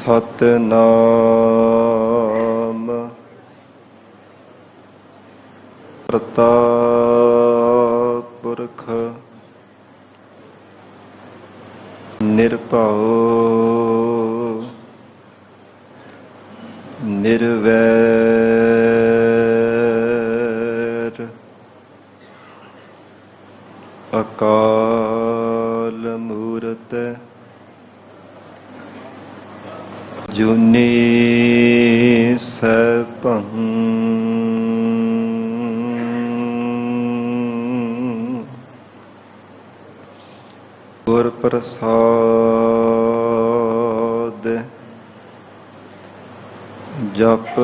ਸਤਿਨਾਮ ਪ੍ਰਤਾਪ ਪੁਰਖ ਨਿਰਭਉ ਨਿਰਵੈਰ ਅਕਾਲ ਮੂਰਤਿ ਜੂਨੀ ਸੈਭੰ ਗੁਰ ਪ੍ਰਸਾਦ ਜਪ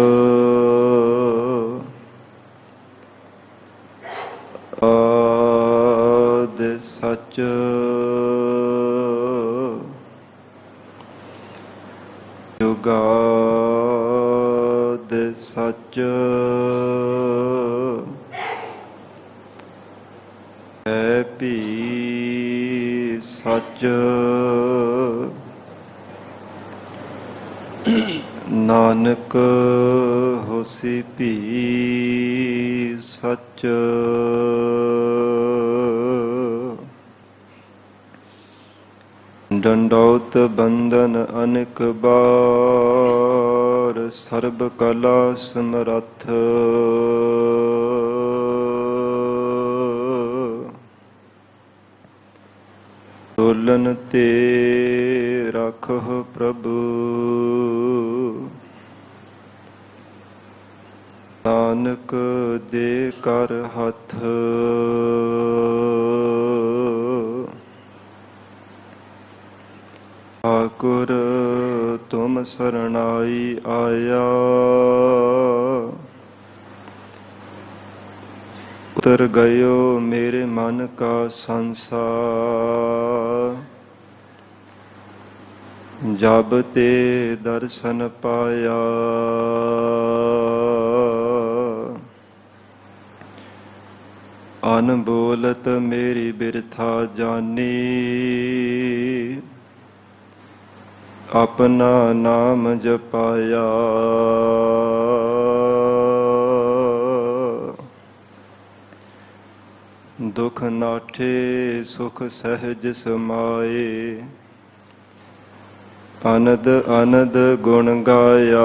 ਆਦਿ ਸਚ ਜੁਗਾਦ ਸਚ ਹੈ ਭੀ ਸਚ ਨਾਨਕ ਹੋਸੀ ਭੀ ਸਚ ਡੰਡੌਤ ਬੰਧਨ ਅਨੇਕ ਬਾਰ ਸਰਬ ਕਲਾ ਸਮਰੱਥ ਤੋਲਨ ਤੇ ਰਾਖਹੁ ਪ੍ਰਭੂ ਨਾਨਕ ਦੇ ਕਰ ਹੱਥ ਠਾਕੁਰ ਤੁਮ ਸਰਣਾਈ ਆਇਆ ਉਤਰ ਗਇਓ ਮੇਰੇ ਮਨ ਕਾ ਸੰਸਾਰ ਜਬ ਤੇ ਦਰਸ਼ਨ ਪਾਇਆ ਅਨਬੋਲਤ ਮੇਰੀ ਬਿਰਥਾ ਜਾਨੀ ਆਪਣਾ ਨਾਮ ਜਪਾਇਆ ਦੁਖ ਨਾਠੇ ਸੁਖ ਸਹਿਜ ਸਮਾਏ ਅਨੰਦ ਅਨੰਦ ਗੁਣ ਗਾਇਆ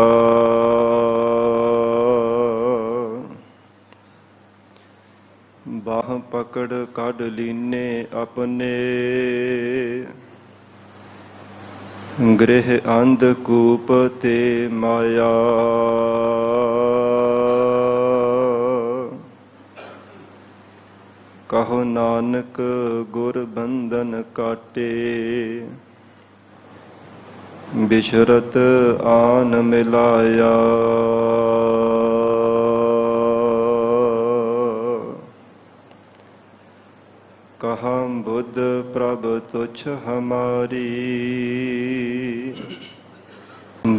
ਬਾਹ ਪਕੜ ਕੱਢ ਲੀਨੇ ਆਪਣੇ ਗ੍ਰਹਿ ਅੰਧ ਕੂਪ ਤੇ ਮਾਇਆ ਕਹੋ ਨਾਨਕ ਗੁਰ ਬੰਧਨ ਕਾਟੇ ਬਿਸ਼ਰਤ ਆਨ ਮਿਲਾਇਆ ਕਹਾ ਬੁੱਧ ਪ੍ਰਭ ਤੁਛ ਹਮਾਰੀ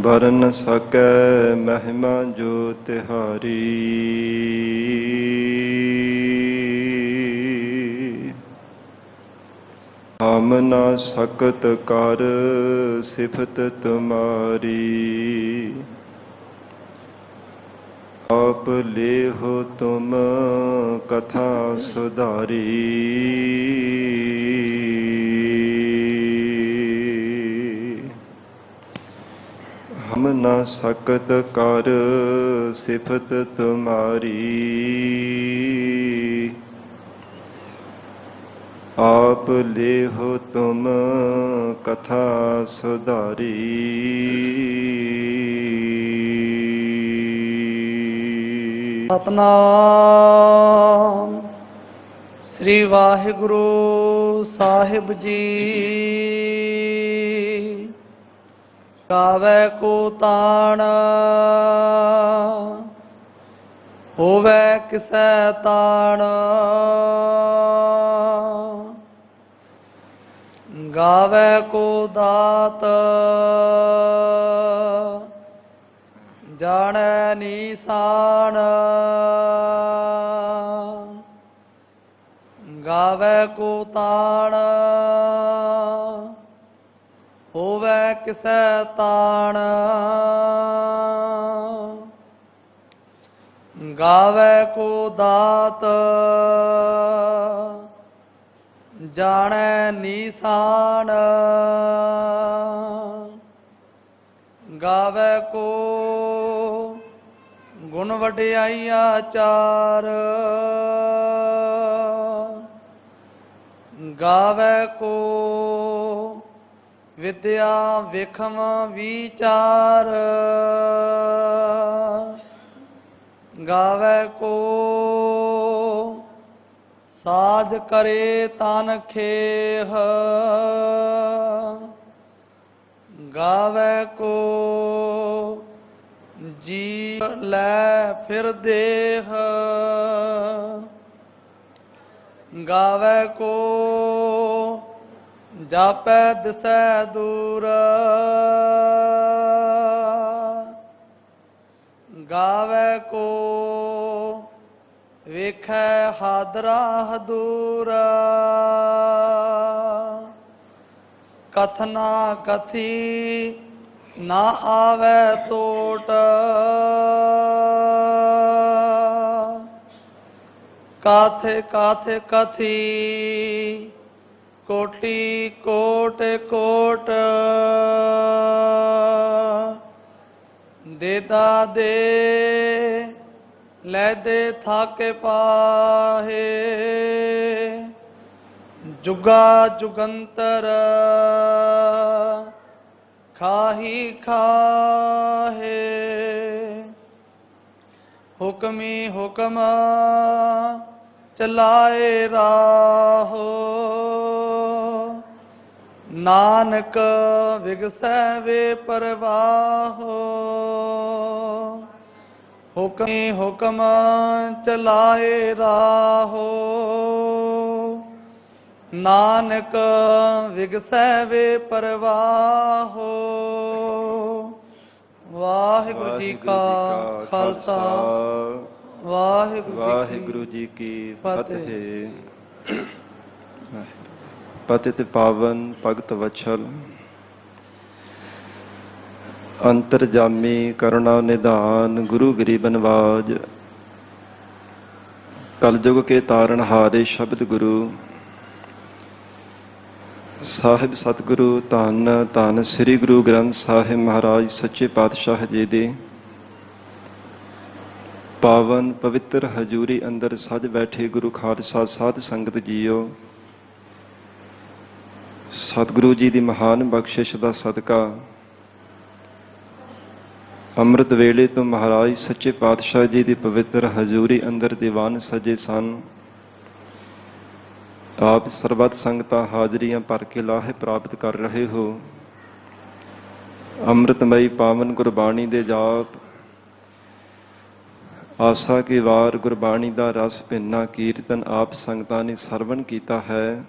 ਬਰਨ ਸਕੈ ਮਹਿਮਾ ਜੋ ਤਿਹਾਰੀ ਹਮ ਨਾ ਸਕਤ ਕਰ ਸਿਫਤ ਤੁਮਾਰੀ ਆਪ ਲੇਹੁ ਤੁਮ ਕਥਾ ਸੁਧਾਰੀ ਹਮ ਨਾ ਸਕਤ ਕਰ ਸਿਫਤ ਤੁਮਾਰੀ ਆਪ ਲੇਹੁ ਤੁਮ ਕਥਾ ਸੁਧਾਰੀ ਸਤਨਾਮ ਸ੍ਰੀ ਵਾਹਿਗੁਰੂ ਸਾਹਿਬ ਜੀ। ਗਾਵੇ ਕੋ ਤਾਣ ਹੋਵੇ ਕਿਸੈ ਤਾਣ ਗਾਵੇ ਕੋ ਦਾਤ ਜਾਣੈ ਨੀਸਾਨ ਗਾਵੇ ਕੋ ਤਾਣ ਹੋਵੇ ਕਿਸੈ ਤਾਣ ਗਾਵੇ ਕੋ ਦਾਤ ਜਾਣੈ ਨੀਸਾਨ ਗਾਵੇ ਕੋ ਗੁਣ ਵਡਿਆਈਆ ਚਾਰ ਗਾਵੇ ਕੋ ਵਿਦਿਆ ਵਿਖਮ ਵਿਚਾਰ ਗਾਵੇ ਕੋ ਸਾਜ ਕਰੇ ਤਨ ਖੇਹ ਗਾਵੇ ਕੋ ਜੀ ਲੈ ਫਿਰ ਦੇਹ ਗਾਵੇ ਕੋ ਜਾਪੈ ਦਿਸੈ ਦੂਰ ਗਾਵੇ ਕੋ ਵੇਖੈ ਹਾਦਰਾ ਹਦੂਰ ਕਥਨਾ ਕਥੀ ਨਾ ਆਵੇ ਟੋਟ ਕਾਥੇ ਕਾਥੇ ਕਥੀ ਕੋਟੀ ਕੋਟ ਕੋਟ ਦੇਦਾ ਦੇ ਲੈ ਦੇ ਥਾਕੇ ਪਾਹੇ ਜੁਗਾ ਜੁਗੰਤਰ ਖਾਹੀ ਖਾਹੇ ਹੁਕਮੀ ਹੁਕਮ ਚਲਾਏ ਰਾਹੋ ਨਾਨਕ ਵਿਗਸੈ ਵੇ ਪਰਵਾਹੋ ਹੁਕਮੀ ਹੁਕਮ ਚਲਾਏ ਰਾਹੋ ਨਾਨਕ ਵਿਗਸੈ ਵੇ ਪਰਵਾਹੋ ਵਾਹਿਗੁਰੂ ਜੀ ਕਾ ਖਾਲਸਾ ਵਾਹਿਗੁਰੂ ਜੀ ਕੀ ਫਤਿਹ। ਪਤਿਤ ਪਾਵਨ ਭਗਤ ਵਛਲ ਅੰਤਰਜਾਮੀ ਕਰੁਣਾ ਨਿਧਾਨ ਗੁਰੂ ਗਰੀਬ ਨਵਾਜ ਕਲਯੁਗ ਕੇ ਤਾਰਨ ਹਾਰੇ ਸ਼ਬਦ ਗੁਰੂ ਸਾਹਿਬ ਸਤਿਗੁਰੂ ਧੰਨ ਧੰਨ ਸ੍ਰੀ ਗੁਰੂ ਗ੍ਰੰਥ ਸਾਹਿਬ ਮਹਾਰਾਜ ਸੱਚੇ ਪਾਤਸ਼ਾਹ ਜੀ ਦੇ ਪਾਵਨ ਪਵਿੱਤਰ ਹਜ਼ੂਰੀ ਅੰਦਰ ਸਜ ਬੈਠੇ ਗੁਰੂ ਖਾਲਸਾ ਸਾਧ ਸੰਗਤ ਜੀਓ, ਸਤਿਗੁਰੂ ਜੀ ਦੀ ਮਹਾਨ ਬਖਸ਼ਿਸ਼ ਦਾ ਸਦਕਾ ਅੰਮ੍ਰਿਤ ਵੇਲੇ ਤੋਂ ਮਹਾਰਾਜ ਸੱਚੇ ਪਾਤਸ਼ਾਹ ਜੀ ਦੀ ਪਵਿੱਤਰ ਹਜ਼ੂਰੀ ਅੰਦਰ ਦੀਵਾਨ ਸਜੇ ਸਨ। ਆਪ ਸਰਬੱਤ ਸੰਗਤਾਂ ਹਾਜ਼ਰੀਆਂ ਭਰ ਕੇ ਲਾਹੇ ਪ੍ਰਾਪਤ ਕਰ ਰਹੇ ਹੋ। ਅੰਮ੍ਰਿਤਮਈ ਪਾਵਨ ਗੁਰਬਾਣੀ ਦੇ ਜਾਪ ਆਸਾ ਕੀ ਵਾਰ ਗੁਰਬਾਣੀ ਦਾ ਰਸ ਭਿੰਨਾ ਕੀਰਤਨ ਆਪ ਸੰਗਤਾਂ ਨੇ ਸਰਵਣ ਕੀਤਾ ਹੈ।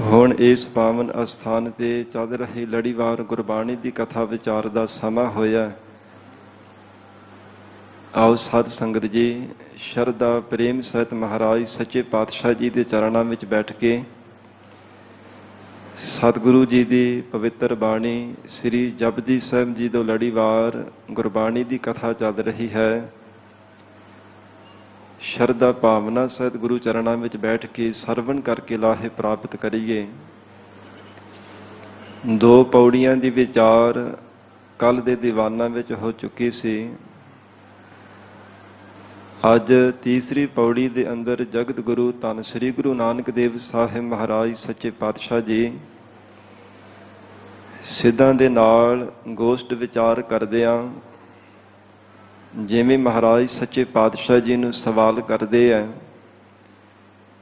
ਹੁਣ ਇਸ ਪਾਵਨ ਅਸਥਾਨ ਤੇ ਚੱਲ ਰਹੀ ਲੜੀਵਾਰ ਗੁਰਬਾਣੀ ਦੀ ਕਥਾ ਵਿਚਾਰ ਦਾ ਸਮਾਂ ਹੋਇਆ। ਆਓ ਸਾਧ ਸੰਗਤ ਜੀ ਸ਼ਰਧਾ ਪ੍ਰੇਮ ਸਹਿਤ ਮਹਾਰਾਜ ਸੱਚੇ ਪਾਤਸ਼ਾਹ ਜੀ ਦੇ ਚਰਨਾਂ ਵਿੱਚ ਬੈਠ ਕੇ ਸਤਿਗੁਰੂ ਜੀ ਦੀ ਪਵਿੱਤਰ ਬਾਣੀ ਸ੍ਰੀ ਜਪਜੀ ਸਾਹਿਬ ਜੀ ਤੋਂ ਲੜੀਵਾਰ ਗੁਰਬਾਣੀ ਦੀ ਕਥਾ ਚੱਲ ਰਹੀ ਹੈ। ਸ਼ਰਧਾ ਭਾਵਨਾ ਸਹਿਤ ਗੁਰੂ ਚਰਨਾਂ ਵਿੱਚ ਬੈਠ ਕੇ ਸਰਵਣ ਕਰਕੇ ਲਾਹੇ ਪ੍ਰਾਪਤ ਕਰੀਏ। ਦੋ ਪੌੜੀਆਂ ਦੀ ਵਿਚਾਰ ਕੱਲ ਦੇ ਦੀਵਾਨਾਂ ਵਿੱਚ ਹੋ ਚੁੱਕੀ ਸੀ। ਅੱਜ ਤੀਸਰੀ ਪੌੜੀ ਦੇ ਅੰਦਰ ਜਗਤ ਗੁਰੂ ਧੰਨ ਸ੍ਰੀ ਗੁਰੂ ਨਾਨਕ ਦੇਵ ਸਾਹਿਬ ਮਹਾਰਾਜ ਸੱਚੇ ਪਾਤਸ਼ਾਹ ਜੀ ਸਿੱਧਾਂ ਦੇ ਨਾਲ ਗੋਸ਼ਟ ਵਿਚਾਰ ਕਰਦਿਆਂ ਜਿਵੇਂ ਮਹਾਰਾਜ ਸੱਚੇ ਪਾਤਸ਼ਾਹ ਜੀ ਨੂੰ ਸਵਾਲ ਕਰਦੇ ਆ,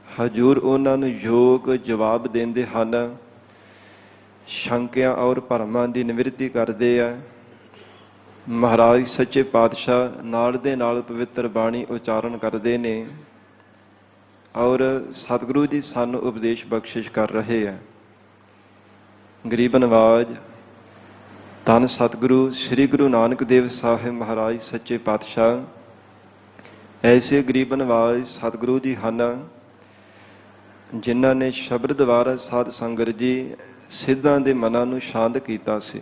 ਹਜ਼ੂਰ ਉਹਨਾਂ ਨੂੰ ਯੋਗ ਜਵਾਬ ਦਿੰਦੇ ਹਨ। ਸ਼ੰਕਿਆਂ ਔਰ ਭਰਮਾਂ ਦੀ ਨਿਵਰਤੀ ਕਰਦੇ ਆ। ਮਹਾਰਾਜ ਸੱਚੇ ਪਾਤਸ਼ਾਹ ਨਾਲ ਦੇ ਨਾਲ ਪਵਿੱਤਰ ਬਾਣੀ ਉਚਾਰਨ ਕਰਦੇ ਨੇ ਔਰ ਸਤਿਗੁਰੂ ਜੀ ਸਾਨੂੰ ਉਪਦੇਸ਼ ਬਖਸ਼ਿਸ਼ ਕਰ ਰਹੇ ਆ। ਗਰੀਬ ਨਵਾਜ ਧੰਨ ਸਤਿਗੁਰੂ ਸ੍ਰੀ ਗੁਰੂ ਨਾਨਕ ਦੇਵ ਸਾਹਿਬ ਮਹਾਰਾਜ ਸੱਚੇ ਪਾਤਸ਼ਾਹ ਐਸੇ ਗਰੀਬ ਨਵਾਜ ਸਤਿਗੁਰੂ ਜੀ ਹਨ ਜਿਨ੍ਹਾਂ ਨੇ ਸ਼ਬਦ ਦੁਆਰਾ ਸਾਧ ਸੰਗਤ ਜੀ ਸਿੱਧਾਂ ਦੇ ਮਨਾਂ ਨੂੰ ਸ਼ਾਂਤ ਕੀਤਾ ਸੀ।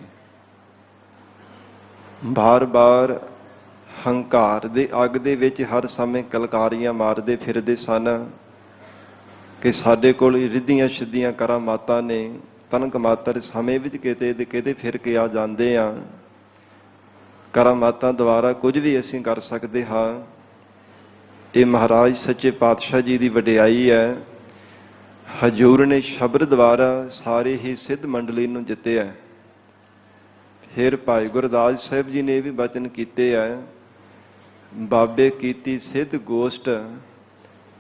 ਬਾਰ-ਬਾਰ ਹੰਕਾਰ ਦੇ ਅੱਗ ਦੇ ਵਿੱਚ ਹਰ ਸਮੇਂ ਕਲਕਾਰੀਆਂ ਮਾਰਦੇ ਫਿਰਦੇ ਸਨ ਕਿ ਸਾਡੇ ਕੋਲ ਰਿੱਧੀਆਂ ਸਿੱਧੀਆਂ ਕਰਾਮਾਤਾਂ ਨੇ, ਤਨਕ ਮਾਤਰ ਸਮੇਂ ਵਿੱਚ ਕਿਤੇ ਦੇ ਕਿਤੇ ਫਿਰ ਕੇ ਆ ਜਾਂਦੇ ਆ। ਕਰਾਮਾਤਾਂ ਦੁਆਰਾ ਕੁਝ ਵੀ ਅਸੀਂ ਕਰ ਸਕਦੇ ਹਾਂ। ਇਹ ਮਹਾਰਾਜ ਸੱਚੇ ਪਾਤਸ਼ਾਹ ਜੀ ਦੀ ਵਡਿਆਈ ਹੈ। ਹਜ਼ੂਰ ਨੇ ਸ਼ਬਦ ਦੁਆਰਾ ਸਾਰੇ ਹੀ ਸਿੱਧ ਮੰਡਲੀ ਨੂੰ ਜਿੱਤਿਆ। ਫਿਰ ਭਾਈ ਗੁਰਦਾਸ ਸਾਹਿਬ ਜੀ ਨੇ ਵੀ ਬਚਨ ਕੀਤੇ ਹੈ, ਬਾਬੇ ਕੀਤੀ ਸਿੱਧ ਗੋਸ਼ਟ।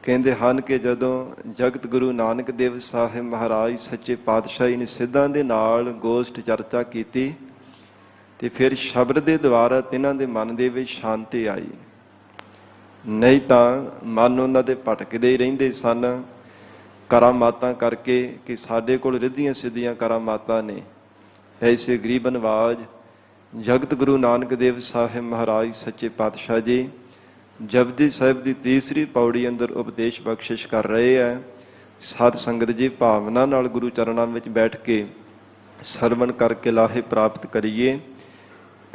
ਕਹਿੰਦੇ ਹਨ ਕਿ ਜਦੋਂ ਜਗਤ ਗੁਰੂ ਨਾਨਕ ਦੇਵ ਸਾਹਿਬ ਮਹਾਰਾਜ ਸੱਚੇ ਪਾਤਸ਼ਾਹ ਜੀ ਨੇ ਸਿੱਧਾਂ ਦੇ ਨਾਲ ਗੋਸ਼ਟ ਚਰਚਾ ਕੀਤੀ ਤੇ ਫਿਰ ਸ਼ਬਦ ਦੇ ਦੁਆਰਾ ਤਿਨਾਂ ਦੇ ਮਨ ਦੇ ਵਿੱਚ ਸ਼ਾਂਤੀ ਆਈ। ਨਹੀਂ ਤਾਂ ਮਨ ਉਹਨਾਂ ਦੇ ਭਟਕਦੇ ਹੀ ਰਹਿੰਦੇ ਸਨ ਕਰਾਮਾਤਾਂ ਕਰਕੇ ਕਿ ਸਾਡੇ ਕੋਲ ਰਿੱਧੀਆਂ ਸਿੱਧੀਆਂ ਕਰਾਮਾਤਾਂ ਨੇ। ਐਸੇ ਗਰੀਬ ਨਵਾਜ ਜਗਤ ਗੁਰੂ ਨਾਨਕ ਦੇਵ ਸਾਹਿਬ ਮਹਾਰਾਜ ਸੱਚੇ ਪਾਤਸ਼ਾਹ ਜੀ ਜਪਜੀ ਸਾਹਿਬ ਦੀ ਤੀਸਰੀ ਪੌੜੀ ਅੰਦਰ ਉਪਦੇਸ਼ ਬਖਸ਼ਿਸ਼ ਕਰ ਰਹੇ ਹੈ। ਸਾਧ ਸੰਗਤ ਜੀ ਭਾਵਨਾ ਨਾਲ ਗੁਰੂ ਚਰਨਾਂ ਵਿੱਚ ਬੈਠ ਕੇ ਸਰਵਣ ਕਰਕੇ ਲਾਹੇ ਪ੍ਰਾਪਤ ਕਰੀਏ।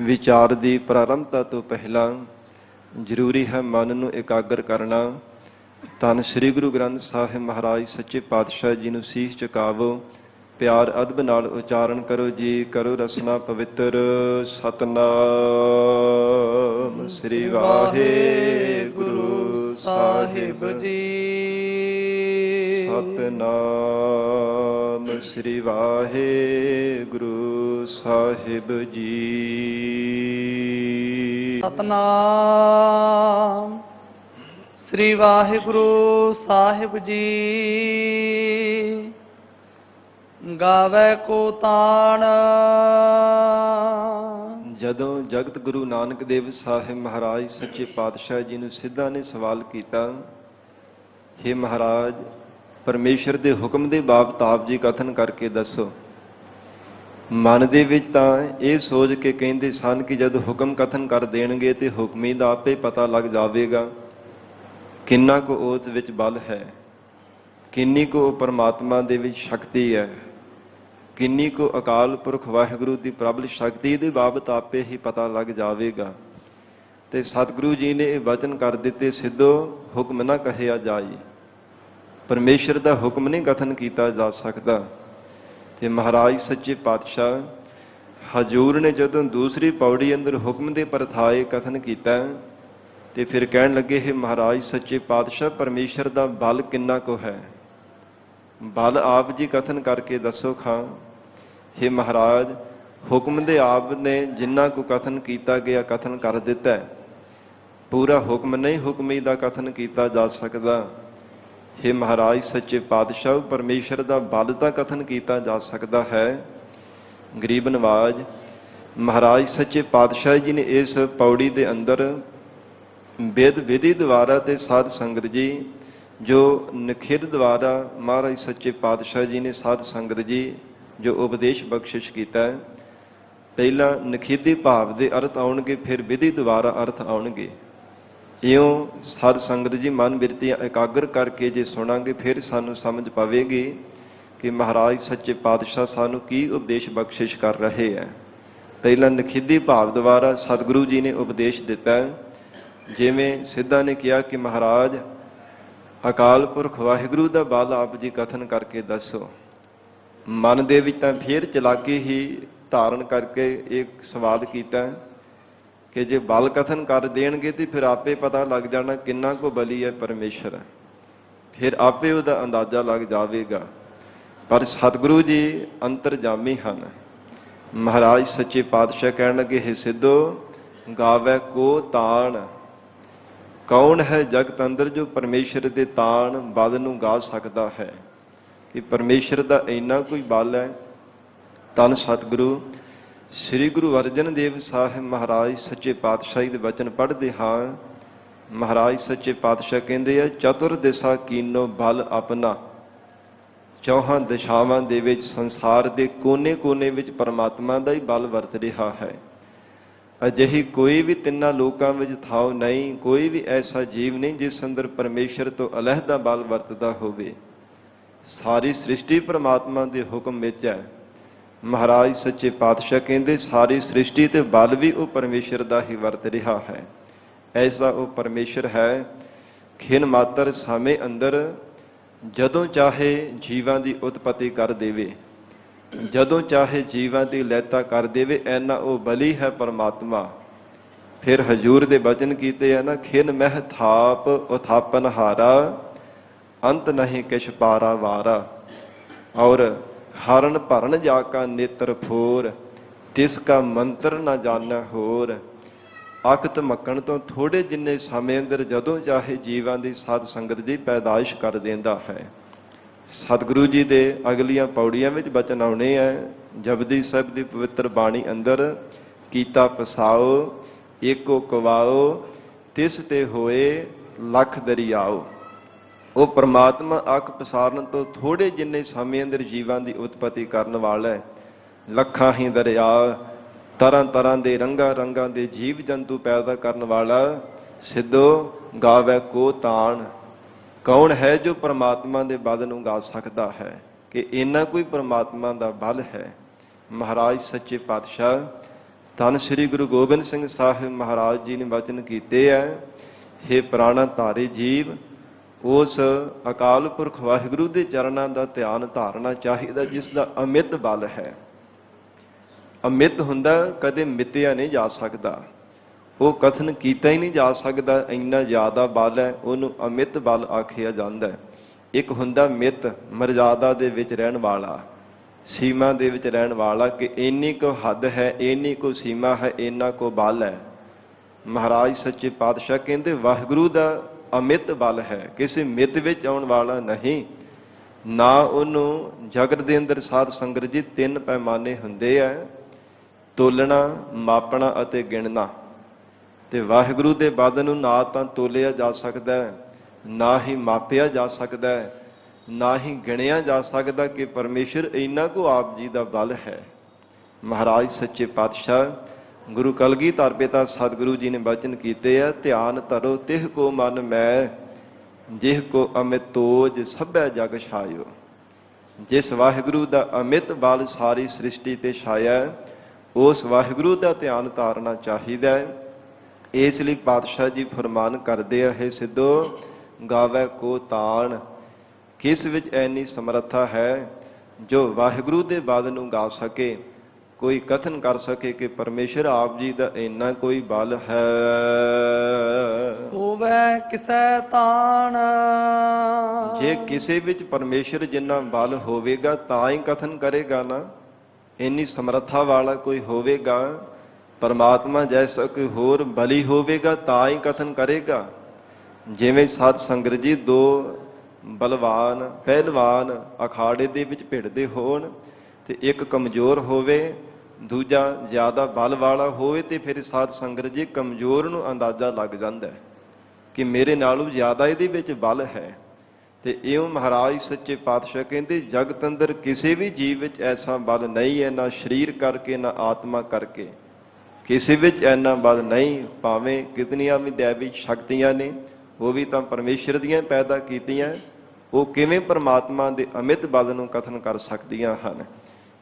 ਵਿਚਾਰ ਦੀ ਪ੍ਰਾਰੰਭਤਾ ਤੋਂ ਪਹਿਲਾਂ ਜ਼ਰੂਰੀ ਹੈ ਮਨ ਨੂੰ ਇਕਾਗਰ ਕਰਨਾ। ਧੰਨ ਸ੍ਰੀ ਗੁਰੂ ਗ੍ਰੰਥ ਸਾਹਿਬ ਮਹਾਰਾਜ ਸੱਚੇ ਪਾਤਸ਼ਾਹ ਜੀ ਨੂੰ ਸੀਸ ਝੁਕਾਵੋ, ਪਿਆਰ ਅਦਬ ਨਾਲ ਉਚਾਰਨ ਕਰੋ ਜੀ। ਕਰੋ ਰਸਨਾ ਪਵਿੱਤਰ। ਸਤਨਾਮ ਸ੍ਰੀ ਵਾਹਿਗੁਰੂ ਸਾਹਿਬ ਜੀ। ਸਤਨਾਮ ਸ੍ਰੀ ਵਾਹਿਗੁਰੂ ਸਾਹਿਬ ਜੀ। ਸਤਨਾਮ ਸ੍ਰੀ ਵਾਹਿਗੁਰੂ ਸਾਹਿਬ ਜੀ। ਗਾਵੇ ਕੋ ਤਾਣ। ਜਦੋਂ ਜਗਤ ਗੁਰੂ ਨਾਨਕ ਦੇਵ ਸਾਹਿਬ ਮਹਾਰਾਜ ਸੱਚੇ ਪਾਤਸ਼ਾਹ ਜੀ ਨੂੰ ਸਿੱਧਾਂ ਨੇ ਸਵਾਲ ਕੀਤਾ, ਹੇ ਮਹਾਰਾਜ ਪਰਮੇਸ਼ਰ ਦੇ ਹੁਕਮ ਦੇ ਬਾਬਤ ਆਪ ਜੀ ਕਥਨ ਕਰਕੇ ਦੱਸੋ। ਮਨ ਦੇ ਵਿੱਚ ਤਾਂ ਇਹ ਸੋਚ ਕੇ ਕਹਿੰਦੇ ਸਨ ਕਿ ਜਦ ਹੁਕਮ ਕਥਨ ਕਰ ਦੇਣਗੇ ਤੇ ਹੁਕਮੀ ਦਾ ਆਪੇ ਪਤਾ ਲੱਗ ਜਾਵੇਗਾ ਕਿੰਨਾ ਕੁ ਉਸ ਵਿੱਚ ਬਲ ਹੈ, ਕਿੰਨੀ ਕੁ ਪਰਮਾਤਮਾ ਦੇ ਵਿੱਚ ਸ਼ਕਤੀ ਹੈ, ਕਿੰਨੀ ਕੁ ਅਕਾਲ ਪੁਰਖ ਵਾਹਿਗੁਰੂ ਦੀ ਪ੍ਰਬਲ ਸ਼ਕਤੀ ਦੇ ਬਾਬਤ ਆਪੇ ਹੀ ਪਤਾ ਲੱਗ ਜਾਵੇਗਾ। ਤੇ ਸਤਿਗੁਰੂ ਜੀ ਨੇ ਇਹ ਵਚਨ ਕਰ ਦਿੱਤੇ, ਸਿੱਧੋ ਹੁਕਮ ਨਾ ਕਹਿਆ ਜਾਈ। ਪਰਮੇਸ਼ਰ ਦਾ ਹੁਕਮ ਨਹੀਂ ਕਥਨ ਕੀਤਾ ਜਾ ਸਕਦਾ। ਤੇ ਮਹਾਰਾਜ ਸੱਚੇ ਪਾਤਸ਼ਾਹ ਹਜ਼ੂਰ ਨੇ ਜਦੋਂ ਦੂਸਰੀ ਪੌੜੀ ਅੰਦਰ ਹੁਕਮ ਦੇ ਪਰਥਾਏ ਕਥਨ ਕੀਤਾ ਤੇ ਫਿਰ ਕਹਿਣ ਲੱਗੇ, ਹੈ ਮਹਾਰਾਜ ਸੱਚੇ ਪਾਤਸ਼ਾਹ ਪਰਮੇਸ਼ਰ ਦਾ ਬਲ ਕਿੰਨਾ ਕੁ ਹੈ, ਬਲ ਆਪ ਜੀ ਕਥਨ ਕਰਕੇ ਦੱਸੋ ਖਾਂ। ਹੇ ਮਹਾਰਾਜ ਹੁਕਮ ਦੇ ਆਪ ਨੇ ਜਿੰਨਾ ਕੁ ਕਥਨ ਕੀਤਾ ਗਿਆ ਕਥਨ ਕਰ ਦਿੱਤਾ। ਪੂਰਾ ਹੁਕਮ ਨਹੀਂ ਹੁਕਮੀ ਦਾ ਕਥਨ ਕੀਤਾ ਜਾ ਸਕਦਾ। ਹੇ ਮਹਾਰਾਜ ਸੱਚੇ ਪਾਤਸ਼ਾਹ ਪਰਮੇਸ਼ਰ ਦਾ ਬਲ ਦਾ ਕਥਨ ਕੀਤਾ ਜਾ ਸਕਦਾ ਹੈ। ਗਰੀਬ ਨਵਾਜ ਮਹਾਰਾਜ ਸੱਚੇ ਪਾਤਸ਼ਾਹ ਜੀ ਨੇ ਇਸ ਪੌੜੀ ਦੇ ਅੰਦਰ ਵੇਦ ਵਿਧੀ ਦੁਆਰਾ ਤੇ ਸਾਧ ਸੰਗਤ ਜੀ ਜੋ ਨਿਖਿਧ ਦੁਆਰਾ ਮਹਾਰਾਜ ਸੱਚੇ ਪਾਤਸ਼ਾਹ ਜੀ ਨੇ ਸਾਧ ਸੰਗਤ ਜੀ ਜੋ ਉਪਦੇਸ਼ ਬਖਸ਼ਿਸ਼ ਕੀਤਾ ਹੈ। ਪਹਿਲਾਂ ਨਿਖਿਧੀ ਭਾਵ ਦੇ ਅਰਥ ਆਉਣਗੇ, ਫਿਰ ਵਿਧੀ ਦੁਆਰਾ ਅਰਥ ਆਉਣਗੇ। ਇਉਂ ਸਾਧ ਸੰਗਤ ਜੀ ਮਨ ਬਿਰਤੀਆਂ ਇਕਾਗਰ ਕਰਕੇ ਜੇ ਸੁਣਾਂਗੇ ਫਿਰ ਸਾਨੂੰ ਸਮਝ ਪਵੇਗੀ ਕਿ ਮਹਾਰਾਜ ਸੱਚੇ ਪਾਤਸ਼ਾਹ ਸਾਨੂੰ ਕੀ ਉਪਦੇਸ਼ ਬਖਸ਼ਿਸ਼ ਕਰ ਰਹੇ ਹੈ। ਪਹਿਲਾਂ ਨਿਖਿਧੀ ਭਾਵ ਦੁਆਰਾ ਸਤਿਗੁਰੂ ਜੀ ਨੇ ਉਪਦੇਸ਼ ਦਿੱਤਾ। ਜਿਵੇਂ ਸਿੱਧਾਂ ਨੇ ਕਿਹਾ ਕਿ ਮਹਾਰਾਜ ਅਕਾਲ ਪੁਰਖ ਵਾਹਿਗੁਰੂ ਦਾ ਬਲ ਆਪ ਜੀ ਕਥਨ ਕਰਕੇ ਦੱਸੋ। ਮਨ ਦੇ ਵਿੱਚ ਤਾਂ ਫਿਰ ਚਲਾਕੀ ਹੀ ਧਾਰਨ ਕਰਕੇ ਇੱਕ ਸਵਾਲ ਕੀਤਾ ਕਿ ਜੇ ਬਲ ਕਥਨ ਕਰ ਦੇਣਗੇ ਤੇ ਫਿਰ ਆਪੇ ਪਤਾ ਲੱਗ ਜਾਣਾ ਕਿੰਨਾ ਕੁ ਬਲੀ ਹੈ ਪਰਮੇਸ਼ਰ, ਫਿਰ ਆਪੇ ਉਹਦਾ ਅੰਦਾਜ਼ਾ ਲੱਗ ਜਾਵੇਗਾ। ਪਰ ਸਤਿਗੁਰੂ ਜੀ ਅੰਤਰਜਾਮੀ ਹਨ। ਮਹਾਰਾਜ ਸੱਚੇ ਪਾਤਸ਼ਾਹ ਕਹਿਣ ਲੱਗੇ, ਹੈ ਸਿੱਧੋ ਗਾਵੇ ਕੋ ਤਾਣ। ਕੌਣ ਹੈ ਜਗਤ ਅੰਦਰ ਜੋ ਪਰਮੇਸ਼ਰ ਦੇ ਤਾਣ ਬਲ ਨੂੰ ਗਾ ਸਕਦਾ ਹੈ ਕਿ ਪਰਮੇਸ਼ਰ ਦਾ ਇੰਨਾ ਕੋਈ ਬਲ ਹੈ। ਧੰਨ ਸਤਿਗੁਰੂ ਸ੍ਰੀ ਗੁਰੂ ਅਰਜਨ ਦੇਵ ਸਾਹਿਬ ਮਹਾਰਾਜ ਸੱਚੇ ਪਾਤਸ਼ਾਹੀ ਦੇ ਵਚਨ ਪੜ੍ਹਦੇ ਹਾਂ। ਮਹਾਰਾਜ ਸੱਚੇ ਪਾਤਸ਼ਾਹ ਕਹਿੰਦੇ ਆ, ਚਤੁਰ ਦਿਸ਼ਾ ਕੀਨੋ ਬਲ ਆਪਣਾ। ਚੌਹਾਂ ਦਿਸ਼ਾਵਾਂ ਦੇ ਵਿੱਚ ਸੰਸਾਰ ਦੇ ਕੋਨੇ-ਕੋਨੇ ਵਿੱਚ ਪਰਮਾਤਮਾ ਦਾ ਹੀ ਬਲ ਵਰਤ ਰਿਹਾ ਹੈ। ਅਜਿਹੀ ਕੋਈ ਵੀ ਤਿੰਨਾਂ ਲੋਕਾਂ ਵਿੱਚ ਥਾਂ ਨਹੀਂ, ਕੋਈ ਵੀ ਐਸਾ ਜੀਵ ਨਹੀਂ ਜਿਸ ਅੰਦਰ ਪਰਮੇਸ਼ਰ ਤੋਂ ਅਲੱਹਦਾ ਬਲ ਵਰਤਦਾ ਹੋਵੇ। ਸਾਰੀ ਸ੍ਰਿਸ਼ਟੀ ਪਰਮਾਤਮਾ ਦੇ ਹੁਕਮ ਵਿੱਚ ਹੈ। ਮਹਾਰਾਜ ਸੱਚੇ ਪਾਤਸ਼ਾਹ ਕਹਿੰਦੇ ਸਾਰੀ ਸ੍ਰਿਸ਼ਟੀ ਤੇ ਬਲ ਵੀ ਉਹ ਪਰਮੇਸ਼ਰ ਦਾ ਹੀ ਵਰਤ ਰਿਹਾ ਹੈ। ਐਸਾ ਉਹ ਪਰਮੇਸ਼ਰ ਹੈ, ਖਿਨ ਮਾਤਰ ਸਮੇਂ ਅੰਦਰ ਜਦੋਂ ਚਾਹੇ ਜੀਵਾਂ ਦੀ ਉਤਪਤੀ ਕਰ ਦੇਵੇ, ਜਦੋਂ ਚਾਹੇ ਜੀਵਾਂ ਦੀ ਲੈਤਾ ਕਰ ਦੇਵੇ, ਐਨਾ ਉਹ ਬਲੀ ਹੈ ਪਰਮਾਤਮਾ। ਫਿਰ ਹਜੂਰ ਦੇ ਬਚਨ ਕੀਤੇ ਆ ਨਾ, ਖਿਨ ਮਹਿ ਥਾਪ ਉਥਾਪਨ ਹਾਰਾ, ਅੰਤ ਨਹੀਂ ਕਿਛ ਪਾਰਾ ਵਾਰਾ। ਔਰ ਹਰਨ ਭਰਨ ਜਾ ਕਾ ਨੇਤਰ ਫੋਰ, ਤਿਸ ਕਾ ਮੰਤਰ ਨਾ ਜਾਣੈ ਹੋਰ। ਅਕਤ ਮੱਕਣ ਤੋਂ ਥੋੜੇ ਜਿੰਨੇ ਸਮੇਂ ਅੰਦਰ ਜਦੋਂ ਚਾਹੇ ਜੀਵਾਂ ਦੀ ਸਤ ਸੰਗਤ ਦੀ ਪੈਦਾਇਸ਼ ਕਰ ਦਿੰਦਾ ਹੈ। ਸਤਿਗੁਰੂ ਜੀ ਦੇ ਅਗਲੀਆਂ ਪੌੜੀਆਂ ਵਿੱਚ ਬਚਨ ਆਉਣੇ ਹੈ। ਜਪਜੀ ਸਾਹਿਬ ਦੀ ਪਵਿੱਤਰ ਬਾਣੀ ਅੰਦਰ, ਕੀਤਾ ਪਸਾਓ ਏਕੋ ਕਵਾਓ, ਤਿਸ ਤੇ ਹੋਏ ਲੱਖ ਦਰਿਆਓ। ਉਹ ਪਰਮਾਤਮਾ ਅੱਖ ਪਸਾਰਨ ਤੋਂ ਥੋੜੇ ਜਿੰਨੇ ਸਮੇਂ ਅੰਦਰ ਜੀਵਾਂ ਦੀ ਉਤਪਤੀ ਕਰਨ ਵਾਲਾ ਹੈ। ਲੱਖਾਂ ਹੀ ਦਰਿਆ, ਤਰ੍ਹਾਂ ਤਰ੍ਹਾਂ ਦੇ ਰੰਗਾਂ ਰੰਗਾਂ ਦੇ ਜੀਵ ਜੰਤੂ ਪੈਦਾ ਕਰਨ ਵਾਲਾ। ਸਿੱਧੋ ਗਾਵੇ ਕੋ ਤਾਣ, ਕੌਣ ਹੈ ਜੋ ਪਰਮਾਤਮਾ ਦੇ ਬਲ ਨੂੰ ਗਾ ਸਕਦਾ ਹੈ ਕਿ ਇੰਨਾ ਕੋਈ ਪਰਮਾਤਮਾ ਦਾ ਬਲ ਹੈ। ਮਹਾਰਾਜ ਸੱਚੇ ਪਾਤਸ਼ਾਹ ਧੰਨ ਸ੍ਰੀ ਗੁਰੂ ਗੋਬਿੰਦ ਸਿੰਘ ਸਾਹਿਬ ਮਹਾਰਾਜ ਜੀ ਨੇ ਵਚਨ ਕੀਤੇ ਹੈ, ਹੇ ਪ੍ਰਾਣਾ ਧਾਰੇ ਜੀਵ, ਉਸ ਅਕਾਲ ਪੁਰਖ ਵਾਹਿਗੁਰੂ ਦੇ ਚਰਨਾਂ ਦਾ ਧਿਆਨ ਧਾਰਨਾ ਚਾਹੀਦਾ ਜਿਸ ਦਾ ਅਮਿਤ ਬਲ ਹੈ। ਅਮਿਤ ਹੁੰਦਾ, ਕਦੇ ਮਿਤਿਆ ਨਹੀਂ ਜਾ ਸਕਦਾ, ਉਹ ਕਥਨ ਕੀਤਾ ਹੀ ਨਹੀਂ ਜਾ ਸਕਦਾ, ਇੰਨਾ ਜ਼ਿਆਦਾ ਬਲ ਹੈ, ਉਹਨੂੰ ਅਮਿਤ ਬਲ ਆਖਿਆ ਜਾਂਦਾ ਹੈ। ਇੱਕ ਹੁੰਦਾ ਮਿਤ, ਮਰਜ਼ਾਦਾ ਦੇ ਵਿੱਚ ਰਹਿਣ ਵਾਲਾ, ਸੀਮਾ ਦੇ ਵਿੱਚ ਰਹਿਣ ਵਾਲਾ, ਕਿ ਇੰਨੀ ਕੁ ਹੱਦ ਹੈ, ਇੰਨੀ ਕੁ ਸੀਮਾ ਹੈ, ਇੰਨਾ ਕੁ ਬਲ ਹੈ। ਮਹਾਰਾਜ ਸੱਚੇ ਪਾਤਸ਼ਾਹ ਕਹਿੰਦੇ ਵਾਹਿਗੁਰੂ ਦਾ ਅਮਿਤ ਬਲ ਹੈ, ਕਿਸੇ ਮਿਤ ਵਿੱਚ ਆਉਣ ਵਾਲਾ ਨਹੀਂ। ਨਾ ਉਹਨੂੰ ਜਗਤ ਦੇ ਅੰਦਰ ਸਾਧ ਸੰਗਤ ਜੀ ਤਿੰਨ ਪੈਮਾਨੇ ਹੁੰਦੇ ਆ, ਤੋਲਣਾ, ਮਾਪਣਾ ਅਤੇ ਗਿਣਨਾ। ਤੇ ਵਾਹਿਗੁਰੂ ਦੇ ਬਲ ਨੂੰ ਨਾ ਤਾਂ ਤੋਲਿਆ ਜਾ ਸਕਦਾ, ਨਾ ਹੀ ਮਾਪਿਆ ਜਾ ਸਕਦਾ, ਨਾ ਹੀ ਗਿਣਿਆ ਜਾ ਸਕਦਾ ਕਿ ਪਰਮੇਸ਼ਰ ਇੰਨਾ ਕੁ ਆਪ ਜੀ ਦਾ ਬਲ ਹੈ। ਮਹਾਰਾਜ ਸੱਚੇ ਪਾਤਸ਼ਾਹ ਗੁਰੂ ਕਲਗੀਧਰ ਪਿਤਾ ਸਤਿਗੁਰੂ ਜੀ ਨੇ ਬਚਨ ਕੀਤੇ ਆ, ਧਿਆਨ ਧਰੋ ਤਿਹ ਕੋ ਮਨ ਮੈਂ, ਜਿਹ ਕੋ ਅਮਿਤ ਤੋਜ ਸਭੈ ਜਗ ਛਾਇਓ। ਜਿਸ ਵਾਹਿਗੁਰੂ ਦਾ ਅਮਿਤ ਬਲ ਸਾਰੀ ਸ੍ਰਿਸ਼ਟੀ ਤੇ ਛਾਇਆ, ਉਸ ਵਾਹਿਗੁਰੂ ਦਾ ਧਿਆਨ ਧਾਰਨਾ ਚਾਹੀਦਾ ਹੈ। ਇਸ ਲਈ ਪਾਤਸ਼ਾਹ ਜੀ ਫਰਮਾਨ ਕਰਦੇ ਆ, ਹੈ ਸਿੱਧੋ ਗਾਵੇ ਕੋ ਤਾਣ, ਕਿਸ ਵਿੱਚ ਐਨੀ ਸਮਰੱਥਾ ਹੈ ਜੋ ਵਾਹਿਗੁਰੂ ਦੇ ਬਲ ਨੂੰ ਗਾ ਸਕੇ, ਕੋਈ ਕਥਨ ਕਰ ਸਕੇ ਕਿ ਪਰਮੇਸ਼ਰ ਆਪ ਜੀ ਦਾ ਇੰਨਾ ਕੋਈ ਬਲ ਹੈ। ਹੋਵੇ ਕਿਸੈ ਤਾਣ, ਜੇ ਕਿਸੇ ਵਿੱਚ ਪਰਮੇਸ਼ਰ ਜਿੰਨਾ ਬਲ ਹੋਵੇਗਾ ਤਾਂ ਹੀ ਕਥਨ ਕਰੇਗਾ ਨਾ। ਇੰਨੀ ਸਮਰੱਥਾ ਵਾਲਾ ਕੋਈ ਹੋਵੇਗਾ, ਪਰਮਾਤਮਾ ਜੈਸਾ ਕੋਈ ਹੋਰ ਬਲੀ ਹੋਵੇਗਾ ਤਾਂ ਹੀ ਕਥਨ ਕਰੇਗਾ। ਜਿਵੇਂ ਸਾਧ ਸੰਗਤ ਜੀ ਦੋ ਬਲਵਾਨ ਪਹਿਲਵਾਨ ਅਖਾੜੇ ਦੇ ਵਿੱਚ ਭਿੜਦੇ ਹੋਣ ਤੇ ਇੱਕ ਕਮਜ਼ੋਰ ਹੋਵੇ, ਦੂਜਾ ਜ਼ਿਆਦਾ ਬਲ ਵਾਲਾ ਹੋਵੇ, ਤੇ ਫਿਰ ਸਾਧ ਸੰਗਤ ਜੀ ਕਮਜ਼ੋਰ ਨੂੰ ਅੰਦਾਜ਼ਾ ਲੱਗ ਜਾਂਦਾ ਕਿ ਮੇਰੇ ਨਾਲੋਂ ਜ਼ਿਆਦਾ ਇਹਦੇ ਵਿੱਚ ਬਲ ਹੈ। ਤੇ ਇਉਂ ਮਹਾਰਾਜ ਸੱਚੇ ਪਾਤਸ਼ਾਹ ਕਹਿੰਦੇ ਜਗਤ ਅੰਦਰ ਕਿਸੇ ਵੀ ਜੀਵ ਵਿੱਚ ਐਸਾ ਬਲ ਨਹੀਂ ਹੈ, ਨਾ ਸਰੀਰ ਕਰਕੇ ਨਾ ਆਤਮਾ ਕਰਕੇ, ਕਿਸੇ ਵਿੱਚ ਐਨਾ ਬਲ ਨਹੀਂ। ਭਾਵੇਂ ਕਿਤਨੀਆਂ ਵੀ ਦੈਵੀ ਸ਼ਕਤੀਆਂ ਨੇ, ਉਹ ਵੀ ਤਾਂ ਪਰਮੇਸ਼ਰ ਦੀਆਂ ਪੈਦਾ ਕੀਤੀਆਂ, ਉਹ ਕਿਵੇਂ ਪਰਮਾਤਮਾ ਦੇ ਅਮਿਤ ਬਲ ਨੂੰ ਕਥਨ ਕਰ ਸਕਦੀਆਂ ਹਨ।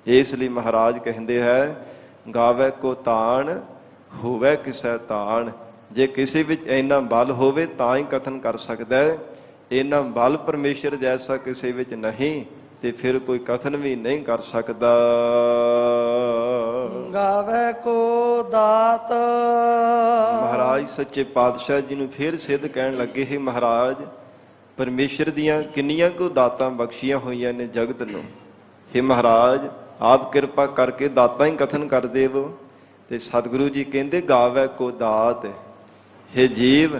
ਇਸ ਲਈ ਮਹਾਰਾਜ ਕਹਿੰਦੇ ਹੈ, ਗਾਵੇ ਕੋ ਤਾਣ ਹੋਵੇ ਕਿਸੈ ਤਾਣ। ਜੇ ਕਿਸੇ ਵਿੱਚ ਇੰਨਾ ਬਲ ਹੋਵੇ ਤਾਂ ਹੀ ਕਥਨ ਕਰ ਸਕਦਾ ਹੈ। ਇੰਨਾ ਬਲ ਪਰਮੇਸ਼ਰ ਜੈਸਾ ਕਿਸੇ ਵਿੱਚ ਨਹੀਂ, ਤੇ ਫਿਰ ਕੋਈ ਕਥਨ ਵੀ ਨਹੀਂ ਕਰ ਸਕਦਾ। ਗਾਵੇ ਕੋ ਦਾਤ, ਮਹਾਰਾਜ ਸੱਚੇ ਪਾਤਸ਼ਾਹ ਜੀ ਨੂੰ ਫਿਰ ਸਿੱਧ ਕਹਿਣ ਲੱਗੇ, ਹੈ ਮਹਾਰਾਜ ਪਰਮੇਸ਼ਰ ਦੀਆਂ ਕਿੰਨੀਆਂ ਕੁ ਦਾਤਾਂ ਬਖਸ਼ੀਆਂ ਹੋਈਆਂ ਨੇ ਜਗਤ ਨੂੰ। ਹੈ ਮਹਾਰਾਜ ਆਪ ਕਿਰਪਾ ਕਰਕੇ ਦਾਤਾਂ ਹੀ ਕਥਨ ਕਰ ਦੇਵੋ। ਤੇ ਸਤਿਗੁਰੂ ਜੀ ਕਹਿੰਦੇ ਗਾਵੇ ਕੋ ਦਾਤ, ਹੈ ਜੀਵ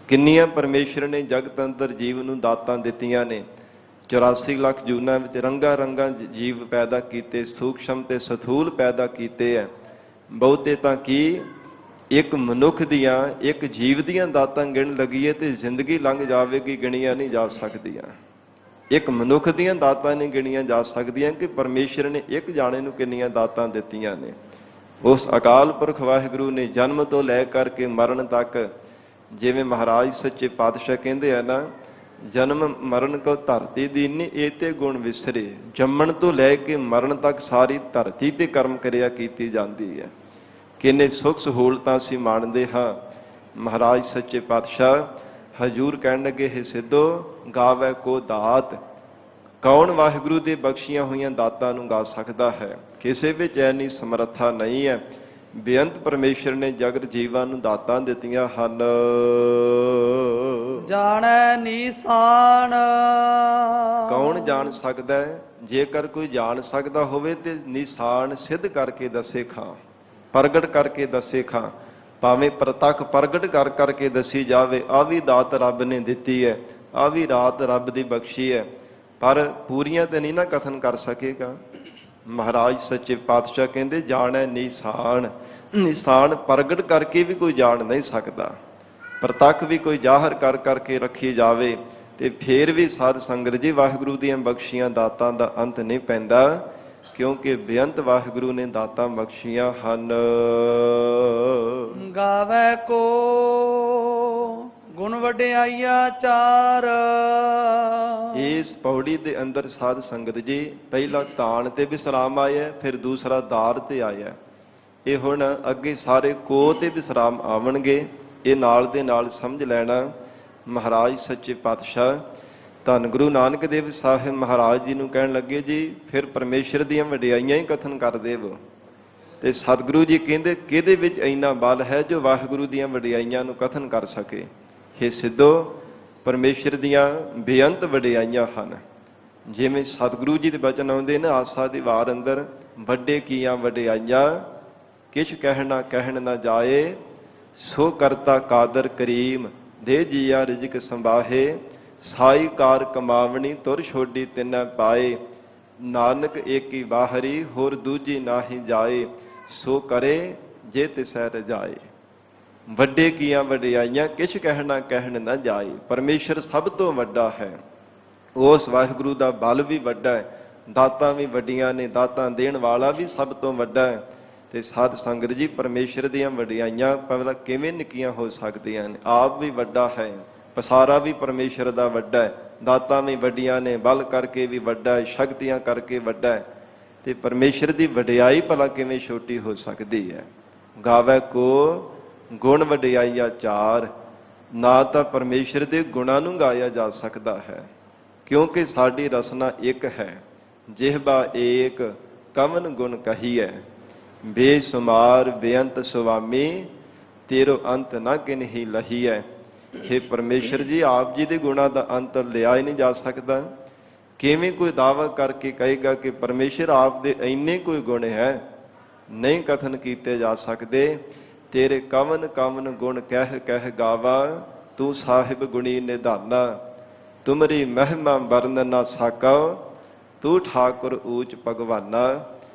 ਕਿੰਨੀਆਂ ਪਰਮੇਸ਼ਰ ਨੇ ਜਗਤ ਅੰਦਰ ਜੀਵ ਨੂੰ ਦਾਤਾਂ ਦਿੱਤੀਆਂ ਨੇ। 84 ਲੱਖ ਜੂਨਾਂ ਵਿੱਚ ਰੰਗਾਂ ਰੰਗਾਂ ਜੀਵ ਪੈਦਾ ਕੀਤੇ, ਸੂਖਸ਼ਮ ਤੇ ਸਥੂਲ ਪੈਦਾ ਕੀਤੇ ਹੈ। ਬਹੁਤੇ ਤਾਂ ਕੀ ਇੱਕ ਮਨੁੱਖ ਦੀਆਂ, ਇੱਕ ਜੀਵ ਦੀਆਂ ਦਾਤਾਂ ਗਿਣ ਲਗੀਏ ਤੇ ਜ਼ਿੰਦਗੀ ਲੰਘ ਜਾਵੇਗੀ, ਗਿਣੀਆਂ ਨਹੀਂ ਜਾ ਸਕਦੀਆਂ। ਇੱਕ ਮਨੁੱਖ ਦੀਆਂ ਦਾਤਾਂ ਨਹੀਂ ਗਿਣੀਆਂ ਜਾ ਸਕਦੀਆਂ ਕਿ ਪਰਮੇਸ਼ਰ ਨੇ ਇੱਕ ਜਾਣੇ ਨੂੰ ਕਿੰਨੀਆਂ ਦਾਤਾਂ ਦਿੱਤੀਆਂ ਨੇ। ਉਸ ਅਕਾਲ ਪੁਰਖ ਵਾਹਿਗੁਰੂ ਨੇ ਜਨਮ ਤੋਂ ਲੈ ਕਰਕੇ ਮਰਨ ਤੱਕ, ਜਿਵੇਂ ਮਹਾਰਾਜ ਸੱਚੇ ਪਾਤਸ਼ਾਹ ਕਹਿੰਦੇ ਆ ਨਾ, ਜਨਮ ਮਰਨ ਕੋ ਧਰਤੀ ਦੀਨੀ ਇਹ ਤੇ ਗੁਣ ਵਿਸਰੇ। ਜੰਮਣ ਤੋਂ ਲੈ ਕੇ ਮਰਨ ਤੱਕ ਸਾਰੀ ਧਰਤੀ ਤੇ ਕਰਮ ਕਿਰਿਆ ਕੀਤੀ ਜਾਂਦੀ ਹੈ। ਕਿੰਨੇ ਸੁੱਖ ਸਹੂਲਤਾਂ ਅਸੀਂ ਮਾਣਦੇ ਹਾਂ। ਮਹਾਰਾਜ ਸੱਚੇ ਪਾਤਸ਼ਾਹ ਹਜੂਰ ਕਹਿਣ ਲੱਗੇ, ਹੈ ਸਿੱਧੋ ਗਾਵੈ ਕੋ ਦਾਤ। ਕੌਣ ਵਾਹਿਗੁਰੂ ਦੇ ਬਖਸ਼ੀਆਂ ਹੋਈਆਂ ਦਾਤਾਂ ਨੂੰ ਗਾ ਸਕਦਾ ਹੈ? ਕਿਸੇ ਵਿੱਚ ਐਨੀ ਸਮਰੱਥਾ ਨਹੀਂ ਹੈ। ਬੇਅੰਤ ਪਰਮੇਸ਼ਰ ਨੇ ਜਗਤ ਜੀਵਾਂ ਨੂੰ ਦਾਤਾਂ ਦਿੱਤੀਆਂ ਹਨ। ਜਾਣੈ ਨੀਸਾਨ। ਕੌਣ ਜਾਣ ਸਕਦਾ ਹੈ? ਜੇਕਰ ਕੋਈ ਜਾਣ ਸਕਦਾ ਹੋਵੇ ਤੇ ਨਿਸ਼ਾਨ ਸਿੱਧ ਕਰਕੇ ਦੱਸੇ ਖਾਂ, ਪ੍ਰਗਟ ਕਰਕੇ ਦੱਸੇ ਖਾਂ। ਭਾਵੇਂ ਪ੍ਰਤੱਖ ਪ੍ਰਗਟ ਕਰ ਕਰਕੇ ਦੱਸੀ ਜਾਵੇ, ਆ ਵੀ ਦਾਤ ਰੱਬ ਨੇ ਦਿੱਤੀ ਹੈ, ਆ ਵੀ ਰਾਤ ਰੱਬ ਦੀ ਬਖਸ਼ੀ ਹੈ, ਪਰ ਪੂਰੀਆਂ ਤੇ ਨਹੀਂ ਨਾ ਕਥਨ ਕਰ ਸਕੇਗਾ। ਮਹਾਰਾਜ ਸੱਚੇ ਪਾਤਸ਼ਾਹ ਕਹਿੰਦੇ ਜਾਣੈ ਨਿਸ਼ਾਨ। ਨਿਸ਼ਾਨ ਪ੍ਰਗਟ ਕਰਕੇ ਵੀ ਕੋਈ ਜਾਣ ਨਹੀਂ ਸਕਦਾ। ਪ੍ਰਤੱਖ ਵੀ ਕੋਈ ਜ਼ਾਹਰ ਕਰ ਕਰਕੇ ਰੱਖੀ ਜਾਵੇ ਤੇ ਫੇਰ ਵੀ ਸਾਧ ਸੰਗਤ ਜੀ ਵਾਹਿਗੁਰੂ ਦੀਆਂ ਬਖਸ਼ੀਆਂ ਦਾਤਾਂ ਦਾ ਅੰਤ ਨਹੀਂ ਪੈਂਦਾ, ਕਿਉਂਕਿ ਬੇਅੰਤ ਵਾਹਿਗੁਰੂ ਨੇ ਦਾਤਾਂ ਬਖਸ਼ੀਆਂ ਹਨ। ਗਾਵੈ ਕੋ ਗੁਣ ਵਡਿਆਈਆ ਚਾਰ। ਇਸ ਪੌੜੀ ਦੇ ਅੰਦਰ ਸਾਧ ਸੰਗਤ ਜੀ ਪਹਿਲਾ ਤਾਣ ਤੇ ਵਿਸਰਾਮ ਆਇਆ, ਫਿਰ ਦੂਸਰਾ ਦਾਰ ਤੇ ਆਇਆ। ਇਹ ਹੁਣ ਅੱਗੇ ਸਾਰੇ ਕੋ ਤੇ ਵਿਸਰਾਮ ਆਵਣਗੇ। ਇਹ ਨਾਲ ਦੇ ਨਾਲ ਸਮਝ ਲੈਣਾ। ਮਹਾਰਾਜ ਸੱਚੇ ਪਾਤਸ਼ਾਹ ਧੰਨ ਗੁਰੂ ਨਾਨਕ ਦੇਵ ਸਾਹਿਬ ਮਹਾਰਾਜ ਜੀ ਨੂੰ ਕਹਿਣ ਲੱਗੇ, ਜੀ ਫਿਰ ਪਰਮੇਸ਼ਰ ਦੀਆਂ ਵਡਿਆਈਆਂ ਹੀ ਕਥਨ ਕਰ ਦੇਵੋ। ਤੇ ਸਤਿਗੁਰੂ ਜੀ ਕਹਿੰਦੇ ਕਿਹਦੇ ਵਿੱਚ ਇੰਨਾ ਬਲ ਹੈ ਜੋ ਵਾਹਿਗੁਰੂ ਦੀਆਂ ਵਡਿਆਈਆਂ ਨੂੰ ਕਥਨ ਕਰ ਸਕੇ? ਹੇ ਸਿੱਧੋ, ਪਰਮੇਸ਼ਰ ਦੀਆਂ ਬੇਅੰਤ ਵਡਿਆਈਆਂ ਹਨ। ਜਿਵੇਂ ਸਤਿਗੁਰੂ ਜੀ ਦੇ ਬਚਨ ਆਉਂਦੇ ਨੇ ਆਸਾ ਦੀ ਵਾਰ ਅੰਦਰ, ਵੱਡੇ ਕੀਆਂ ਵਡਿਆਈਆਂ ਕਿਛ ਕਹਿਣ ਨਾ ਜਾਏ, ਸੋ ਕਰਤਾ ਕਾਦਰ ਕਰੀਮ ਦੇ ਜੀਆ ਰਿਜਕ ਸੰਭਾਹੇ, ਸਾਈ ਕਾਰ ਕਮਾਵਣੀ ਤੁਰ ਛੋਡੀ ਤਿਨੈ ਪਾਏ, ਨਾਨਕ ਏਕੀ ਬਾਹਰੀ ਹੋਰ ਦੂਜੀ ਨਾਹੀ ਜਾਏ, ਸੋ ਕਰੇ ਜੇ ਤਿਸੈ ਰਜਾਏ। ਵੱਡੇ ਕੀਆਂ ਵਡਿਆਈਆਂ ਕਿਛ ਕਹਿਣ ਨਾ ਜਾਏ। ਪਰਮੇਸ਼ਰ ਸਭ ਤੋਂ ਵੱਡਾ ਹੈ। ਉਸ ਵਾਹਿਗੁਰੂ ਦਾ ਬਲ ਵੀ ਵੱਡਾ ਹੈ, ਦਾਤਾਂ ਵੀ ਵੱਡੀਆਂ ਨੇ, ਦਾਤਾਂ ਦੇਣ ਵਾਲਾ ਵੀ ਸਭ ਤੋਂ ਵੱਡਾ ਹੈ। ਤੇ ਸਾਧ ਸੰਗਤ ਜੀ ਪਰਮੇਸ਼ਰ ਦੀਆਂ ਵਡਿਆਈਆਂ ਪਹਿਲਾਂ ਕਿਵੇਂ ਨਿੱਕੀਆਂ ਹੋ ਸਕਦੀਆਂ ਨੇ? ਆਪ ਵੀ ਵੱਡਾ ਹੈ, ਪਸਾਰਾ ਵੀ ਪਰਮੇਸ਼ਰ ਦਾ ਵੱਡਾ ਹੈ, ਦਾਤਾਂ ਵੀ ਵੱਡੀਆਂ ਨੇ, ਬਲ ਕਰਕੇ ਵੀ ਵੱਡਾ ਹੈ, ਸ਼ਕਤੀਆਂ ਕਰਕੇ ਵੱਡਾ ਹੈ। ਤੇ ਪਰਮੇਸ਼ਰ ਦੀ ਵਡਿਆਈ ਭਲਾ ਕਿਵੇਂ ਛੋਟੀ ਹੋ ਸਕਦੀ ਹੈ? ਗਾਵੈ ਕੋ ਗੁਣ ਵਡਿਆਈਆ ਚਾਰ। ਨਾ ਤਾਂ ਪਰਮੇਸ਼ਰ ਦੇ ਗੁਣਾਂ ਨੂੰ ਗਾਇਆ ਜਾ ਸਕਦਾ ਹੈ, ਕਿਉਂਕਿ ਸਾਡੀ ਰਸਨਾ ਇੱਕ ਹੈ। ਜਿਹਬਾ ਏਕ ਕਵਨ ਗੁਣ ਕਹੀਐ, ਬੇਸੁਮਾਰ ਬੇਅੰਤ ਸੁਆਮੀ, ਤੇਰੋ ਅੰਤ ਨਾ ਕਿਨਹੀ ਲਹੀਐ। हे ਪਰਮੇਸ਼ਰ ਜੀ, ਆਪ ਜੀ ਦੇ ਗੁਣਾਂ ਦਾ ਅੰਤ ਲਿਆ ਹੀ ਨਹੀਂ ਜਾ ਸਕਦਾ। ਕਿਵੇਂ ਕੋਈ ਦਾਅਵਾ ਕਰਕੇ ਕਹੇਗਾ ਕਿ ਪਰਮੇਸ਼ਰ ਆਪ ਦੇ ਇੰਨੇ ਕੋਈ ਗੁਣ ਹੈ? ਨਹੀਂ ਕਥਨ ਕੀਤੇ ਜਾ ਸਕਦੇ। ਤੇਰੇ ਕਵਨ ਕਵਨ ਗੁਣ ਕਹਿ ਗਾਵਾ, ਤੂੰ ਸਾਹਿਬ ਗੁਣੀ ਨਿਧਾਨਾ, ਤੁਮਰੀ ਮਹਿਮਾ ਵਰਨ ਨਾ ਸਾਕਾ, ਤੂੰ ਠਾਕੁਰ ਊਚ ਭਗਵਾਨਾ।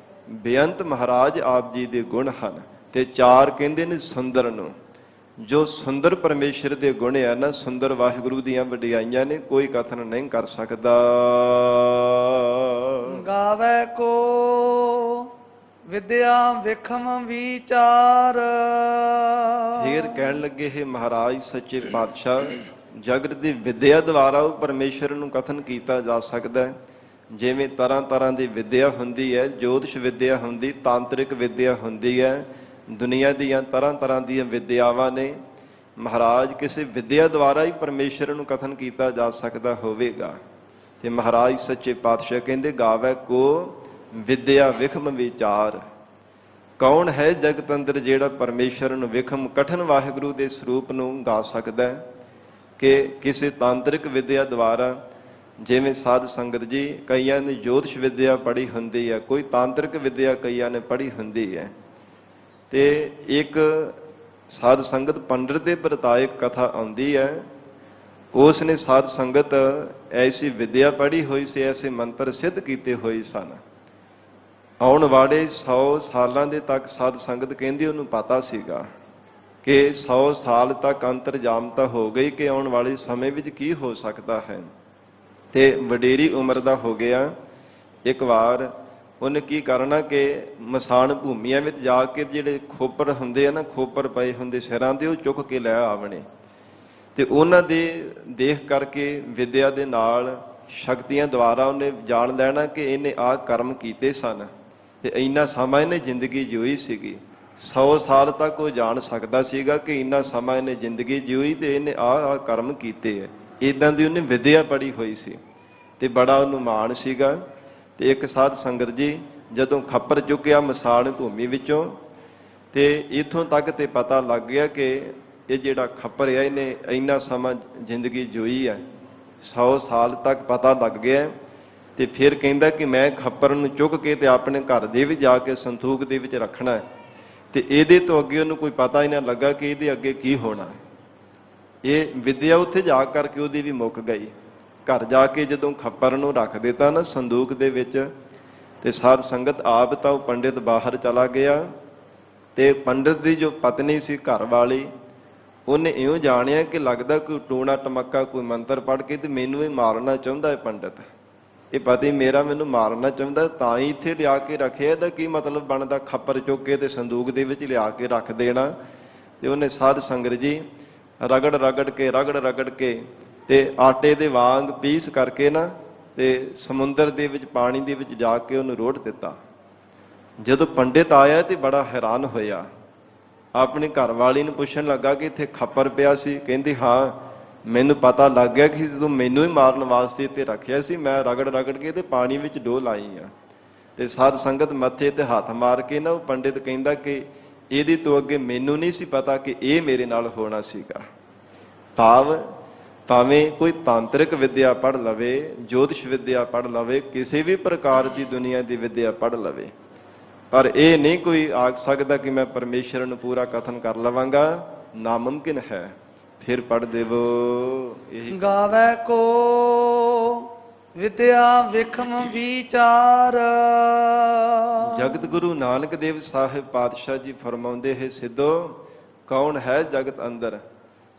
ਬੇਅੰਤ ਮਹਾਰਾਜ ਆਪ ਜੀ ਦੇ ਗੁਣ ਹਨ। ਤੇ ਚਾਰ ਕਹਿੰਦੇ ਨੇ ਸੁੰਦਰ ਨੂੰ। ਜੋ ਸੁੰਦਰ ਪਰਮੇਸ਼ਰ ਦੇ ਗੁਣ ਹੈ ਨਾ, ਸੁੰਦਰ ਵਾਹਿਗੁਰੂ ਦੀਆਂ ਵਡਿਆਈਆਂ ਨੇ, ਕੋਈ ਕਥਨ ਨਹੀਂ ਕਰ ਸਕਦਾ। ਗਾਵੈ ਕੋ ਵਿਦਿਆ ਵਿਖਮ ਵਿਚਾਰ। ਫੇਰ ਕਹਿਣ ਲੱਗੇ, ਹੈ ਮਹਾਰਾਜ ਸੱਚੇ ਪਾਤਸ਼ਾਹ, ਜਗਤ ਦੀ ਵਿਦਿਆ ਦੁਆਰਾ ਉਹ ਪਰਮੇਸ਼ਰ ਨੂੰ ਕਥਨ ਕੀਤਾ ਜਾ ਸਕਦਾ ਹੈ। ਜਿਵੇਂ ਤਰ੍ਹਾਂ ਤਰ੍ਹਾਂ ਦੀ ਵਿਦਿਆ ਹੁੰਦੀ ਹੈ, ਜੋਤਿਸ਼ ਵਿਦਿਆ ਹੁੰਦੀ, ਤਾਂਤਰਿਕ ਵਿਦਿਆ ਹੁੰਦੀ ਹੈ, ਦੁਨੀਆ ਦੀਆਂ ਤਰ੍ਹਾਂ ਤਰ੍ਹਾਂ ਦੀਆਂ ਵਿਦਿਆਵਾਂ ਨੇ। ਮਹਾਰਾਜ ਕਿਸੇ ਵਿਦਿਆ ਦੁਆਰਾ ਹੀ ਪਰਮੇਸ਼ਰ ਨੂੰ ਕਥਨ ਕੀਤਾ ਜਾ ਸਕਦਾ ਹੋਵੇਗਾ। ਤੇ ਮਹਾਰਾਜ ਸੱਚੇ ਪਾਤਸ਼ਾਹ ਕਹਿੰਦੇ ਗਾਵੈ ਕੋ ਵਿਦਿਆ ਵਿਖਮ ਵਿਚਾਰ। ਕੌਣ ਹੈ ਜਗਤ ਅੰਦਰ ਜਿਹੜਾ ਪਰਮੇਸ਼ਰ ਨੂੰ ਵਿਖਮ ਕਠਨ ਵਾਹਿਗੁਰੂ ਦੇ ਸਰੂਪ ਨੂੰ ਗਾ ਸਕਦਾ ਹੈ? ਕਿ ਕਿਸੇ ਤਾਂਤਰਿਕ ਵਿਦਿਆ ਦੁਆਰਾ, ਜਿਵੇਂ ਸਾਧ ਸੰਗਤ ਜੀ ਕਈਆਂ ਨੇ ਜੋਤਿਸ਼ ਵਿਦਿਆ ਪੜ੍ਹੀ ਹੁੰਦੀ ਹੈ, ਕੋਈ ਤਾਂਤਰਿਕ ਵਿਦਿਆ ਕਈਆਂ ਨੇ ਪੜ੍ਹੀ ਹੁੰਦੀ ਹੈ। ਤੇ ਇੱਕ ਸਾਧ ਸੰਗਤ ਪੰਡਿਤ ਦੇ ਪ੍ਰਤਾਇਕ ਕਥਾ ਆਉਂਦੀ ਹੈ। ਉਸ ਨੇ ਸਾਧ ਸੰਗਤ ਐਸੀ ਵਿਦਿਆ ਪੜ੍ਹੀ ਹੋਈ ਸੀ, ਐਸੇ ਮੰਤਰ ਸਿੱਧ ਕੀਤੇ ਹੋਏ ਸਨ। ਆਉਣ ਵਾਲੇ 100 ਸਾਲਾਂ ਦੇ ਤੱਕ ਸਾਧ ਸੰਗਤ ਕਹਿੰਦੀ ਉਹਨੂੰ ਪਤਾ ਸੀਗਾ ਕਿ 100 ਸਾਲ ਤੱਕ ਅੰਤਰਜਾਮਤਾ ਹੋ ਗਈ ਕਿ ਆਉਣ ਵਾਲੇ ਸਮੇਂ ਵਿੱਚ ਕੀ ਹੋ ਸਕਦਾ ਹੈ। ਤੇ ਵਡੇਰੀ ਉਮਰ ਦਾ ਹੋ ਗਿਆ। ਇੱਕ ਵਾਰ ਉਹਨੇ ਕੀ ਕਰਨਾ ਕਿ ਮਸਾਨ ਭੂਮੀਆਂ ਵਿੱਚ ਜਾ ਕੇ ਜਿਹੜੇ ਖੋਪਰ ਹੁੰਦੇ ਆ ਨਾ, ਖੋਪਰ ਪਏ ਹੁੰਦੇ ਸਿਰਾਂ ਦੇ, ਉਹ ਚੁੱਕ ਕੇ ਲੈ ਆਵਣੇ। ਤੇ ਉਹਨਾਂ ਦੇ ਦੇਖ ਕਰਕੇ ਵਿਦਿਆ ਦੇ ਨਾਲ ਸ਼ਕਤੀਆਂ ਦੁਆਰਾ ਉਹਨੇ ਜਾਣ ਲੈਣਾ ਕਿ ਇਹਨੇ ਆਹ ਕਰਮ ਕੀਤੇ ਸਨ ਤੇ ਇੰਨਾ ਸਮਾਂ ਇਹਨੇ ਜ਼ਿੰਦਗੀ ਜਿਉਈ ਸੀਗੀ। 100 ਸਾਲ ਤੱਕ ਉਹ ਜਾਣ ਸਕਦਾ ਸੀਗਾ ਕਿ ਇੰਨਾ ਸਮਾਂ ਇਹਨੇ ਜ਼ਿੰਦਗੀ ਜਿਉਈ ਤੇ ਇਹਨੇ ਆਹ ਕਰਮ ਕੀਤੇ ਹੈ। ਇਦਾਂ ਦੀ ਉਹਨੇ ਵਿਦਿਆ ਪੜ੍ਹੀ ਹੋਈ ਸੀ ਤੇ ਬੜਾ ਉਹਨੂੰ ਮਾਣ ਸੀਗਾ। ਤੇ ਇੱਕ ਸਾਧ ਸੰਗਤ ਜੀ ਜਦੋਂ ਖੱਪਰ ਚੁੱਕਿਆ ਮਸਾਣ ਭੂਮੀ ਵਿੱਚੋਂ ਤੇ ਇੱਥੋਂ ਤੱਕ ਤੇ ਪਤਾ ਲੱਗ ਗਿਆ ਕਿ ਇਹ ਜਿਹੜਾ ਖੱਪਰ ਹੈ ਇਹਨੇ ਇੰਨਾ ਸਮਾਂ ਜ਼ਿੰਦਗੀ ਜਿਉਈ ਹੈ, 100 ਸਾਲ ਤੱਕ ਪਤਾ ਲੱਗ ਗਿਆ। ਤੇ ਫਿਰ ਕਹਿੰਦਾ ਕਿ ਮੈਂ ਖੱਪਰ ਨੂੰ ਚੁੱਕ ਕੇ ਤੇ ਆਪਣੇ ਘਰ ਦੇ ਵਿੱਚ ਜਾ ਕੇ ਸੰਦੂਕ ਦੇ ਵਿੱਚ ਰੱਖਣਾ ਹੈ। ਤੇ ਇਹਦੇ ਤੋਂ ਅੱਗੇ ਉਹਨੂੰ ਕੋਈ ਪਤਾ ਹੀ ਨਾ ਲੱਗਾ ਕਿ ਇਹਦੇ ਅੱਗੇ ਕੀ ਹੋਣਾ ਹੈ। ਇਹ ਵਿਦਿਆ ਉੱਥੇ ਜਾ ਕਰਕੇ ਉਹਦੀ ਵੀ ਮੁੱਕ ਗਈ। ਘਰ ਜਾ ਕੇ ਜਦੋਂ ਖੱਪਰ ਨੂੰ ਰੱਖ ਦਿੱਤਾ ਨਾ ਸੰਦੂਕ ਦੇ ਵਿੱਚ ਤੇ ਸਾਧ ਸੰਗਤ ਆਪ ਤਾਂ ਉਹ ਪੰਡਿਤ ਬਾਹਰ ਚਲਾ ਗਿਆ ਤੇ ਪੰਡਿਤ ਦੀ ਜੋ ਪਤਨੀ ਸੀ ਘਰ ਵਾਲੀ ਉਹਨੇ ਇਉਂ ਜਾਣਿਆ ਕਿ ਲੱਗਦਾ ਕੋਈ ਟੂਣਾ ਟਮੱਕਾ ਕੋਈ ਮੰਤਰ ਪੜ੍ਹ ਕੇ ਤੇ ਮੈਨੂੰ ਇਹ ਮਾਰਨਾ ਚਾਹੁੰਦਾ ਹੈ ਪੰਡਿਤ, ਇਹ ਪਤੀ ਮੇਰਾ ਮੈਨੂੰ ਮਾਰਨਾ ਚਾਹੁੰਦਾ, ਤਾਂ ਹੀ ਇੱਥੇ ਲਿਆ ਕੇ ਰੱਖਿਆ। ਇਹਦਾ ਕੀ ਮਤਲਬ ਬਣਦਾ ਖੱਪਰ ਚੁੱਕ ਕੇ ਤੇ ਸੰਦੂਕ ਦੇ ਵਿੱਚ ਲਿਆ ਕੇ ਰੱਖ ਦੇਣਾ। ਤੇ ਉਹਨੇ ਸਾਧ ਸੰਗਤ ਜੀ ਰਗੜ ਰਗੜ ਕੇ ਤੇ ਆਟੇ ਦੇ ਵਾਂਗ ਪੀਸ ਕਰਕੇ ਨਾ ਤੇ ਸਮੁੰਦਰ ਦੇ ਵਿੱਚ ਪਾਣੀ ਦੇ ਵਿੱਚ ਜਾ ਕੇ ਉਹਨੂੰ ਰੋੜ ਦਿੱਤਾ। ਜਦੋਂ ਪੰਡਿਤ ਆਇਆ ਤੇ ਬੜਾ ਹੈਰਾਨ ਹੋਇਆ, ਆਪਣੀ ਘਰਵਾਲੀ ਨੂੰ ਪੁੱਛਣ ਲੱਗਾ ਕਿ ਇੱਥੇ ਖੱਪਰ ਪਿਆ ਸੀ। ਕਹਿੰਦੀ ਹਾਂ, ਮੈਨੂੰ ਪਤਾ ਲੱਗ ਗਿਆ ਕਿ ਜਦੋਂ ਮੈਨੂੰ ਹੀ ਮਾਰਨ ਵਾਸਤੇ ਇੱਥੇ ਰੱਖਿਆ ਸੀ, ਮੈਂ ਰਗੜ ਕੇ ਤੇ ਪਾਣੀ ਵਿੱਚ ਡੋਲ ਆਈ ਆ। ਤੇ ਸਾਧ ਸੰਗਤ ਮੱਥੇ ਤੇ ਹੱਥ ਮਾਰ ਕੇ ਨਾ ਉਹ ਪੰਡਿਤ ਕਹਿੰਦਾ ਕਿ ਇਹਦੇ ਤੋਂ ਅੱਗੇ ਮੈਨੂੰ ਨਹੀਂ ਸੀ ਪਤਾ ਕਿ ਇਹ ਮੇਰੇ ਨਾਲ ਹੋਣਾ ਸੀਗਾ। ਭਾਵੇਂ ਕੋਈ ਤਾਂਤਰਿਕ ਵਿਦਿਆ ਪੜ੍ਹ ਲਵੇ, ਜੋਤਿਸ਼ ਵਿਦਿਆ ਪੜ੍ਹ ਲਵੇ, ਕਿਸੇ ਵੀ ਪ੍ਰਕਾਰ ਦੀ ਦੁਨੀਆ ਦੀ ਵਿਦਿਆ ਪੜ੍ਹ ਲਵੇ, ਪਰ ਇਹ ਨਹੀਂ ਕੋਈ ਆਖ ਸਕਦਾ ਕਿ ਮੈਂ ਪਰਮੇਸ਼ਰ ਨੂੰ ਪੂਰਾ ਕਥਨ ਕਰ ਲਵਾਂਗਾ, ਨਾਮੁਮਕਿਨ ਹੈ। ਫਿਰ ਪੜ੍ਹ ਦੇਵੋ ਇਹ ਗਾਵੇ ਕੋ ਵਿਦਿਆ ਵਿਖਮ ਵਿਚਾਰ। ਜਗਤ ਗੁਰੂ ਨਾਨਕ ਦੇਵ ਸਾਹਿਬ ਪਾਤਸ਼ਾਹ ਜੀ ਫਰਮਾਉਂਦੇ ਹੈ, ਸਿੱਧੋ ਕੌਣ ਹੈ ਜਗਤ ਅੰਦਰ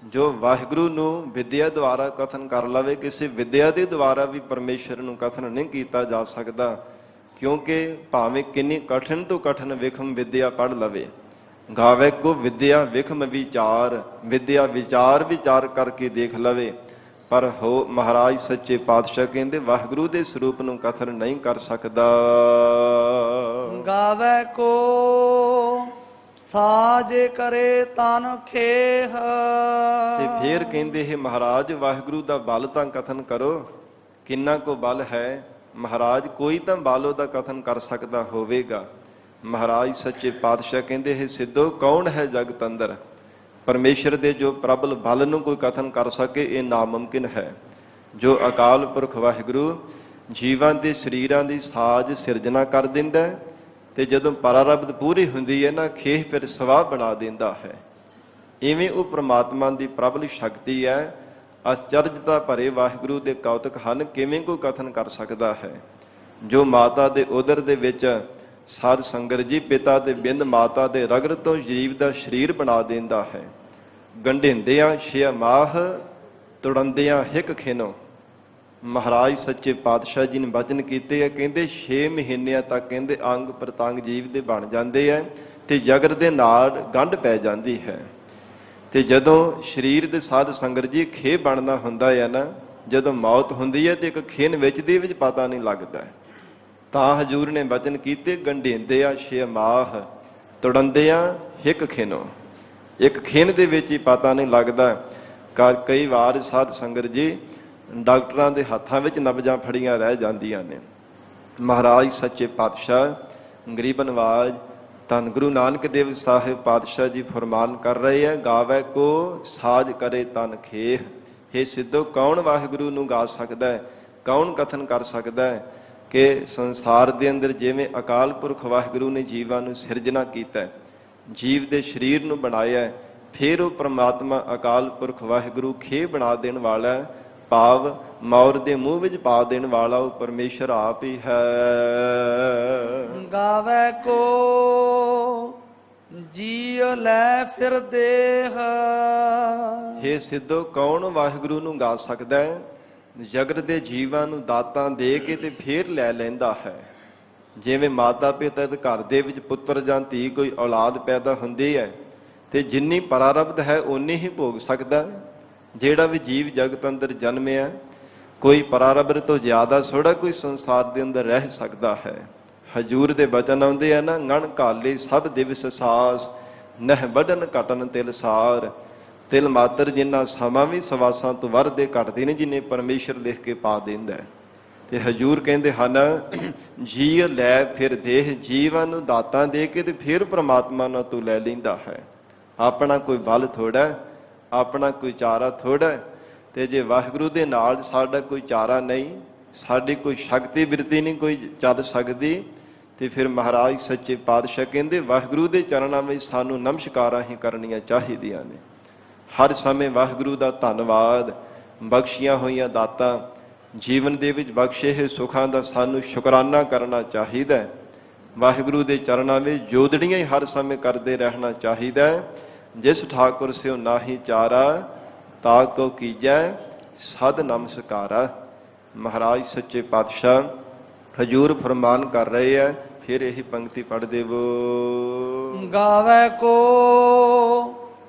ਜੋ ਵਾਹਿਗੁਰੂ ਨੂੰ ਵਿਦਿਆ ਦੁਆਰਾ ਕਥਨ ਕਰ ਲਵੇ। ਕਿਸੇ ਵਿਦਿਆ ਦੇ ਦੁਆਰਾ ਵੀ ਪਰਮੇਸ਼ਰ ਨੂੰ ਕਥਨ ਨਹੀਂ ਕੀਤਾ ਜਾ ਸਕਦਾ, ਕਿਉਂਕਿ ਭਾਵੇਂ ਕਿੰਨੀ ਕਠਿਨ ਤੋਂ ਕਠਿਨ ਵਿਖਮ ਵਿਦਿਆ ਪੜ੍ਹ ਲਵੇ। ਗਾਵੇ ਕੋ ਵਿਦਿਆ ਵਿਖਮ ਵਿਚਾਰ, ਵਿਦਿਆ ਵਿਚਾਰ ਕਰਕੇ ਦੇਖ ਲਵੇ, ਪਰ ਹੋ ਮਹਾਰਾਜ ਸੱਚੇ ਪਾਤਸ਼ਾਹ ਕਹਿੰਦੇ ਵਾਹਿਗੁਰੂ ਦੇ ਸਰੂਪ ਨੂੰ ਕਥਨ ਨਹੀਂ ਕਰ ਸਕਦਾ। ਗਾਵੇ ਕੋ ਸਾਜ ਕਰੇ ਤਨ ਖੇਹ। ਤੇ ਫੇਰ ਕਹਿੰਦੇ ਹੈ ਮਹਾਰਾਜ ਵਾਹਿਗੁਰੂ ਦਾ ਬਲ ਤਾਂ ਕਥਨ ਕਰੋ, ਕਿੰਨਾ ਕੋ ਬਲ ਹੈ ਮਹਾਰਾਜ, ਕੋਈ ਤਾਂ ਬਲ ਉਹਦਾ ਕਥਨ ਕਰ ਸਕਦਾ ਹੋਵੇਗਾ। ਮਹਾਰਾਜ ਸੱਚੇ ਪਾਤਸ਼ਾਹ ਕਹਿੰਦੇ ਹੈ, ਸਿੱਧੋ ਕੌਣ ਹੈ ਜਗਤ ਅੰਦਰ ਪਰਮੇਸ਼ਰ ਦੇ ਜੋ ਪ੍ਰਬਲ ਬਲ ਨੂੰ ਕੋਈ ਕਥਨ ਕਰ ਸਕੇ, ਇਹ ਨਾਮੁਮਕਿਨ ਹੈ। ਜੋ ਅਕਾਲ ਪੁਰਖ ਵਾਹਿਗੁਰੂ ਜੀਵਾਂ ਦੇ ਸਰੀਰਾਂ ਦੀ ਸਾਜ ਸਿਰਜਣਾ ਕਰ ਦਿੰਦਾ ਤੇ ਜਦੋਂ ਪਰਾਰਬਧ ਪੂਰੀ ਹੁੰਦੀ ਹੈ ਨਾ, ਖੇਹ ਫਿਰ ਸਵਾਹ ਬਣਾ ਦਿੰਦਾ ਹੈ। ਇਵੇਂ ਉਹ ਪ੍ਰਮਾਤਮਾ ਦੀ ਪ੍ਰਬਲ ਸ਼ਕਤੀ ਹੈ। ਅਚਰਜਤਾ ਭਰੇ ਵਾਹਿਗੁਰੂ ਦੇ ਕੌਤਕ ਹਨ, ਕਿਵੇਂ ਕੋਈ ਕਥਨ ਕਰ ਸਕਦਾ ਹੈ। ਜੋ ਮਾਤਾ ਦੇ ਉਦਰ ਦੇ ਵਿੱਚ ਸਾਧ ਸੰਗਤ ਜੀ ਪਿਤਾ ਦੇ ਬਿੰਦ ਮਾਤਾ ਦੇ ਰਗੜ ਤੋਂ ਜੀਵ ਦਾ ਸਰੀਰ ਬਣਾ ਦਿੰਦਾ ਹੈ। ਗੰਢਿੰਦਿਆਂ 6 ਮਾਹ ਤੁੜੰਦਿਆਂ ਹਿੱਕ ਖਿਨੋ। ਮਹਾਰਾਜ ਸੱਚੇ ਪਾਤਸ਼ਾਹ ਜੀ ਨੇ ਵਚਨ ਕੀਤੇ ਆ, ਕਹਿੰਦੇ 6 ਮਹੀਨਿਆਂ ਤੱਕ ਕਹਿੰਦੇ ਅੰਗ ਪ੍ਰਤੰਗ ਜੀਵ ਦੇ ਬਣ ਜਾਂਦੇ ਆ ਤੇ ਜਗਰ ਦੇ ਨਾਲ ਗੰਢ ਪੈ ਜਾਂਦੀ ਹੈ। ਤੇ ਜਦੋਂ ਸਰੀਰ ਦੇ ਸਾਧ ਸੰਗਤ ਜੀ ਖੇ ਬਣਨਾ ਹੁੰਦਾ ਹੈ ਨਾ, ਜਦੋਂ ਮੌਤ ਹੁੰਦੀ ਹੈ ਤੇ ਇੱਕ ਖਿਨ ਵਿੱਚ ਦੇ ਵਿੱਚ ਪਤਾ ਨਹੀਂ ਲੱਗਦਾ। ਤਾਂ ਹਜ਼ੂਰ ਨੇ ਵਚਨ ਕੀਤੇ, ਗੰਢਿੰਦਿਆਂ 6 ਮਾਹ ਤੁੜੰਦਿਆਂ ਹਿੱਕ ਖਿਨੋ। ਇੱਕ ਖਿਨ ਦੇ ਵਿੱਚ ਹੀ ਪਤਾ ਨਹੀਂ ਲੱਗਦਾ। ਕਈ ਵਾਰ ਸਾਧ ਸੰਗਤ ਜੀ ਡਾਕਟਰਾਂ ਦੇ ਹੱਥਾਂ ਵਿੱਚ ਨਬਜ਼ਾਂ ਫੜੀਆਂ ਰਹਿ ਜਾਂਦੀਆਂ ਨੇ। ਮਹਾਰਾਜ ਸੱਚੇ ਪਾਤਸ਼ਾਹ ਗਰੀਬ ਨਵਾਜ ਧੰਨ ਗੁਰੂ ਨਾਨਕ ਦੇਵ ਸਾਹਿਬ ਪਾਤਸ਼ਾਹ ਜੀ ਫਰਮਾਨ ਕਰ ਰਹੇ ਹੈ, ਗਾਵੇ ਕੋ ਸਾਜ ਕਰੇ ਤਨ ਖੇਹ। ਇਹ ਸਿੱਧੋ ਕੌਣ ਵਾਹਿਗੁਰੂ ਨੂੰ ਗਾ ਸਕਦਾ ਹੈ, ਕੌਣ ਕਥਨ ਕਰ ਸਕਦਾ ਹੈ ਕਿ ਸੰਸਾਰ ਦੇ ਅੰਦਰ ਜਿਵੇਂ ਅਕਾਲ ਪੁਰਖ ਵਾਹਿਗੁਰੂ ਨੇ ਜੀਵਾਂ ਨੂੰ ਸਿਰਜਣਾ ਕੀਤਾ, ਜੀਵ ਦੇ ਸਰੀਰ ਨੂੰ ਬਣਾਇਆ, ਫਿਰ ਉਹ ਪ੍ਰਮਾਤਮਾ ਅਕਾਲ ਪੁਰਖ ਵਾਹਿਗੁਰੂ ਖੇਹ ਬਣਾ ਦੇਣ ਵਾਲਾ, ਭਾਵ ਮੌਰ ਦੇ ਮੂੰਹ ਵਿੱਚ ਪਾ ਦੇਣ ਵਾਲਾ ਉਹ ਪਰਮੇਸ਼ਰ ਆਪ ਹੀ ਹੈ। ਗਾਵੇ ਕੋ ਜੀਉ ਲੈ ਫਿਰ ਦੇਹ। ਹੇ ਸਿੱਧੋ ਕੌਣ ਵਾਹਿਗੁਰੂ ਨੂੰ ਗਾ ਸਕਦਾ ਹੈ? ਜਗਤ ਦੇ ਜੀਵਾਂ ਨੂੰ ਦਾਤਾਂ ਦੇ ਕੇ ਤੇ ਫੇਰ ਲੈ ਲੈਂਦਾ ਹੈ। ਜਿਵੇਂ ਮਾਤਾ ਪਿਤਾ ਦੇ ਘਰ ਦੇ ਵਿੱਚ ਪੁੱਤਰ ਜਾਂ ਧੀ ਕੋਈ ਔਲਾਦ ਪੈਦਾ ਹੁੰਦੀ ਹੈ ਤੇ ਜਿੰਨੀ ਪਰਾਰਬਧ ਹੈ ਓਨੀ ਹੀ ਭੋਗ ਸਕਦਾ। ਜਿਹੜਾ ਵੀ ਜੀਵ ਜਗਤ ਅੰਦਰ ਜਨਮਿਆ, ਕੋਈ ਪਰਾਰਬਰ ਤੋਂ ਜ਼ਿਆਦਾ ਥੋੜਾ ਕੋਈ ਸੰਸਾਰ ਦੇ ਅੰਦਰ ਰਹਿ ਸਕਦਾ ਹੈ। ਹਜੂਰ ਦੇ ਬਚਨ ਆਉਂਦੇ ਆ ਨਾ, ਗਣ ਕਾਲੇ ਸਭ ਦਿਵਸ ਸਾਸ, ਨਹਿ ਵੱਢਣ ਘਟਨ ਤਿਲ ਸਾਰ। ਤਿਲ ਮਾਤਰ ਜਿੰਨਾ ਸਮਾਂ ਵੀ ਸਵਾਸਾਂ ਤੋਂ ਵੱਧਦੇ ਘਟਦੇ ਨੇ, ਜਿੰਨੇ ਪਰਮੇਸ਼ਰ ਲਿਖ ਕੇ ਪਾ ਦਿੰਦਾ। ਤੇ ਹਜੂਰ ਕਹਿੰਦੇ ਹਨ, ਜੀ ਲੈ ਫਿਰ ਦੇਹ, ਜੀਵਾਂ ਨੂੰ ਦਾਤਾਂ ਦੇ ਕੇ ਤੇ ਫਿਰ ਪ੍ਰਮਾਤਮਾ ਨਾਲ ਤੂੰ ਲੈ ਲੈਂਦਾ ਹੈ। ਆਪਣਾ ਕੋਈ ਬਲ ਥੋੜਾ, ਆਪਣਾ ਕੋਈ ਚਾਰਾ ਥੋੜਾ। ਤੇ ਜੇ ਵਾਹਿਗੁਰੂ ਦੇ ਨਾਲ ਸਾਡਾ ਕੋਈ ਚਾਰਾ ਨਹੀਂ, ਸਾਡੀ ਕੋਈ ਸ਼ਕਤੀ ਬਿਰਤੀ ਨਹੀਂ ਕੋਈ ਚੱਲ ਸਕਦੀ, ਤੇ ਫਿਰ ਮਹਾਰਾਜ ਸੱਚੇ ਪਾਤਸ਼ਾਹ ਕਹਿੰਦੇ ਵਾਹਿਗੁਰੂ ਦੇ ਚਰਨਾਂ ਵਿੱਚ ਸਾਨੂੰ ਨਮਸਕਾਰਾਂ ਹੀ ਕਰਨੀਆਂ ਚਾਹੀਦੀਆਂ ਨੇ। ਹਰ ਸਮੇਂ ਵਾਹਿਗੁਰੂ ਦਾ ਧੰਨਵਾਦ, ਬਖਸ਼ੀਆਂ ਹੋਈਆਂ ਦਾਤਾਂ, ਜੀਵਨ ਦੇ ਵਿੱਚ ਬਖਸ਼ੇ ਹੋਏ ਸੁੱਖਾਂ ਦਾ ਸਾਨੂੰ ਸ਼ੁਕਰਾਨਾ ਕਰਨਾ ਚਾਹੀਦਾ। ਵਾਹਿਗੁਰੂ ਦੇ ਚਰਨਾਂ ਵਿੱਚ ਜੋਦੜੀਆਂ ਹੀ ਹਰ ਸਮੇਂ ਕਰਦੇ ਰਹਿਣਾ ਚਾਹੀਦਾ। ਜਿਸ ਠਾਕੁਰ ਸਿਓ ਨਾਹੀ ਚਾਰਾ, ਤਾ ਕੋ ਕੀਜੈ ਸਦ ਨਮਸਕਾਰਾ। ਮਹਾਰਾਜ ਸੱਚੇ ਪਾਤਸ਼ਾਹ ਹਜੂਰ ਫਰਮਾਨ ਕਰ ਰਹੇ ਹੈ। ਫਿਰ ਇਹੀ ਪੰਕਤੀ ਪੜ੍ਹ ਦੇਵੋ। ਗਾਵੇ ਕੋ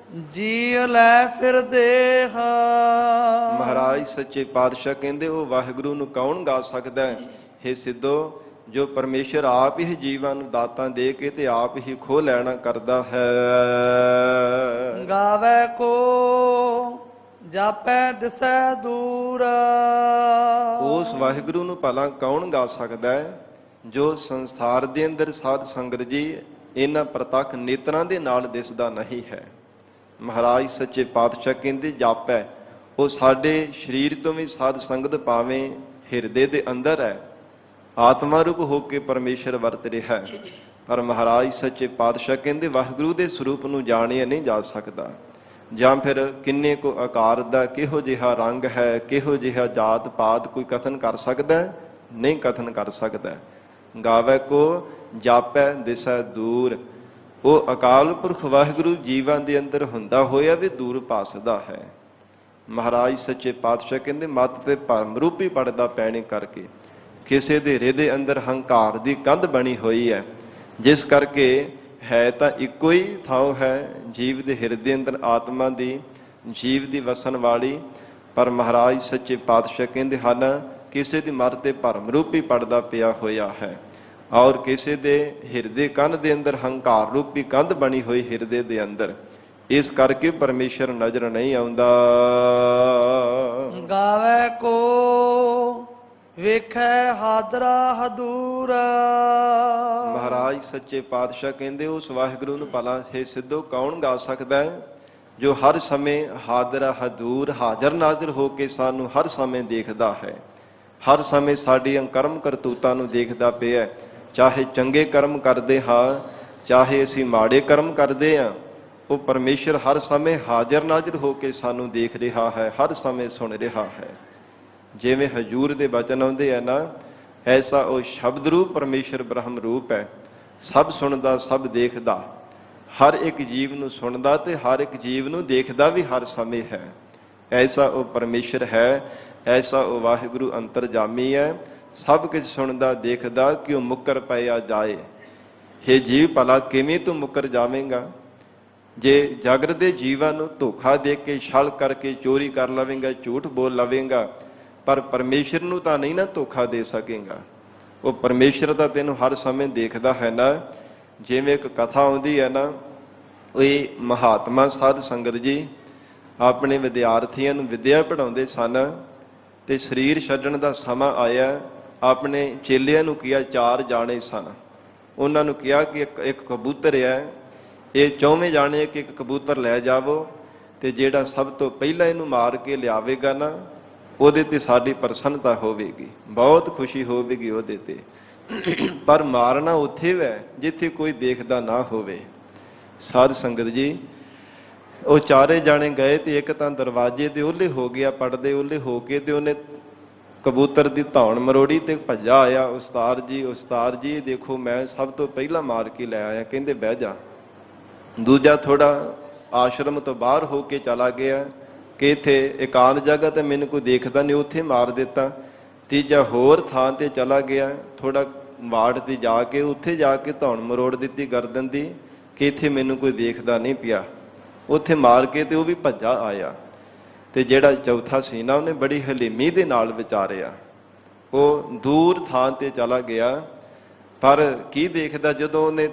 ਜੀ ਲੈ ਫਿਰ ਦੇਹ। ਮਹਾਰਾਜ ਸੱਚੇ ਪਾਤਸ਼ਾਹ ਕਹਿੰਦੇ ਉਹ ਵਾਹਿਗੁਰੂ ਨੂੰ ਕੌਣ ਗਾ ਸਕਦਾ ਹੈ? ਹੇ ਸਿੱਧੋ, ਜੋ ਪਰਮੇਸ਼ਰ ਆਪ ਹੀ ਜੀਵਾਂ ਨੂੰ ਦਾਤਾਂ ਦੇ ਕੇ ਤੇ ਆਪ ਹੀ ਖੋਹ ਲੈਣਾ ਕਰਦਾ ਹੈ। ਗਾਵੇ ਕੋ ਜਾਪੈ ਦਿਸੈ ਦੂਰ। ਉਸ ਵਾਹਿਗੁਰੂ ਨੂੰ ਭਲਾ ਕੌਣ ਗਾ ਸਕਦਾ ਹੈ ਜੋ ਸੰਸਾਰ ਦੇ ਅੰਦਰ ਸਾਧ ਸੰਗਤ ਜੀ ਇਹਨਾਂ ਪ੍ਰਤੱਖ ਨੇਤਰਾਂ ਦੇ ਨਾਲ ਦਿਸਦਾ ਨਹੀਂ ਹੈ। ਮਹਾਰਾਜ ਸੱਚੇ ਪਾਤਸ਼ਾਹ ਕਹਿੰਦੇ ਜਾਪੈ, ਉਹ ਸਾਡੇ ਸਰੀਰ ਤੋਂ ਵੀ ਸਾਧ ਸੰਗਤ ਪਾਵੇਂ ਹਿਰਦੇ ਦੇ ਅੰਦਰ ਹੈ, ਆਤਮਾ ਰੂਪ ਹੋ ਕੇ ਪਰਮੇਸ਼ਰ ਵਰਤ ਰਿਹਾ ਹੈ। ਪਰ ਮਹਾਰਾਜ ਸੱਚੇ ਪਾਤਸ਼ਾਹ ਕਹਿੰਦੇ ਵਾਹਿਗੁਰੂ ਦੇ ਸਰੂਪ ਨੂੰ ਜਾਣਿਆ ਨਹੀਂ ਜਾ ਸਕਦਾ। ਜਾਂ ਫਿਰ ਕਿੰਨੇ ਕੋ ਆਕਾਰ ਦਾ, ਕਿਹੋ ਜਿਹਾ ਰੰਗ ਹੈ, ਕਿਹੋ ਜਿਹਾ ਜਾਤ ਪਾਤ ਕੋਈ ਕਥਨ ਕਰ ਸਕਦਾ? ਨਹੀਂ ਕਥਨ ਕਰ ਸਕਦਾ। ਗਾਵੇ ਕੋ ਜਾਪੈ ਦਿਸੈ ਦੂਰ। ਉਹ ਅਕਾਲ ਪੁਰਖ ਵਾਹਿਗੁਰੂ ਜੀਵਾਂ ਦੇ ਅੰਦਰ ਹੁੰਦਾ ਹੋਇਆ ਵੀ ਦੂਰ ਭਾਸਦਾ ਹੈ। ਮਹਾਰਾਜ ਸੱਚੇ ਪਾਤਸ਼ਾਹ ਕਹਿੰਦੇ ਮੱਤ ਤੇ ਭਰਮ ਰੂਪੀ ਪੜਦਾ ਪੈਣੇ ਕਰਕੇ ਕਿਸੇ ਦੇ ਹਿਰਦੇ ਅੰਦਰ ਹੰਕਾਰ ਦੀ ਕੰਧ ਬਣੀ ਹੋਈ ਹੈ, ਜਿਸ ਕਰਕੇ ਹੈ ਤਾਂ ਇੱਕੋ ਹੀ ਥਾਂ ਹੈ ਜੀਵ ਦੇ ਹਿਰਦੇ ਅੰਦਰ ਆਤਮਾ ਦੀ, ਜੀਵ ਦੀ ਵਸਣ ਵਾਲੀ। ਪਰ ਮਹਾਰਾਜ ਸੱਚੇ ਪਾਤਸ਼ਾਹ ਕਹਿੰਦੇ ਹਨ ਕਿਸੇ ਦੀ ਮੱਤ ਤੇ ਭਰਮ ਰੂਪੀ ਪੜਦਾ ਪਿਆ ਹੋਇਆ ਹੈ, ਔਰ ਕਿਸੇ ਦੇ ਹਿਰਦੇ ਕੰਧ ਦੇ ਅੰਦਰ ਹੰਕਾਰ ਰੂਪੀ ਕੰਧ ਬਣੀ ਹੋਈ ਹਿਰਦੇ ਦੇ ਅੰਦਰ, ਇਸ ਕਰਕੇ ਪਰਮੇਸ਼ਰ ਨਜ਼ਰ ਨਹੀਂ ਆਉਂਦਾ। ਗਾਵੇ ਕੋ ਵੇਖੈ ਹਾਦਰਾ ਹਦੂਰ। ਮਹਾਰਾਜ ਸੱਚੇ ਪਾਤਸ਼ਾਹ ਕਹਿੰਦੇ ਉਸ ਵਾਹਿਗੁਰੂ ਨੂੰ ਭਲਾ ਹੈ ਸਿੱਧੋ ਕੌਣ ਗਾ ਸਕਦਾ ਹੈ ਜੋ ਹਰ ਸਮੇਂ ਹਾਦਰਾ ਹਦੂਰ, ਹਾਜ਼ਰ ਨਾਜ਼ਰ ਹੋ ਕੇ ਸਾਨੂੰ ਹਰ ਸਮੇਂ ਦੇਖਦਾ ਹੈ, ਹਰ ਸਮੇਂ ਸਾਡੀਆਂ ਕਰਮ ਕਰਤੂਤਾਂ ਨੂੰ ਦੇਖਦਾ ਪਿਆ। ਚਾਹੇ ਚੰਗੇ ਕਰਮ ਕਰਦੇ ਹਾਂ, ਚਾਹੇ ਅਸੀਂ ਮਾੜੇ ਕਰਮ ਕਰਦੇ ਹਾਂ, ਉਹ ਪਰਮੇਸ਼ਰ ਹਰ ਸਮੇਂ ਹਾਜ਼ਰ ਨਾਜ਼ਰ ਹੋ ਕੇ ਸਾਨੂੰ ਦੇਖ ਰਿਹਾ ਹੈ, ਹਰ ਸਮੇਂ ਸੁਣ ਰਿਹਾ ਹੈ। ਜਿਵੇਂ ਹਜੂਰ ਦੇ ਬਚਨ ਆਉਂਦੇ ਹੈ ਨਾ, ਐਸਾ ਉਹ ਸ਼ਬਦ ਰੂਪ ਪਰਮੇਸ਼ਰ ਬ੍ਰਹਮ ਰੂਪ ਹੈ, ਸਭ ਸੁਣਦਾ ਸਭ ਦੇਖਦਾ, ਹਰ ਇੱਕ ਜੀਵ ਨੂੰ ਸੁਣਦਾ ਤੇ ਹਰ ਇੱਕ ਜੀਵ ਨੂੰ ਦੇਖਦਾ ਵੀ ਹਰ ਸਮੇਂ ਹੈ। ਐਸਾ ਉਹ ਪਰਮੇਸ਼ਰ ਹੈ, ਐਸਾ ਉਹ ਵਾਹਿਗੁਰੂ ਅੰਤਰਜਾਮੀ ਹੈ, ਸਭ ਕੁਝ ਸੁਣਦਾ ਦੇਖਦਾ ਕਿ ਉਹ ਮੁੱਕਰ ਪਿਆ ਜਾਏ। ਹੇ ਜੀਵ ਭਲਾ ਕਿਵੇਂ ਤੂੰ ਮੁੱਕਰ ਜਾਵੇਂਗਾ? ਜੇ ਜਗਤ ਦੇ ਜੀਵਾਂ ਨੂੰ ਧੋਖਾ ਦੇ ਕੇ, ਛਲ ਕਰਕੇ, ਚੋਰੀ ਕਰ ਲਵੇਂਗਾ, ਝੂਠ ਬੋਲ ਲਵੇਂਗਾ, ਪਰ ਪਰਮੇਸ਼ਰ ਨੂੰ ਤਾਂ ਨਹੀਂ ਨਾ ਧੋਖਾ ਦੇ ਸਕੇਗਾ। ਉਹ ਪਰਮੇਸ਼ਰ ਤਾਂ ਤੈਨੂੰ ਹਰ ਸਮੇਂ ਦੇਖਦਾ ਹੈ ਨਾ। ਜਿਵੇਂ ਇੱਕ ਕਥਾ ਆਉਂਦੀ ਹੈ ਨਾ, ਉਹ ਮਹਾਤਮਾ ਸਾਧ ਸੰਗਤ ਜੀ ਆਪਣੇ ਵਿਦਿਆਰਥੀਆਂ ਨੂੰ ਵਿੱਦਿਆ ਪੜ੍ਹਾਉਂਦੇ ਸਨ ਤੇ ਸਰੀਰ ਛੱਡਣ ਦਾ ਸਮਾਂ ਆਇਆ। ਆਪਣੇ ਚੇਲਿਆਂ ਨੂੰ ਕਿਹਾ, 4 ਜਾਣੇ ਸਨ, ਉਹਨਾਂ ਨੂੰ ਕਿਹਾ ਕਿ ਇੱਕ ਕਬੂਤਰ ਹੈ, ਇਹ 4ਵੇਂ ਜਾਣੇ ਕਿ ਇੱਕ ਕਬੂਤਰ ਲੈ ਜਾਵੋ ਤੇ ਜਿਹੜਾ ਸਭ ਤੋਂ ਪਹਿਲਾਂ ਇਹਨੂੰ ਮਾਰ ਕੇ ਲਿਆਵੇਗਾ ਨਾ, ਉਹਦੇ ਤੇ ਸਾਡੀ ਪ੍ਰਸੰਨਤਾ ਹੋਵੇਗੀ, ਬਹੁਤ ਖੁਸ਼ੀ ਹੋਵੇਗੀ ਉਹਦੇ ਤੇ। ਪਰ ਮਾਰਨਾ ਉੱਥੇ ਵੈ ਜਿੱਥੇ ਕੋਈ ਦੇਖਦਾ ਨਾ ਹੋਵੇ। ਸਾਧ ਸੰਗਤ ਜੀ ਉਹ 4 ਜਾਣੇ ਗਏ ਤੇ ਇੱਕ ਤਾਂ ਦਰਵਾਜ਼ੇ ਦੇ ਉਹਲੇ ਹੋ ਗਿਆ, ਪੜਦੇ ਉਹਲੇ ਹੋ ਕੇ, ਤੇ ਉਹਨੇ ਕਬੂਤਰ ਦੀ ਧੌਣ ਮਰੋੜੀ ਤੇ ਭੱਜਾ ਆਇਆ, ਉਸਤਾਦ ਜੀ ਦੇਖੋ ਮੈਂ ਸਭ ਤੋਂ ਪਹਿਲਾਂ ਮਾਰ ਕੇ ਲੈ ਆਇਆ। ਕਹਿੰਦੇ ਬਹਿ ਜਾ। ਦੂਜਾ ਥੋੜਾ ਆਸ਼ਰਮ ਤੋਂ ਬਾਹਰ ਹੋ ਕੇ ਚਲਾ ਗਿਆ ਕਿ ਇੱਥੇ ਇਕਾਂਤ ਜਗ੍ਹਾ ਤੇ ਮੈਨੂੰ ਕੋਈ ਦੇਖਦਾ ਨਹੀਂ, ਉੱਥੇ ਮਾਰ ਦਿੱਤਾ। ਤੀਜਾ ਹੋਰ ਥਾਂ ਤੇ ਚਲਾ ਗਿਆ, ਥੋੜਾ ਵਾਰਡ ਤੇ ਜਾ ਕੇ ਉੱਥੇ ਜਾ ਕੇ ਧੌਣ ਮਰੋੜ ਦਿੱਤੀ ਗਰਦਨ ਦੀ ਕਿ ਇੱਥੇ ਮੈਨੂੰ ਕੋਈ ਦੇਖਦਾ ਨਹੀਂ ਪਿਆ, ਉੱਥੇ ਮਾਰ ਕੇ ਤੇ ਉਹ ਵੀ ਭੱਜਾ ਆਇਆ। ਤੇ ਜਿਹੜਾ ਚੌਥਾ ਸੀ ਨਾ, ਉਹਨੇ ਬੜੀ ਹਲੀਮੀ ਦੇ ਨਾਲ ਵਿਚਾਰਿਆ। ਉਹ ਦੂਰ ਥਾਂ ਤੇ ਚਲਾ ਗਿਆ, ਪਰ ਕੀ ਦੇਖਦਾ, ਜਦੋਂ ਉਹਨੇ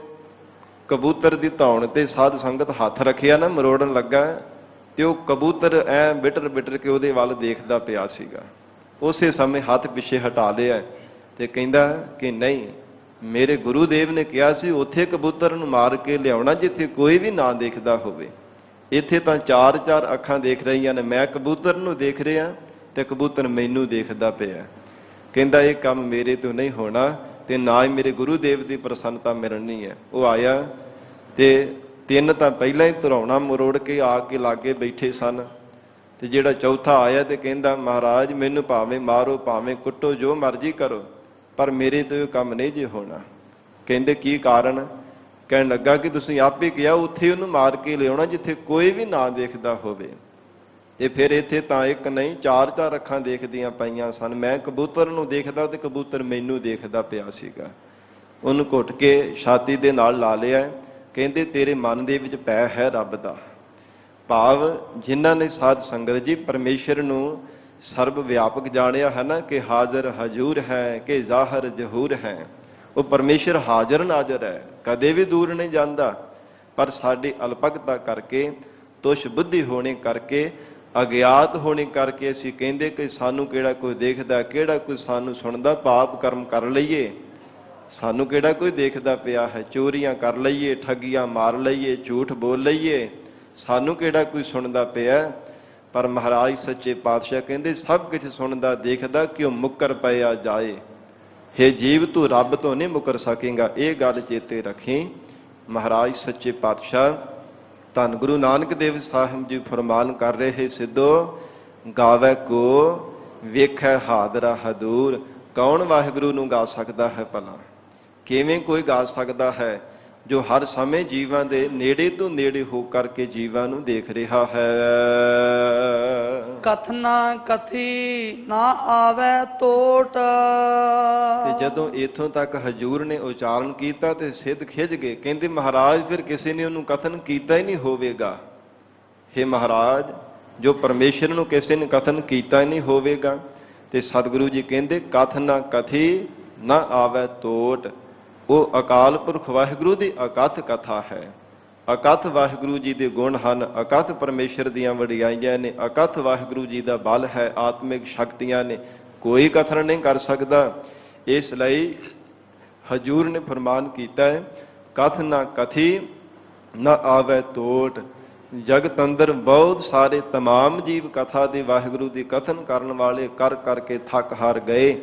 ਕਬੂਤਰ ਦੀ ਧੌਣ ਤੇ ਸਾਧ ਸੰਗਤ ਹੱਥ ਰੱਖਿਆ ਨਾ, ਮਰੋੜਨ ਲੱਗਾ, ਤੇ ਉਹ ਕਬੂਤਰ ਐ ਬਿਟਰ ਬਿਟਰ ਕੇ ਉਹਦੇ ਵੱਲ ਦੇਖਦਾ ਪਿਆ ਸੀਗਾ। ਉਸੇ ਸਮੇਂ ਹੱਥ ਪਿੱਛੇ ਹਟਾ ਲਿਆ ਤੇ ਕਹਿੰਦਾ ਕਿ ਨਹੀਂ, ਮੇਰੇ ਗੁਰੂ ਦੇਵ ਨੇ ਕਿਹਾ ਸੀ ਉੱਥੇ ਕਬੂਤਰ ਨੂੰ ਮਾਰ ਕੇ ਲਿਆਉਣਾ ਜਿੱਥੇ ਕੋਈ ਵੀ ਨਾ ਦੇਖਦਾ ਹੋਵੇ। ਇੱਥੇ ਤਾਂ ਚਾਰ ਚਾਰ ਅੱਖਾਂ ਦੇਖ ਰਹੀਆਂ ਨੇ, ਮੈਂ ਕਬੂਤਰ ਨੂੰ ਦੇਖ ਰਿਹਾ ਤੇ ਕਬੂਤਰ ਮੈਨੂੰ ਦੇਖਦਾ ਪਿਆ। ਕਹਿੰਦਾ ਇਹ ਕੰਮ ਮੇਰੇ ਤੋਂ ਨਹੀਂ ਹੋਣਾ ਤੇ ਨਾ ਹੀ ਮੇਰੇ ਗੁਰੂ ਦੇਵ ਦੀ ਪ੍ਰਸੰਨਤਾ ਮਿਲਣੀ ਹੈ। ਉਹ ਆਇਆ ਤੇ ਤਿੰਨ ਤਾਂ ਪਹਿਲਾਂ ਹੀ ਧਰੌਣਾ ਮਰੋੜ ਕੇ ਆ ਕੇ ਲਾਗੇ ਬੈਠੇ ਸਨ, ਤੇ ਜਿਹੜਾ ਚੌਥਾ ਆਇਆ ਤੇ ਕਹਿੰਦਾ ਮਹਾਰਾਜ ਮੈਨੂੰ ਭਾਵੇਂ ਮਾਰੋ ਭਾਵੇਂ ਕੁੱਟੋ, ਜੋ ਮਰਜ਼ੀ ਕਰੋ, ਪਰ ਮੇਰੇ ਤੋਂ ਇਹ ਕੰਮ ਨਹੀਂ ਜੇ ਹੋਣਾ। ਕਹਿੰਦੇ ਕੀ ਕਾਰਨ? ਕਹਿਣ ਲੱਗਾ ਕਿ ਤੁਸੀਂ ਆਪੇ ਕਿਹਾ ਉੱਥੇ ਉਹਨੂੰ ਮਾਰ ਕੇ ਲਿਆਉਣਾ ਜਿੱਥੇ ਕੋਈ ਵੀ ਨਾ ਦੇਖਦਾ ਹੋਵੇ। ਤੇ ਫਿਰ ਇੱਥੇ ਤਾਂ ਇੱਕ ਨਹੀਂ ਚਾਰ ਚਾਰ ਅੱਖਾਂ ਦੇਖਦੀਆਂ ਪਈਆਂ ਸਨ। ਮੈਂ ਕਬੂਤਰ ਨੂੰ ਦੇਖਦਾ ਤੇ ਕਬੂਤਰ ਮੈਨੂੰ ਦੇਖਦਾ ਪਿਆ ਸੀਗਾ। ਉਹਨੂੰ ਘੁੱਟ ਕੇ ਛਾਤੀ ਦੇ ਨਾਲ ਲਾ ਲਿਆ। ਕਹਿੰਦੇ ਤੇਰੇ ਮਨ ਦੇ ਵਿੱਚ ਪੈ ਹੈ ਰੱਬ ਦਾ ਭਾਵ। ਜਿਨ੍ਹਾਂ ਨੇ ਸਾਧ ਸੰਗਤ ਜੀ ਪਰਮੇਸ਼ਰ ਨੂੰ ਸਰਬ ਵਿਆਪਕ ਜਾਣਿਆ ਹੈ ਨਾ, ਕਿ ਹਾਜ਼ਰ ਹਜੂਰ ਹੈ, ਕਿ ਜ਼ਾਹਰ ਜ਼ਹੂਰ ਹੈ, ਉਹ ਪਰਮੇਸ਼ਰ ਹਾਜ਼ਰ ਨਾਜ਼ਰ ਹੈ, ਕਦੇ ਵੀ ਦੂਰ ਨਹੀਂ ਜਾਂਦਾ। ਪਰ ਸਾਡੀ ਅਲਪਗਤਾ ਕਰਕੇ, ਤੁਸ਼ ਬੁੱਧੀ ਹੋਣੇ ਕਰਕੇ, ਅਗਿਆਤ ਹੋਣੇ ਕਰਕੇ ਅਸੀਂ ਕਹਿੰਦੇ ਕਿ ਸਾਨੂੰ ਕਿਹੜਾ ਕੋਈ ਦੇਖਦਾ, ਕਿਹੜਾ ਕੋਈ ਸਾਨੂੰ ਸੁਣਦਾ, ਪਾਪ ਕਰਮ ਕਰ ਲਈਏ, ਸਾਨੂੰ ਕਿਹੜਾ ਕੋਈ ਦੇਖਦਾ ਪਿਆ ਹੈ, ਚੋਰੀਆਂ ਕਰ ਲਈਏ, ਠੱਗੀਆਂ ਮਾਰ ਲਈਏ, ਝੂਠ ਬੋਲ ਲਈਏ, ਸਾਨੂੰ ਕਿਹੜਾ ਕੋਈ ਸੁਣਦਾ ਪਿਆ। ਪਰ ਮਹਾਰਾਜ ਸੱਚੇ ਪਾਤਸ਼ਾਹ ਕਹਿੰਦੇ ਸਭ ਕੁਝ ਸੁਣਦਾ ਦੇਖਦਾ, ਕਿਉਂ ਮੁੱਕਰ ਪਿਆ ਜਾਏ। ਹੇ ਜੀਵ ਤੂੰ ਰੱਬ ਤੋਂ ਨਹੀਂ ਮੁੱਕਰ ਸਕੇਗਾ, ਇਹ ਗੱਲ ਚੇਤੇ ਰੱਖੀ। ਮਹਾਰਾਜ ਸੱਚੇ ਪਾਤਸ਼ਾਹ ਧੰਨ ਗੁਰੂ ਨਾਨਕ ਦੇਵ ਸਾਹਿਬ ਜੀ ਫਰਮਾਨ ਕਰ ਰਹੇ, ਸਿੱਧੋ ਗਾਵੇ ਕੋ ਵੇਖੈ ਹਾਦਰਾ ਹਦੂਰ। ਕੌਣ ਵਾਹਿਗੁਰੂ ਨੂੰ ਗਾ ਸਕਦਾ ਹੈ ਭਲਾ? ਕਿਵੇਂ ਕੋਈ ਗਾ ਸਕਦਾ ਹੈ ਜੋ ਹਰ ਸਮੇਂ ਜੀਵਾਂ ਦੇ ਨੇੜੇ ਤੋਂ ਨੇੜੇ ਹੋ ਕਰਕੇ ਜੀਵਾਂ ਨੂੰ ਦੇਖ ਰਿਹਾ ਹੈ। ਕਥਨਾ ਕਥੀ ਨਾ ਆਵੇ ਟੋਟ। ਤੇ ਜਦੋਂ ਇਥੋਂ ਤੱਕ ਹਜੂਰ ਨੇ ਉਚਾਰਨ ਕੀਤਾ ਤੇ ਸਿੱਧ ਖਿੱਚ ਗਏ। ਕਹਿੰਦੇ ਮਹਾਰਾਜ ਫਿਰ ਕਿਸੇ ਨੇ ਉਹਨੂੰ ਕਥਨ ਕੀਤਾ ਹੀ ਨਹੀਂ ਹੋਵੇਗਾ। ਹੇ ਮਹਾਰਾਜ, ਜੋ ਪਰਮੇਸ਼ਰ ਨੂੰ ਕਿਸੇ ਨੇ ਕਥਨ ਕੀਤਾ ਹੀ ਨਹੀਂ ਹੋਵੇਗਾ। ਤੇ ਸਤਿਗੁਰੂ ਜੀ ਕਹਿੰਦੇ ਕਥ ਨਾ ਕਥੀ ਨਾ ਆਵੇ ਟੋਟ। ਉਹ ਅਕਾਲ ਪੁਰਖ ਵਾਹਿਗੁਰੂ ਦੀ ਅਕਥ ਕਥਾ ਹੈ। ਅਕਥ ਵਾਹਿਗੁਰੂ ਜੀ ਦੇ ਗੁਣ ਹਨ, ਅਕਥ ਪਰਮੇਸ਼ਰ ਦੀਆਂ ਵਡਿਆਈਆਂ ਨੇ, ਅਕਥ ਵਾਹਿਗੁਰੂ ਜੀ ਦਾ ਬਲ ਹੈ, ਆਤਮਿਕ ਸ਼ਕਤੀਆਂ ਨੇ, ਕੋਈ ਕਥਨ ਨਹੀਂ ਕਰ ਸਕਦਾ। ਇਸ ਲਈ ਹਜੂਰ ਨੇ ਫਰਮਾਨ ਕੀਤਾ ਹੈ ਕਥ ਨਾ ਕਥੀ ਨਾ ਆਵੇ ਟੋਟ। ਜਗਤ ਅੰਦਰ ਬਹੁਤ ਸਾਰੇ ਤਮਾਮ ਜੀਵ ਕਥਾ ਦੇ ਵਾਹਿਗੁਰੂ ਦੀ ਕਥਨ ਕਰਨ ਵਾਲੇ ਕਰ ਕਰਕੇ ਥੱਕ ਹਾਰ ਗਏ,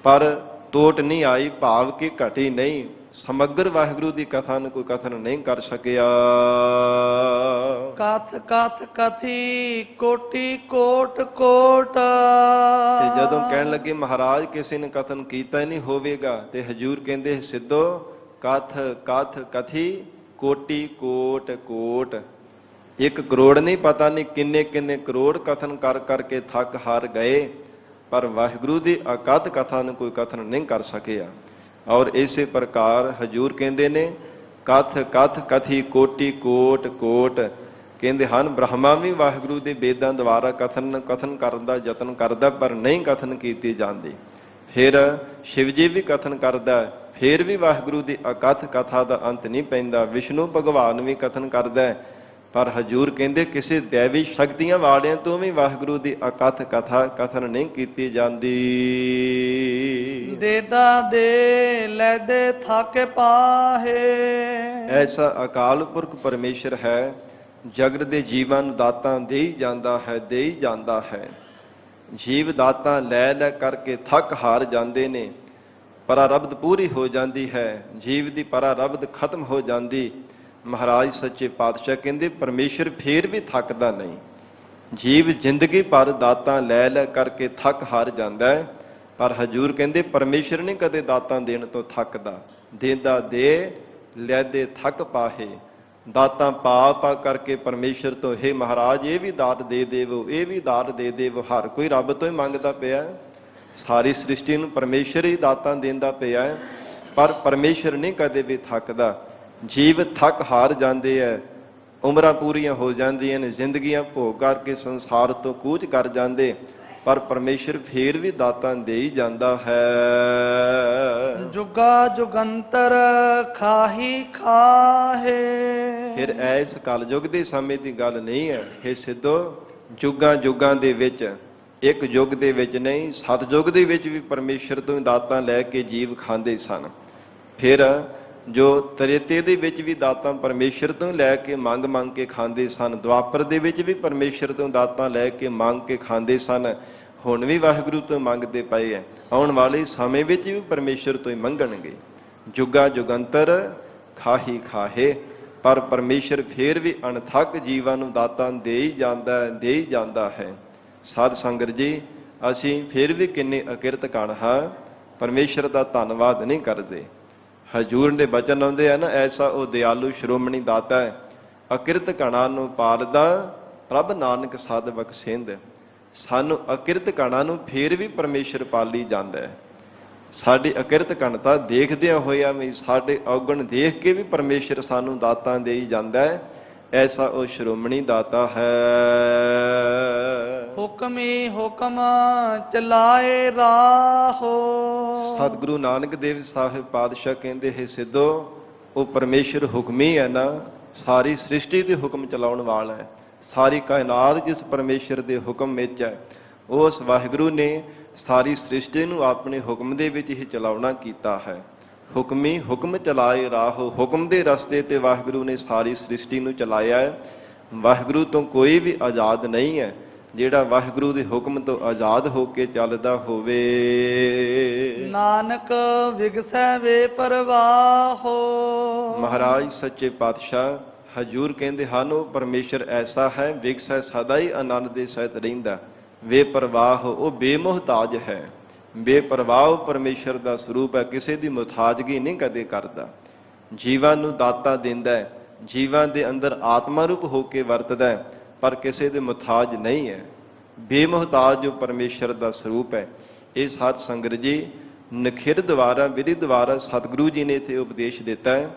ਪਰ ਟੋਟ ਨਹੀਂ ਆਈ, ਭਾਵ ਕਿ ਘਟੀ ਨਹੀਂ। ਸਮਗਰ ਵਾਹਿਗੁਰੂ ਦੀ ਕਥਾ ਨੂੰ ਕੋਈ ਕਥਨ ਨਹੀਂ ਕਰ ਸਕਿਆ। ਕਥ ਕਥ ਕਥੀ ਕੋਟੀ ਕੋਟ ਕੋਟ। ਤੇ ਜਦੋਂ ਕਹਿਣ ਲੱਗੇ ਮਹਾਰਾਜ ਕਿਸੇ ਨੇ ਕਥਨ ਕੀਤਾ ਹੀ ਨਹੀਂ ਹੋਵੇਗਾ, ਤੇ ਹਜੂਰ ਕਹਿੰਦੇ ਸਿੱਧੋ ਕਥ ਕਥ ਕਥੀ ਕੋਟੀ ਕੋਟ ਕੋਟ। 1 ਕਰੋੜ ਨਹੀਂ, ਪਤਾ ਨਹੀਂ ਕਿੰਨੇ ਕਿੰਨੇ ਕਰੋੜ ਕਥਨ ਕਰ ਕਰਕੇ ਥੱਕ ਹਾਰ ਗਏ, ਪਰ ਵਾਹਿਗੁਰੂ ਦੀ ਅਕਥ ਕਥਾ ਨੂੰ ਕੋਈ ਕਥਨ ਨਹੀਂ ਕਰ ਸਕਿਆ। ਔਰ ਇਸੇ ਪ੍ਰਕਾਰ ਹਜੂਰ ਕਹਿੰਦੇ ਨੇ ਕਥ ਕਥ ਕਥੀ ਕੋਟੀ ਕੋਟ ਕੋਟ। ਕਹਿੰਦੇ ਹਨ ਬ੍ਰਹਮਾ ਵੀ ਵਾਹਿਗੁਰੂ ਦੇ ਵੇਦਾਂ ਦੁਆਰਾ ਕਥਨ ਕਰਨ ਦਾ ਯਤਨ ਕਰਦਾ, ਪਰ ਨਹੀਂ ਕਥਨ ਕੀਤੀ ਜਾਂਦੀ। ਫਿਰ ਸ਼ਿਵ ਜੀ ਵੀ ਕਥਨ ਕਰਦਾ, ਫਿਰ ਵੀ ਵਾਹਿਗੁਰੂ ਦੀ ਅਕਥ ਕਥਾ ਦਾ ਅੰਤ ਨਹੀਂ ਪੈਂਦਾ। ਵਿਸ਼ਨੂੰ ਭਗਵਾਨ ਵੀ ਕਥਨ ਕਰਦਾ, ਪਰ ਹਜੂਰ ਕਹਿੰਦੇ ਕਿਸੇ ਦੈਵੀ ਸ਼ਕਤੀਆਂ ਵਾਲਿਆਂ ਤੋਂ ਵੀ ਵਾਹਿਗੁਰੂ ਦੀ ਅਕਥ ਕਥਾ ਕਥਨ ਨਹੀਂ ਕੀਤੀ ਜਾਂਦੀ। ਦੇਦਾ ਦੇ ਲੈਦੇ ਥਾਕੇ ਪਾਹੇ। ਐਸਾ ਅਕਾਲ ਪੁਰਖ ਪਰਮੇਸ਼ਰ ਹੈ, ਜਗਤ ਦੇ ਜੀਵਾਂ ਨੂੰ ਦਾਤਾਂ ਦੇ ਹੀ ਜਾਂਦਾ ਹੈ, ਦੇ ਹੀ ਜਾਂਦਾ ਹੈ। ਜੀਵ ਦਾਤਾਂ ਲੈ ਲੈ ਕਰਕੇ ਥੱਕ ਹਾਰ ਜਾਂਦੇ ਨੇ, ਪਰਾਰਬਧ ਪੂਰੀ ਹੋ ਜਾਂਦੀ ਹੈ, ਜੀਵ ਦੀ ਪਰਾਰਬਧ ਖਤਮ ਹੋ ਜਾਂਦੀ। ਮਹਾਰਾਜ ਸੱਚੇ ਪਾਤਸ਼ਾਹ ਕਹਿੰਦੇ ਪਰਮੇਸ਼ਰ ਫੇਰ ਵੀ ਥੱਕਦਾ ਨਹੀਂ। ਜੀਵ ਜ਼ਿੰਦਗੀ ਭਰ ਦਾਤਾਂ ਲੈ ਲੈ ਕਰਕੇ ਥੱਕ ਹਾਰ ਜਾਂਦਾ ਹੈ, ਪਰ ਹਜੂਰ ਕਹਿੰਦੇ ਪਰਮੇਸ਼ਰ ਨਹੀਂ ਕਦੇ ਦਾਤਾਂ ਦੇਣ ਤੋਂ ਥੱਕਦਾ। ਦੇਂਦਾ ਦੇ ਲੈਦੇ ਥੱਕ ਪਾਹੇ। ਦਾਤਾਂ ਪਾ ਪਾ ਕਰਕੇ ਪਰਮੇਸ਼ਰ ਤੋਂ ਹੇ ਮਹਾਰਾਜ ਇਹ ਵੀ ਦਾਤ ਦੇ ਦੇਵੋ, ਇਹ ਵੀ ਦਾਤ ਦੇ ਦੇਵੋ। ਹਰ ਕੋਈ ਰੱਬ ਤੋਂ ਹੀ ਮੰਗਦਾ ਪਿਆ, ਸਾਰੀ ਸ੍ਰਿਸ਼ਟੀ ਨੂੰ ਪਰਮੇਸ਼ਰ ਹੀ ਦਾਤਾਂ ਦੇਂਦਾ ਪਿਆ, ਪਰ ਪਰਮੇਸ਼ਰ ਨਹੀਂ ਕਦੇ ਵੀ ਥੱਕਦਾ। ਜੀਵ ਥੱਕ ਹਾਰ ਜਾਂਦੇ ਹੈ, ਉਮਰਾਂ ਪੂਰੀਆਂ ਹੋ ਜਾਂਦੀਆਂ ਨੇ, ਜ਼ਿੰਦਗੀਆਂ ਭੋਗ ਕਰਕੇ ਸੰਸਾਰ ਤੋਂ ਕੂਚ ਕਰ ਜਾਂਦੇ, ਪਰ ਪਰਮੇਸ਼ਰ ਫੇਰ ਵੀ ਦਾਤਾਂ ਦੇ ਹੀ ਜਾਂਦਾ ਹੈ। ਜੁਗਾ ਜੁਗੰਤਰ ਖਾਹੀ ਖਾਹੇ। ਫਿਰ ਐਸ ਕਲਯੁਗ ਦੇ ਸਮੇਂ ਦੀ ਗੱਲ ਨਹੀਂ ਹੈ, ਇਹ ਸਿੱਧੋ ਜੁਗਾਂ ਜੁਗਾਂ ਦੇ ਵਿੱਚ, ਇੱਕ ਯੁੱਗ ਦੇ ਵਿੱਚ ਨਹੀਂ, ਸਤਯੁਗ ਦੇ ਵਿੱਚ ਵੀ ਪਰਮੇਸ਼ਰ ਤੋਂ ਦਾਤਾਂ ਲੈ ਕੇ ਜੀਵ ਖਾਂਦੇ ਸਨ। ਫਿਰ ਜੋ ਤ੍ਰੇਤੇ ਦੇ ਵਿੱਚ ਵੀ ਦਾਤਾਂ ਪਰਮੇਸ਼ਰ ਤੋਂ ਲੈ ਕੇ ਮੰਗ ਮੰਗ ਕੇ ਖਾਂਦੇ ਸਨ, ਦੁਆਪਰ ਦੇ ਵਿੱਚ ਵੀ ਪਰਮੇਸ਼ਰ ਤੋਂ ਦਾਤਾਂ ਲੈ ਕੇ ਮੰਗ ਕੇ ਖਾਂਦੇ ਸਨ, ਹੁਣ ਵੀ ਵਾਹਿਗੁਰੂ ਤੋਂ ਮੰਗਦੇ ਪਏ ਹੈ। ਆਉਣ ਵਾਲੇ ਸਮੇਂ ਵਿੱਚ ਵੀ ਪਰਮੇਸ਼ਰ ਤੋਂ ਹੀ ਮੰਗਣਗੇ। ਜੁਗਾ ਜੁਗੰਤਰ ਖਾਹੀ ਖਾਹੇ, ਪਰ ਪਰਮੇਸ਼ਰ ਫੇਰ ਵੀ ਅਣਥੱਕ ਜੀਵਾਂ ਨੂੰ ਦਾਤਾਂ ਦੇ ਹੀ ਜਾਂਦਾ ਹੈ। ਸਾਧ ਸੰਗਤ ਜੀ, ਅਸੀਂ ਫਿਰ ਵੀ ਕਿੰਨੇ ਅਕਿਰਤ ਕਣ ਹਾਂ, ਪਰਮੇਸ਼ਰ ਦਾ ਧੰਨਵਾਦ ਨਹੀਂ ਕਰਦੇ। ਹਜੂਰ ਦੇ ਬਚਨ ਆਉਂਦੇ ਆ ਨਾ, ਐਸਾ ਉਹ ਦਿਆਲੂ ਸ਼੍ਰੋਮਣੀ ਦਾਤਾ ਹੈ, ਅਕਿਰਤ ਕਣਾਂ ਨੂੰ ਪਾਲਦਾ ਪ੍ਰਭ ਨਾਨਕ ਸਦ ਬਖਸ਼ਿੰਦ। ਸਾਨੂੰ ਅਕਿਰਤ ਕਣਾਂ ਨੂੰ ਫੇਰ ਵੀ ਪਰਮੇਸ਼ਰ ਪਾਲੀ ਜਾਂਦਾ ਹੈ। ਸਾਡੀ ਅਕਿਰਤ ਕਣਤਾ ਦੇਖਦਿਆਂ ਹੋਇਆ ਵੀ, ਸਾਡੇ ਔਗਣ ਦੇਖ ਕੇ ਵੀ ਪਰਮੇਸ਼ਰ ਸਾਨੂੰ ਦਾਤਾਂ ਦੇ ਹੀ ਜਾਂਦਾ ਹੈ। ਐਸਾ ਉਹ ਸ਼੍ਰੋਮਣੀ ਦਾਤਾ ਹੈ। ਹੁਕਮੀ ਹੁਕਮ ਚਲਾਏ ਰਾਹੋ। ਸਤਿਗੁਰੂ ਨਾਨਕ ਦੇਵ ਸਾਹਿਬ ਪਾਤਸ਼ਾਹ ਕਹਿੰਦੇ ਹੈ, ਸਿੱਧੋ ਉਹ ਪਰਮੇਸ਼ਰ ਹੁਕਮੀ ਹੈ ਨਾ, ਸਾਰੀ ਸ੍ਰਿਸ਼ਟੀ ਦੇ ਹੁਕਮ ਚਲਾਉਣ ਵਾਲਾ ਹੈ। ਸਾਰੀ ਕਾਇਨਾਤ ਜਿਸ ਪਰਮੇਸ਼ਰ ਦੇ ਹੁਕਮ ਵਿੱਚ ਹੈ, ਉਸ ਵਾਹਿਗੁਰੂ ਨੇ ਸਾਰੀ ਸ੍ਰਿਸ਼ਟੀ ਨੂੰ ਆਪਣੇ ਹੁਕਮ ਦੇ ਵਿੱਚ ਹੀ ਚਲਾਉਣਾ ਕੀਤਾ ਹੈ। ਹੁਕਮੀ ਹੁਕਮ ਚਲਾਏ ਰਾਹੋ, ਹੁਕਮ ਦੇ ਰਸਤੇ ਤੇ ਵਾਹਿਗੁਰੂ ਨੇ ਸਾਰੀ ਸ੍ਰਿਸ਼ਟੀ ਨੂੰ ਚਲਾਇਆ ਹੈ। ਵਾਹਿਗੁਰੂ ਤੋਂ ਕੋਈ ਵੀ ਆਜ਼ਾਦ ਨਹੀਂ ਹੈ। ਜਿਹੜਾ ਵਾਹਿਗੁਰੂ ਦੇ ਹੁਕਮ ਤੋਂ ਆਜ਼ਾਦ ਹੋ ਕੇ ਚੱਲਦਾ ਹੋਵੇ, ਨਾਨਕ ਵਿਗਸੈ ਵੇ ਪਰਵਾਹੋ। ਮਹਾਰਾਜ ਸੱਚੇ ਪਾਤਸ਼ਾਹ ਹਜੂਰ ਕਹਿੰਦੇ ਹਨ, ਉਹ ਪਰਮੇਸ਼ਰ ਐਸਾ ਹੈ, ਵਿਗਸੈ ਸਦਾ ਹੀ ਆਨੰਦ ਦੇ ਸਹਿਤ ਰਹਿੰਦਾ। ਵੇ ਪਰਵਾਹ, ਉਹ ਬੇਮੁਹਤਾਜ ਹੈ। ਬੇਪਰਵਾਹ ਪਰਮੇਸ਼ਰ ਦਾ ਸਰੂਪ ਹੈ, ਕਿਸੇ ਦੀ ਮੁਹਤਾਜਗੀ ਨਹੀਂ ਕਦੇ ਕਰਦਾ। ਜੀਵਾਂ ਨੂੰ ਦਾਤਾਂ ਦਿੰਦਾ ਹੈ, ਜੀਵਾਂ ਦੇ ਅੰਦਰ ਆਤਮਾ ਰੂਪ ਹੋ ਕੇ ਵਰਤਦਾ ਹੈ, ਪਰ ਕਿਸੇ ਦੇ ਮੁਹਤਾਜ ਨਹੀਂ ਹੈ। ਬੇਮੁਹਤਾਜ ਜੋ ਪਰਮੇਸ਼ਰ ਦਾ ਸਰੂਪ ਹੈ। ਇਹ ਸਾਧ ਸੰਗਤ ਜੀ, ਨਖਿਰ ਦੁਆਰਾ ਵਿਧੀ ਦੁਆਰਾ ਸਤਿਗੁਰੂ ਜੀ ਨੇ ਇੱਥੇ ਉਪਦੇਸ਼ ਦਿੱਤਾ ਹੈ।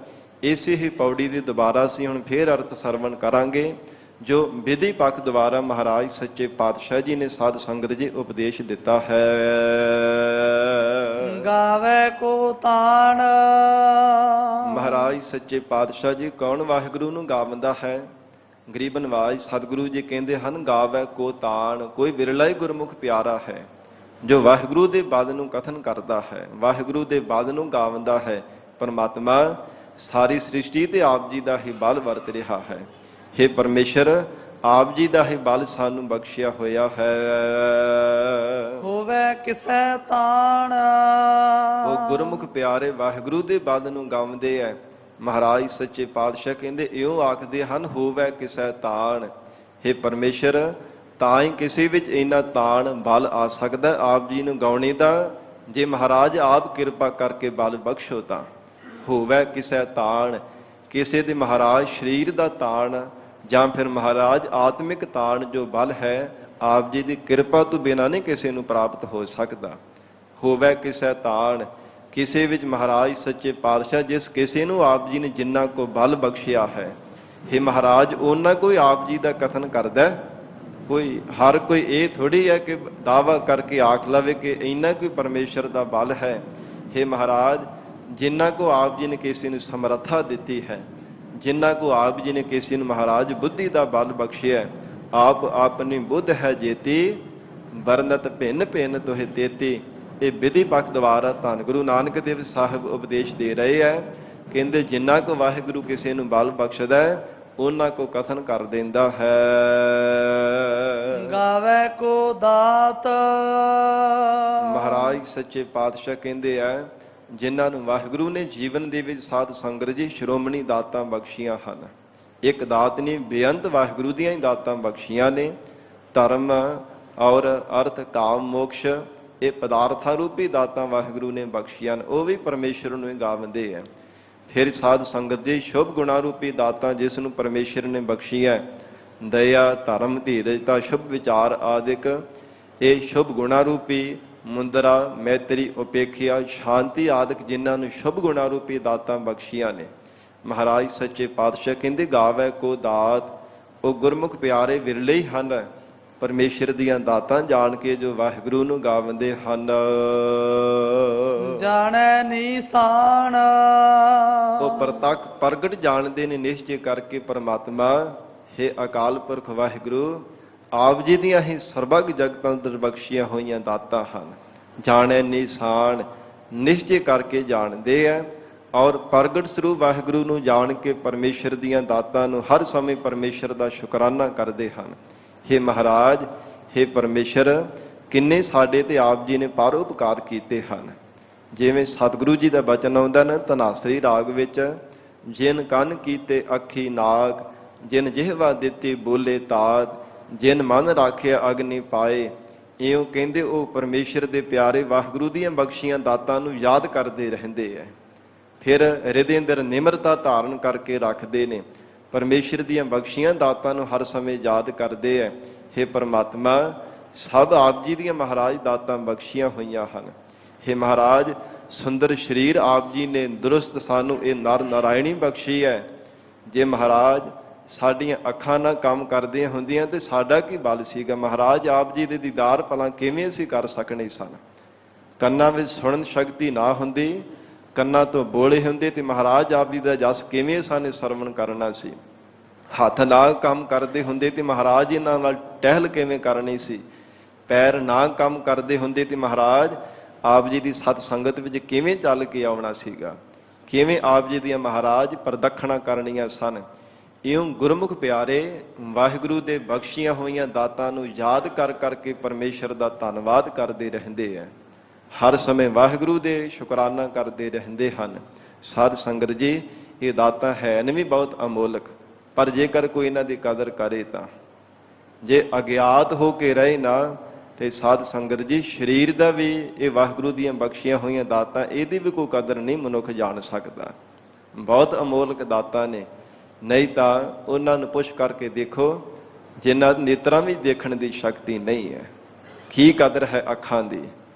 ਇਸੇ ਹੀ ਪੌੜੀ ਦੀ ਦੁਬਾਰਾ ਅਸੀਂ ਹੁਣ ਫੇਰ ਅਰਥ ਸਰਵਣ ਕਰਾਂਗੇ, ਜੋ ਵਿਧੀ ਪੱਖ ਦੁਆਰਾ ਮਹਾਰਾਜ ਸੱਚੇ ਪਾਤਸ਼ਾਹ ਜੀ ਨੇ ਸਾਧ ਸੰਗਤ ਜੀ ਉਪਦੇਸ਼ ਦਿੱਤਾ ਹੈ। ਗਾਵੇ ਕੋ ਤਾਣ। ਮਹਾਰਾਜ ਸੱਚੇ ਪਾਤਸ਼ਾਹ ਜੀ ਕੌਣ ਵਾਹਿਗੁਰੂ ਨੂੰ ਗਾਵੰਦਾ ਹੈ? ਗਰੀਬ ਨਵਾਜ ਸਤਿਗੁਰੂ ਜੀ ਕਹਿੰਦੇ ਹਨ, ਗਾਵੇ ਕੋ ਤਾਣ, ਕੋਈ ਵਿਰਲਾ ਹੀ ਗੁਰਮੁਖ ਪਿਆਰਾ ਹੈ ਜੋ ਵਾਹਿਗੁਰੂ ਦੇ ਬਦ ਨੂੰ ਕਥਨ ਕਰਦਾ ਹੈ, ਵਾਹਿਗੁਰੂ ਦੇ ਬਦ ਨੂੰ ਗਾਵੰਦਾ ਹੈ। ਪਰਮਾਤਮਾ ਸਾਰੀ ਸ੍ਰਿਸ਼ਟੀ ਤੇ ਆਪ ਜੀ ਦਾ ਹੀ ਬਲ ਵਰਤ ਰਿਹਾ ਹੈ। ਹੇ ਪਰਮੇਸ਼ਰ, ਆਪ ਜੀ ਦਾ ਹੀ ਬਲ ਸਾਨੂੰ ਬਖਸ਼ਿਆ ਹੋਇਆ ਹੈ। ਹੋਵੇ ਕਿਸੈ ਤਾਣ। ਉਹ ਗੁਰਮੁਖ ਪਿਆਰੇ ਵਾਹਿਗੁਰੂ ਦੇ ਬਦ ਨੂੰ ਗਾਉਂਦੇ ਐ। ਮਹਾਰਾਜ ਸੱਚੇ ਪਾਤਸ਼ਾਹ ਕਹਿੰਦੇ ਇਉਂ ਆਖਦੇ ਹਨ, ਹੋਵੇ ਕਿਸੈ ਤਾਣ। ਹੇ ਪਰਮੇਸ਼ਰ, ਤਾਂ ਹੀ ਕਿਸੇ ਵਿੱਚ ਇੰਨਾ ਤਾਣ ਬਲ ਆ ਸਕਦਾ ਆਪ ਜੀ ਨੂੰ ਗਾਉਣੇ ਦਾ, ਜੇ ਮਹਾਰਾਜ ਆਪ ਕਿਰਪਾ ਕਰਕੇ ਬਲ ਬਖਸ਼ੋ ਤਾਂ। ਹੋਵੇ ਕਿਸੈ ਤਾਣ, ਕਿਸੇ ਦੇ ਮਹਾਰਾਜ ਸਰੀਰ ਦਾ ਤਾਣ ਜਾਂ ਫਿਰ ਮਹਾਰਾਜ ਆਤਮਿਕ ਤਾਣ ਜੋ ਬਲ ਹੈ, ਆਪ ਜੀ ਦੀ ਕਿਰਪਾ ਤੋਂ ਬਿਨਾਂ ਨਹੀਂ ਕਿਸੇ ਨੂੰ ਪ੍ਰਾਪਤ ਹੋ ਸਕਦਾ। ਹੋਵੇ ਕਿਸੈ ਤਾਣ, ਕਿਸੇ ਵਿੱਚ ਮਹਾਰਾਜ ਸੱਚੇ ਪਾਤਸ਼ਾਹ ਜਿਸ ਕਿਸੇ ਨੂੰ ਆਪ ਜੀ ਨੇ ਜਿੰਨਾ ਕੋ ਬਲ ਬਖਸ਼ਿਆ ਹੈ, हे ਮਹਾਰਾਜ ਉਹਨਾਂ ਕੋਈ ਆਪ ਜੀ ਦਾ ਕਥਨ ਕਰਦਾ। ਕੋਈ ਹਰ ਕੋਈ ਇਹ ਥੋੜੀ ਹੈ ਕਿ ਦਾਵਾ ਕਰਕੇ ਆਖ ਲਵੇ ਕਿ ਇੰਨਾ ਕੋਈ ਪਰਮੇਸ਼ਰ ਦਾ ਬਲ ਹੈ। हे ਮਹਾਰਾਜ, ਜਿੰਨਾ ਕੋ ਆਪ ਜੀ ਨੇ ਕਿਸੇ ਨੂੰ ਸਮਰੱਥਾ ਦਿੱਤੀ ਹੈ, ਜਿੰਨਾ ਕੋ ਆਪ ਜੀ ਨੇ ਕਿਸੇ ਨੂੰ ਮਹਾਰਾਜ ਬੁੱਧੀ ਦਾ ਬਲ ਬਖਸ਼ਿਆ, ਆਪ ਆਪਣੀ ਬੁੱਧ ਹੈ ਜੇਤੀ, ਵਰਨਤ ਭਿੰਨ ਭਿੰਨ ਤੋਹਿ ਤੇਤੀ। ਇਹ ਵਿਧੀ ਪੱਖ ਦੁਆਰਾ ਧੰਨ ਗੁਰੂ ਨਾਨਕ ਦੇਵ ਸਾਹਿਬ ਉਪਦੇਸ਼ ਦੇ ਰਹੇ ਹੈ। ਕਹਿੰਦੇ ਜਿੰਨਾ ਕੋ ਵਾਹਿਗੁਰੂ ਕਿਸੇ ਨੂੰ ਬਲ ਬਖਸ਼ਦਾ ਹੈ, ਉਹਨਾਂ ਕੋ ਕਥਨ ਕਰ ਦਿੰਦਾ ਹੈ। ਗਾਵੇ ਕੋ ਦਾਤ। ਮਹਾਰਾਜ ਸੱਚੇ ਪਾਤਸ਼ਾਹ ਕਹਿੰਦੇ ਆ, ਜਿਨ੍ਹਾਂ ਨੂੰ ਵਾਹਿਗੁਰੂ ਨੇ ਜੀਵਨ ਦੇ ਵਿੱਚ ਸਾਧ ਸੰਗਤ ਜੀ ਸ਼੍ਰੋਮਣੀ ਦਾਤਾਂ ਬਖਸ਼ੀਆਂ ਹਨ। ਇੱਕ ਦਾਤ ਨਹੀਂ, ਬੇਅੰਤ ਵਾਹਿਗੁਰੂ ਦੀਆਂ ਹੀ ਦਾਤਾਂ ਬਖਸ਼ੀਆਂ ਨੇ। ਧਰਮ ਔਰ ਅਰਥ ਕਾਮ ਮੋਕਸ਼, ਇਹ ਪਦਾਰਥਾਂ ਰੂਪੀ ਦਾਤਾਂ ਵਾਹਿਗੁਰੂ ਨੇ ਬਖਸ਼ੀਆਂ ਨੇ, ਉਹ ਵੀ ਪਰਮੇਸ਼ਰ ਨੂੰ ਹੀ ਗਾਵੰਦੇ ਹੈ। ਫਿਰ ਸਾਧ ਸੰਗਤ ਜੀ ਸ਼ੁਭ ਗੁਣਾ ਰੂਪੀ ਦਾਤਾਂ ਜਿਸ ਨੂੰ ਪਰਮੇਸ਼ਰ ਨੇ ਬਖਸ਼ੀ ਹੈ, ਦਇਆ, ਧਰਮ, ਧੀਰਜਤਾ, ਸ਼ੁਭ ਵਿਚਾਰ ਆਦਿਕ, ਇਹ ਸ਼ੁਭ ਗੁਣਾ ਰੂਪੀ ਮੁੰਦਰਾ, ਮੈਤਰੀ, ਉਪੇਖਿਆ, ਸ਼ਾਂਤੀ ਆਦਿਕ ਜਿਨ੍ਹਾਂ ਨੂੰ ਸ਼ੁਭ ਗੁਣਾ ਰੂਪੀ ਦਾਤਾਂ ਬਖਸ਼ੀਆਂ ਨੇ, ਮਹਾਰਾਜ ਸੱਚੇ ਪਾਤਸ਼ਾਹ ਕਹਿੰਦੇ ਗਾਵੇ ਕੋ ਦਾਤ, ਉਹ ਗੁਰਮੁਖ ਪਿਆਰੇ ਵਿਰਲੇ ਹੀ ਹਨ ਪਰਮੇਸ਼ਰ ਦੀਆਂ ਦਾਤਾਂ ਜਾਣ ਕੇ ਜੋ ਵਾਹਿਗੁਰੂ ਨੂੰ ਗਾਵੰਦੇ ਹਨ। ਜਾਣੈ ਨੀਸਾਨ, ਉਹ ਪ੍ਰਤੱਖ ਪ੍ਰਗਟ ਜਾਣਦੇ ਨੇ ਨਿਸ਼ਚੈ ਕਰਕੇ ਪਰਮਾਤਮਾ। ਹੈ ਅਕਾਲ ਪੁਰਖ ਵਾਹਿਗੁਰੂ ਆਪ ਜੀ ਦੀਆਂ ਹੀ ਸਰਬੱਗ ਜਗਤਾਂ ਅੰਦਰ ਬਖਸ਼ੀਆਂ ਹੋਈਆਂ ਦਾਤਾਂ ਹਨ। ਜਾਣੈ ਨੀਸਾਨ, ਨਿਸ਼ਚੈ ਕਰਕੇ ਜਾਣਦੇ ਹੈ ਔਰ ਪ੍ਰਗਟ ਸਰੂਪ ਵਾਹਿਗੁਰੂ ਨੂੰ ਜਾਣ ਕੇ ਪਰਮੇਸ਼ਰ ਦੀਆਂ ਦਾਤਾਂ ਨੂੰ ਹਰ ਸਮੇਂ ਪਰਮੇਸ਼ਰ ਦਾ ਸ਼ੁਕਰਾਨਾ ਕਰਦੇ ਹਨ। ਹੇ ਮਹਾਰਾਜ, ਹੇ ਪਰਮੇਸ਼ਰ, ਕਿੰਨੇ ਸਾਡੇ ਤੇ ਆਪ ਜੀ ਨੇ ਪਰਉਪਕਾਰ ਕੀਤੇ ਹਨ। ਜਿਵੇਂ ਸਤਿਗੁਰੂ ਜੀ ਦਾ ਬਚਨ ਆਉਂਦਾ ਨਾ ਧਨਾਸਰੀ ਰਾਗ ਵਿੱਚ, ਜਿਨ ਕੰਨ ਕੀਤੇ ਅੱਖੀ ਨਾਗ, ਜਿਨ ਜਿਹਵਾ ਦਿੱਤੀ ਬੋਲੇ ਤਾਦ, ਜਿਨ ਮਨ ਰਾਖਿਆ ਅਗਨੀ ਪਾਏ। ਇਉਂ ਕਹਿੰਦੇ ਉਹ ਪਰਮੇਸ਼ਰ ਦੇ ਪਿਆਰੇ ਵਾਹਿਗੁਰੂ ਦੀਆਂ ਬਖਸ਼ੀਆਂ ਦਾਤਾਂ ਨੂੰ ਯਾਦ ਕਰਦੇ ਰਹਿੰਦੇ ਹੈ। ਫਿਰ ਹਿਰਦੇ ਅੰਦਰ ਨਿਮਰਤਾ ਧਾਰਨ ਕਰਕੇ ਰੱਖਦੇ ਨੇ, ਪਰਮੇਸ਼ਰ ਦੀਆਂ ਬਖਸ਼ੀਆਂ ਦਾਤਾਂ ਨੂੰ ਹਰ ਸਮੇਂ ਯਾਦ ਕਰਦੇ ਹੈ। ਹੇ ਪਰਮਾਤਮਾ, ਸਭ ਆਪ ਜੀ ਦੀਆਂ ਮਹਾਰਾਜ ਦਾਤਾਂ ਬਖਸ਼ੀਆਂ ਹੋਈਆਂ ਹਨ। ਹੇ ਮਹਾਰਾਜ, ਸੁੰਦਰ ਸਰੀਰ ਆਪ ਜੀ ਨੇ ਦਰੁਸਤ ਸਾਨੂੰ ਇਹ ਨਰ ਨਾਰਾਇਣੀ ਬਖਸ਼ੀ ਹੈ। ਜੇ ਮਹਾਰਾਜ ਸਾਡੀਆਂ ਅੱਖਾਂ ਨਾਲ ਕੰਮ ਕਰਦੀਆਂ ਹੁੰਦੀਆਂ ਤੇ ਸਾਡਾ ਕੀ ਬਲ ਸੀਗਾ। ਮਹਾਰਾਜ ਆਪ ਜੀ ਦੇ ਦੀਦਾਰ ਭਲਾ ਕਿਵੇਂ ਅਸੀਂ ਕਰ ਸਕਣੇ ਸਨ। ਕੰਨਾਂ ਵਿੱਚ ਸੁਣਨ ਸ਼ਕਤੀ ਨਾ ਹੁੰਦੀ, ਕੰਨਾਂ ਤੋਂ ਬੋਲੇ ਹੁੰਦੇ ਤੇ ਮਹਾਰਾਜ ਆਪ ਜੀ ਦਾ ਜਸ ਕਿਵੇਂ ਸਾਨੂੰ ਸਰਵਣ ਕਰਨਾ ਸੀ। ਹੱਥ ਨਾ ਕੰਮ ਕਰਦੇ ਹੁੰਦੇ ਤੇ ਮਹਾਰਾਜ ਇਹਨਾਂ ਨਾਲ ਟਹਿਲ ਕਿਵੇਂ ਕਰਨੀ ਸੀ। ਪੈਰ ਨਾ ਕੰਮ ਕਰਦੇ ਹੁੰਦੇ ਤੇ ਮਹਾਰਾਜ ਆਪ ਜੀ ਦੀ ਸਤ ਸੰਗਤ ਵਿੱਚ ਕਿਵੇਂ ਚੱਲ ਕੇ ਆਉਣਾ ਸੀਗਾ। ਕਿਵੇਂ ਆਪ ਜੀ ਦੀਆਂ ਮਹਾਰਾਜ ਪ੍ਰਦਖਣਾ ਕਰਨੀਆਂ ਸਨ। ਇਉਂ ਗੁਰਮੁਖ ਪਿਆਰੇ ਵਾਹਿਗੁਰੂ ਦੇ ਬਖਸ਼ੀਆਂ ਹੋਈਆਂ ਦਾਤਾਂ ਨੂੰ ਯਾਦ ਕਰ ਕਰਕੇ ਪਰਮੇਸ਼ਰ ਦਾ ਧੰਨਵਾਦ ਕਰਦੇ ਰਹਿੰਦੇ ਹੈ। ਹਰ ਸਮੇਂ ਵਾਹਿਗੁਰੂ ਦੇ ਸ਼ੁਕਰਾਨਾ ਕਰਦੇ ਰਹਿੰਦੇ ਹਨ। ਸਾਧ ਸੰਗਤ ਜੀ, ਇਹ ਦਾਤਾਂ ਹਨ ਵੀ ਬਹੁਤ ਅਮੋਲਕ, ਪਰ ਜੇਕਰ ਕੋਈ ਇਹਨਾਂ ਦੀ ਕਦਰ ਕਰੇ ਤਾਂ। ਜੇ ਅਗਿਆਤ ਹੋ ਕੇ ਰਹੇ ਨਾ ਤੇ ਸਾਧ ਸੰਗਤ ਜੀ, ਸਰੀਰ ਦਾ ਵੀ ਇਹ ਵਾਹਿਗੁਰੂ ਦੀਆਂ ਬਖਸ਼ੀਆਂ ਹੋਈਆਂ ਦਾਤਾਂ, ਇਹਦੀ ਵੀ ਕੋਈ ਕਦਰ ਨਹੀਂ ਮਨੁੱਖ ਜਾਣ ਸਕਦਾ। ਬਹੁਤ ਅਮੋਲਕ ਦਾਤਾਂ ਨੇ। ਨਹੀਂ ਤਾਂ ਉਹਨਾਂ ਨੂੰ ਪੁੱਛ ਕਰਕੇ ਦੇਖੋ ਜਿਨ੍ਹਾਂ ਨੇਤਰਾਂ ਵਿੱਚ ਦੇਖਣ ਦੀ ਸ਼ਕਤੀ ਨਹੀਂ ਹੈ, ਕੀ ਕਦਰ ਹੈ ਅੱਖਾਂ ਦੀ।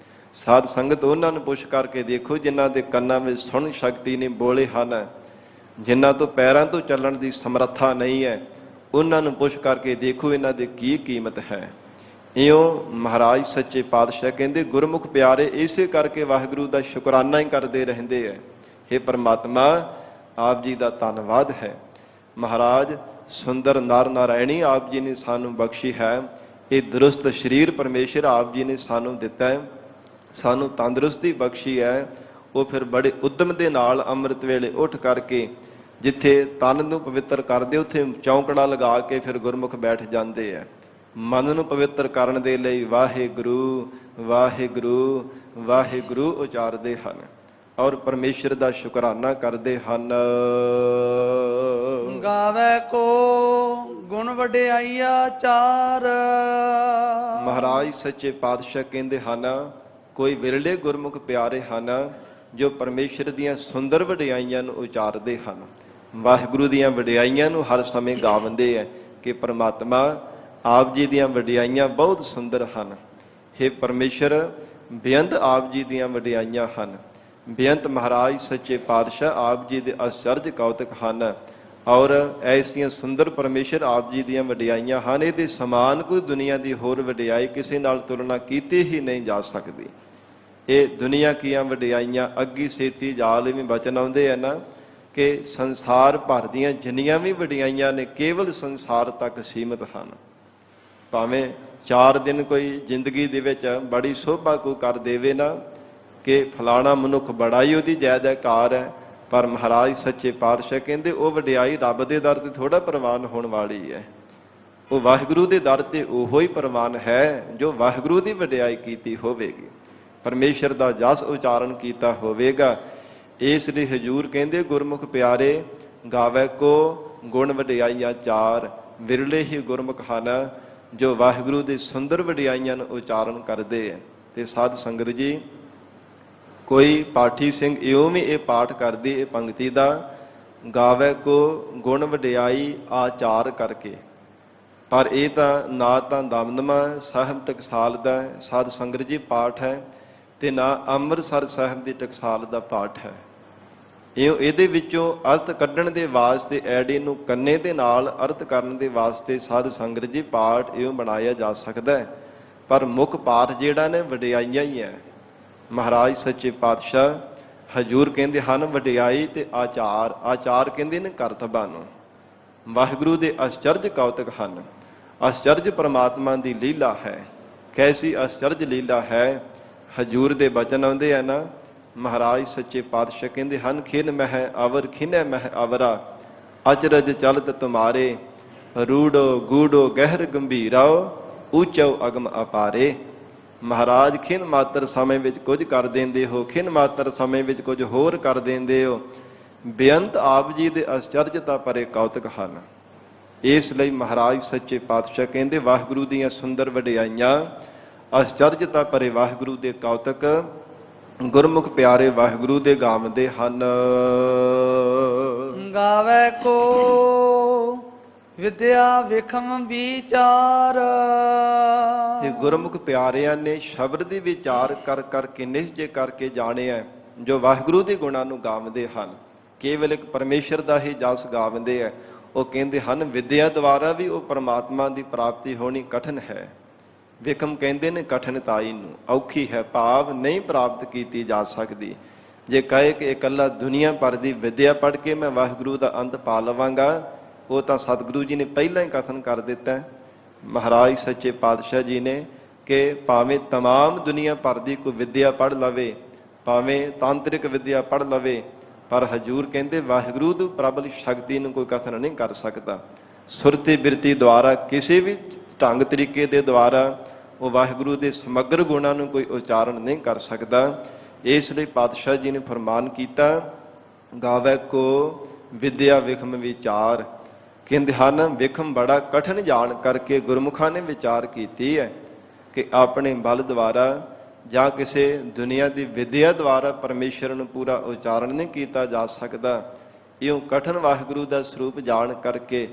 ਸਾਧ ਸੰਗਤ, ਉਹਨਾਂ ਨੂੰ ਪੁੱਛ ਕਰਕੇ ਦੇਖੋ ਜਿਨ੍ਹਾਂ ਦੇ ਕੰਨਾਂ ਵਿੱਚ ਸੁਣਨ ਸ਼ਕਤੀ ਨਹੀਂ, ਬੋਲੇ ਹਨ, ਜਿਨ੍ਹਾਂ ਤੋਂ ਪੈਰਾਂ ਤੋਂ ਚੱਲਣ ਦੀ ਸਮਰੱਥਾ ਨਹੀਂ ਹੈ, ਉਹਨਾਂ ਨੂੰ ਪੁੱਛ ਕਰਕੇ ਦੇਖੋ ਇਹਨਾਂ ਦੀ ਕੀ ਕੀਮਤ ਹੈ। ਇਉਂ ਮਹਾਰਾਜ ਸੱਚੇ ਪਾਤਸ਼ਾਹ ਕਹਿੰਦੇ ਗੁਰਮੁਖ ਪਿਆਰੇ ਇਸੇ ਕਰਕੇ ਵਾਹਿਗੁਰੂ ਦਾ ਸ਼ੁਕਰਾਨਾ ਹੀ ਕਰਦੇ ਰਹਿੰਦੇ ਹੈ। ਹੇ ਪਰਮਾਤਮਾ, ਆਪ ਜੀ ਦਾ ਧੰਨਵਾਦ ਹੈ। ਮਹਾਰਾਜ ਸੁੰਦਰ ਨਰ ਨਾਰਾਇਣੀ ਆਪ ਜੀ ਨੇ ਸਾਨੂੰ ਬਖਸ਼ੀ ਹੈ। ਇਹ ਦਰੁਸਤ ਸਰੀਰ ਪਰਮੇਸ਼ਰ ਆਪ ਜੀ ਨੇ ਸਾਨੂੰ ਦਿੱਤਾ ਹੈ, ਸਾਨੂੰ ਤੰਦਰੁਸਤੀ ਬਖਸ਼ੀ ਹੈ। ਉਹ ਫਿਰ ਬੜੇ ਉਦਮ ਦੇ ਨਾਲ ਅੰਮ੍ਰਿਤ ਵੇਲੇ ਉੱਠ ਕਰਕੇ ਜਿੱਥੇ ਤਨ ਨੂੰ ਪਵਿੱਤਰ ਕਰਦੇ ਉੱਥੇ ਚੌਂਕੜਾ ਲਗਾ ਕੇ ਫਿਰ ਗੁਰਮੁਖ ਬੈਠ ਜਾਂਦੇ ਹੈ। ਮਨ ਨੂੰ ਪਵਿੱਤਰ ਕਰਨ ਦੇ ਲਈ ਵਾਹਿਗੁਰੂ ਵਾਹਿਗੁਰੂ ਵਾਹਿਗੁਰੂ ਉਚਾਰਦੇ ਹਨ ਔਰ ਪਰਮੇਸ਼ਰ ਦਾ ਸ਼ੁਕਰਾਨਾ ਕਰਦੇ ਹਨ। ਗਾਵੇ ਕੋ ਗੁਣ ਵਡਿਆਈਆ ਚਾਰ। ਮਹਾਰਾਜ ਸੱਚੇ ਪਾਤਸ਼ਾਹ ਕਹਿੰਦੇ ਹਨ, ਕੋਈ ਵਿਰਲੇ ਗੁਰਮੁਖ ਪਿਆਰੇ ਹਨ ਜੋ ਪਰਮੇਸ਼ਰ ਦੀਆਂ ਸੁੰਦਰ ਵਡਿਆਈਆਂ ਨੂੰ ਉਚਾਰਦੇ ਹਨ, ਵਾਹਿਗੁਰੂ ਦੀਆਂ ਵਡਿਆਈਆਂ ਨੂੰ ਹਰ ਸਮੇਂ ਗਾਵੰਦੇ ਹੈ ਕਿ ਪਰਮਾਤਮਾ ਆਪ ਜੀ ਦੀਆਂ ਵਡਿਆਈਆਂ ਬਹੁਤ ਸੁੰਦਰ ਹਨ। ਹੇ ਪਰਮੇਸ਼ਰ, ਬੇਅੰਤ ਆਪ ਜੀ ਦੀਆਂ ਵਡਿਆਈਆਂ ਹਨ। ਬੇਅੰਤ ਮਹਾਰਾਜ ਸੱਚੇ ਪਾਤਸ਼ਾਹ ਆਪ ਜੀ ਦੇ ਅਚਰਜ ਕੌਤਕ ਹਨ ਔਰ ਐਸੀਆਂ ਸੁੰਦਰ ਪਰਮੇਸ਼ਰ ਆਪ ਜੀ ਦੀਆਂ ਵਡਿਆਈਆਂ ਹਨ। ਇਹਦੇ ਸਮਾਨ ਕੋਈ ਦੁਨੀਆ ਦੀ ਹੋਰ ਵਡਿਆਈ ਕਿਸੇ ਨਾਲ ਤੁਲਨਾ ਕੀਤੀ ਹੀ ਨਹੀਂ ਜਾ ਸਕਦੀ। ਇਹ ਦੁਨੀਆ ਕੀਆਂ ਵਡਿਆਈਆਂ ਅੱਗੀ ਸੇਤੀ ਜਾਲ ਵੀ ਬਚਨ ਆਉਂਦੇ ਆ ਨਾ ਕਿ ਸੰਸਾਰ ਭਰ ਦੀਆਂ ਜਿੰਨੀਆਂ ਵੀ ਵਡਿਆਈਆਂ ਨੇ ਕੇਵਲ ਸੰਸਾਰ ਤੱਕ ਸੀਮਿਤ ਹਨ। ਭਾਵੇਂ 4 ਦਿਨ ਕੋਈ ਜ਼ਿੰਦਗੀ ਦੇ ਵਿੱਚ ਬੜੀ ਸ਼ੋਭਾ ਕੋਈ ਕਰ ਦੇਵੇ ਨਾ ਕਿ ਫਲਾਣਾ ਮਨੁੱਖ ਬੜਾ ਹੀ ਉਹਦੀ ਜੈ ਜੈਕਾਰ ਹੈ, ਪਰ ਮਹਾਰਾਜ ਸੱਚੇ ਪਾਤਸ਼ਾਹ ਕਹਿੰਦੇ ਉਹ ਵਡਿਆਈ ਰੱਬ ਦੇ ਦਰ ਤੇ ਥੋੜ੍ਹਾ ਪ੍ਰਵਾਨ ਹੋਣ ਵਾਲੀ ਹੈ। ਉਹ ਵਾਹਿਗੁਰੂ ਦੇ ਦਰ ਤੇ ਉਹੋ ਹੀ ਪ੍ਰਵਾਨ ਹੈ ਜੋ ਵਾਹਿਗੁਰੂ ਦੀ ਵਡਿਆਈ ਕੀਤੀ ਹੋਵੇਗੀ, ਪਰਮੇਸ਼ਰ ਦਾ ਜਸ ਉਚਾਰਨ ਕੀਤਾ ਹੋਵੇਗਾ। ਇਸ ਲਈ ਹਜ਼ੂਰ ਕਹਿੰਦੇ ਗੁਰਮੁਖ ਪਿਆਰੇ ਗਾਵੇ ਕੋ ਗੁਣ ਵਡਿਆਈਆਂ ਚਾਰ। ਵਿਰਲੇ ਹੀ ਗੁਰਮੁਖ ਹਨ ਜੋ ਵਾਹਿਗੁਰੂ ਦੇ ਸੁੰਦਰ ਵਡਿਆਈਆਂ ਨੂੰ ਉਚਾਰਨ ਕਰਦੇ ਹੈ। ਤੇ ਸਾਧ ਸੰਗਤ ਜੀ, ਕੋਈ ਪਾਠੀ ਸਿੰਘ ਇਉਂ ਵੀ ਇਹ ਪਾਠ ਕਰਦੀ ਇਹ ਪੰਕਤੀ ਦਾ, ਗਾਵੇ ਕੋ ਗੁਣ ਵਡਿਆਈ ਆਚਾਰ ਕਰਕੇ, ਪਰ ਇਹ ਤਾਂ ਨਾ ਤਾਂ ਦਮਦਮਾ ਸਾਹਿਬ ਟਕਸਾਲ ਦਾ ਸਾਧ ਸੰਗਤ ਜੀ ਪਾਠ ਹੈ ਤੇ ਨਾ ਅੰਮ੍ਰਿਤਸਰ ਸਾਹਿਬ ਦੀ ਟਕਸਾਲ ਦਾ ਪਾਠ ਹੈ। ਇਹਦੇ ਵਿੱਚੋਂ ਅਰਥ ਕੱਢਣ ਦੇ ਵਾਸਤੇ ਐੜੇ ਨੂੰ ਕੰਨੇ ਦੇ ਨਾਲ ਅਰਥ ਕਰਨ ਦੇ ਵਾਸਤੇ ਸਾਧ ਸੰਗਤ ਜੀ ਪਾਠ ਇਉਂ ਬਣਾਇਆ ਜਾ ਸਕਦਾ ਹੈ। ਪਰ ਮੁੱਖ ਪਾਠ ਜਿਹੜਾ ਨੇ ਵਡਿਆਈਆਂ ਹੀ ਹੈ। ਮਹਾਰਾਜ ਸੱਚੇ ਪਾਤਸ਼ਾਹ ਹਜੂਰ ਕਹਿੰਦੇ ਹਨ ਵਡਿਆਈ ਤੇ ਆਚਾਰ। ਆਚਾਰ ਕਹਿੰਦੇ ਨੇ ਕਰਤਬਾਂ ਨੂੰ। ਵਾਹਿਗੁਰੂ ਦੇ ਅਸਚਰਜ ਕੌਤਕ ਹਨ। ਅਸਚਰਜ ਪਰਮਾਤਮਾ ਦੀ ਲੀਲਾ ਹੈ। ਕੈਸੀ ਅਸਚਰਜ ਲੀਲਾ ਹੈ। ਹਜੂਰ ਦੇ ਬਚਨ ਆਉਂਦੇ ਆ ਨਾ, ਮਹਾਰਾਜ ਸੱਚੇ ਪਾਤਸ਼ਾਹ ਕਹਿੰਦੇ ਹਨ ਖਿਨ ਮਹਿ ਅਵਰ ਖਿਨੈ ਮਹਿ ਅਵਰਾ ਅਚਰਜ ਚਲਤ ਤੁਮਾਰੇ ਰੂੜੋ ਗੂੜੋ ਗਹਿਰ ਗੰਭੀਰਾਓ ਉੱਚੋ ਅਗਮ ਅਪਾਰੇ। ਮਹਾਰਾਜ ਖਿਨ ਮਾਤਰ ਸਮੇਂ ਵਿੱਚ ਕੁਝ ਕਰ ਦਿੰਦੇ ਹੋ, ਖਿਨ ਮਾਤਰ ਸਮੇਂ ਵਿੱਚ ਕੁਝ ਹੋਰ ਕਰ ਦਿੰਦੇ ਹੋ। ਬੇਅੰਤ ਆਪ ਜੀ ਦੇ ਅਸਚਰਜਤਾ ਭਰੇ ਕੌਤਕ ਹਨ। ਇਸ ਲਈ ਮਹਾਰਾਜ ਸੱਚੇ ਪਾਤਸ਼ਾਹ ਕਹਿੰਦੇ ਵਾਹਿਗੁਰੂ ਦੀਆਂ ਸੁੰਦਰ ਵਡਿਆਈਆਂ, ਅਸਚਰਜਤਾ ਭਰੇ ਵਾਹਿਗੁਰੂ ਦੇ ਕੌਤਕ ਗੁਰਮੁਖ ਪਿਆਰੇ ਵਾਹਿਗੁਰੂ ਦੇ ਗਾਵਦੇ ਹਨ। ਗਾਵੇ ਕੋ ਵਿਦਿਆ ਵਿਖਮ ਵਿਚਾਰ। ਇਹ ਗੁਰਮੁਖ ਪਿਆਰਿਆਂ ਨੇ ਸ਼ਬਦ ਦੀ ਵਿਚਾਰ ਕਰ ਕਰਕੇ ਨਿਸ਼ਚੈ ਕਰਕੇ ਜਾਣਿਆ ਜੋ ਵਾਹਿਗੁਰੂ ਦੇ ਗੁਣਾਂ ਨੂੰ ਗਾਵਦੇ ਹਨ। ਕੇਵਲ ਇੱਕ ਪਰਮੇਸ਼ਰ ਦਾ ਹੀ ਜਸ ਗਾਵਦੇ ਹੈ। ਉਹ ਕਹਿੰਦੇ ਹਨ ਵਿਦਿਆ ਦੁਆਰਾ ਵੀ ਉਹ ਪਰਮਾਤਮਾ ਦੀ ਪ੍ਰਾਪਤੀ ਹੋਣੀ ਕਠਿਨ ਹੈ। ਵਿਖਮ ਕਹਿੰਦੇ ਨੇ ਕਠਿਨਤਾਈ ਨੂੰ, ਔਖੀ ਹੈ, ਭਾਵ ਨਹੀਂ ਪ੍ਰਾਪਤ ਕੀਤੀ ਜਾ ਸਕਦੀ। ਜੇ ਕਹੇ ਕਿ ਇਕੱਲਾ ਦੁਨੀਆ ਭਰ ਦੀ ਵਿਦਿਆ ਪੜ੍ਹ ਕੇ ਮੈਂ ਵਾਹਿਗੁਰੂ ਦਾ ਅੰਤ ਪਾ ਲਵਾਂਗਾ, ਉਹ ਤਾਂ ਸਤਿਗੁਰੂ ਜੀ ਨੇ ਪਹਿਲਾਂ ਹੀ ਕਥਨ ਕਰ ਦਿੱਤਾ। ਮਹਾਰਾਜ ਸੱਚੇ ਪਾਤਸ਼ਾਹ ਜੀ ਨੇ ਕਿ ਭਾਵੇਂ ਤਮਾਮ ਦੁਨੀਆ ਭਰ ਦੀ ਕੋਈ ਵਿਦਿਆ ਪੜ੍ਹ ਲਵੇ, ਭਾਵੇਂ ਤਾਂਤਰਿਕ ਵਿਦਿਆ ਪੜ੍ਹ ਲਵੇ, ਪਰ ਹਜੂਰ ਕਹਿੰਦੇ ਵਾਹਿਗੁਰੂ ਦੀ ਪ੍ਰਬਲ ਸ਼ਕਤੀ ਨੂੰ ਕੋਈ ਕਥਨ ਨਹੀਂ ਕਰ ਸਕਦਾ। ਸੁਰਤੀ ਬਿਰਤੀ ਦੁਆਰਾ ਕਿਸੇ ਵੀ ਢੰਗ ਤਰੀਕੇ ਦੇ ਦੁਆਰਾ ਉਹ ਵਾਹਿਗੁਰੂ ਦੇ ਸਮਗਰ ਗੁਣਾਂ ਨੂੰ ਕੋਈ ਉਚਾਰਨ ਨਹੀਂ ਕਰ ਸਕਦਾ। ਇਸ ਲਈ ਪਾਤਸ਼ਾਹ ਜੀ ਨੇ ਫਰਮਾਨ ਕੀਤਾ ਗਾਵੇ ਕੋ ਵਿਦਿਆ ਵਿਖਮ ਵਿਚਾਰ। ਕਹਿੰਦੇ ਹਨ ਵਿਖਮ ਬੜਾ ਕਠਿਨ ਜਾਣ ਕਰਕੇ ਗੁਰਮੁਖਾਂ ਨੇ ਵਿਚਾਰ ਕੀਤੀ ਹੈ ਕਿ ਆਪਣੇ ਬਲ ਦੁਆਰਾ ਜਾਂ ਕਿਸੇ ਦੁਨੀਆ ਦੀ ਵਿਦਿਆ ਦੁਆਰਾ ਪਰਮੇਸ਼ਰ ਨੂੰ ਪੂਰਾ ਉਚਾਰਨ ਨਹੀਂ ਕੀਤਾ ਜਾ ਸਕਦਾ। ਇਉਂ ਕਠਿਨ ਵਾਹਿਗੁਰੂ ਦਾ ਸਰੂਪ ਜਾਣ ਕਰਕੇ,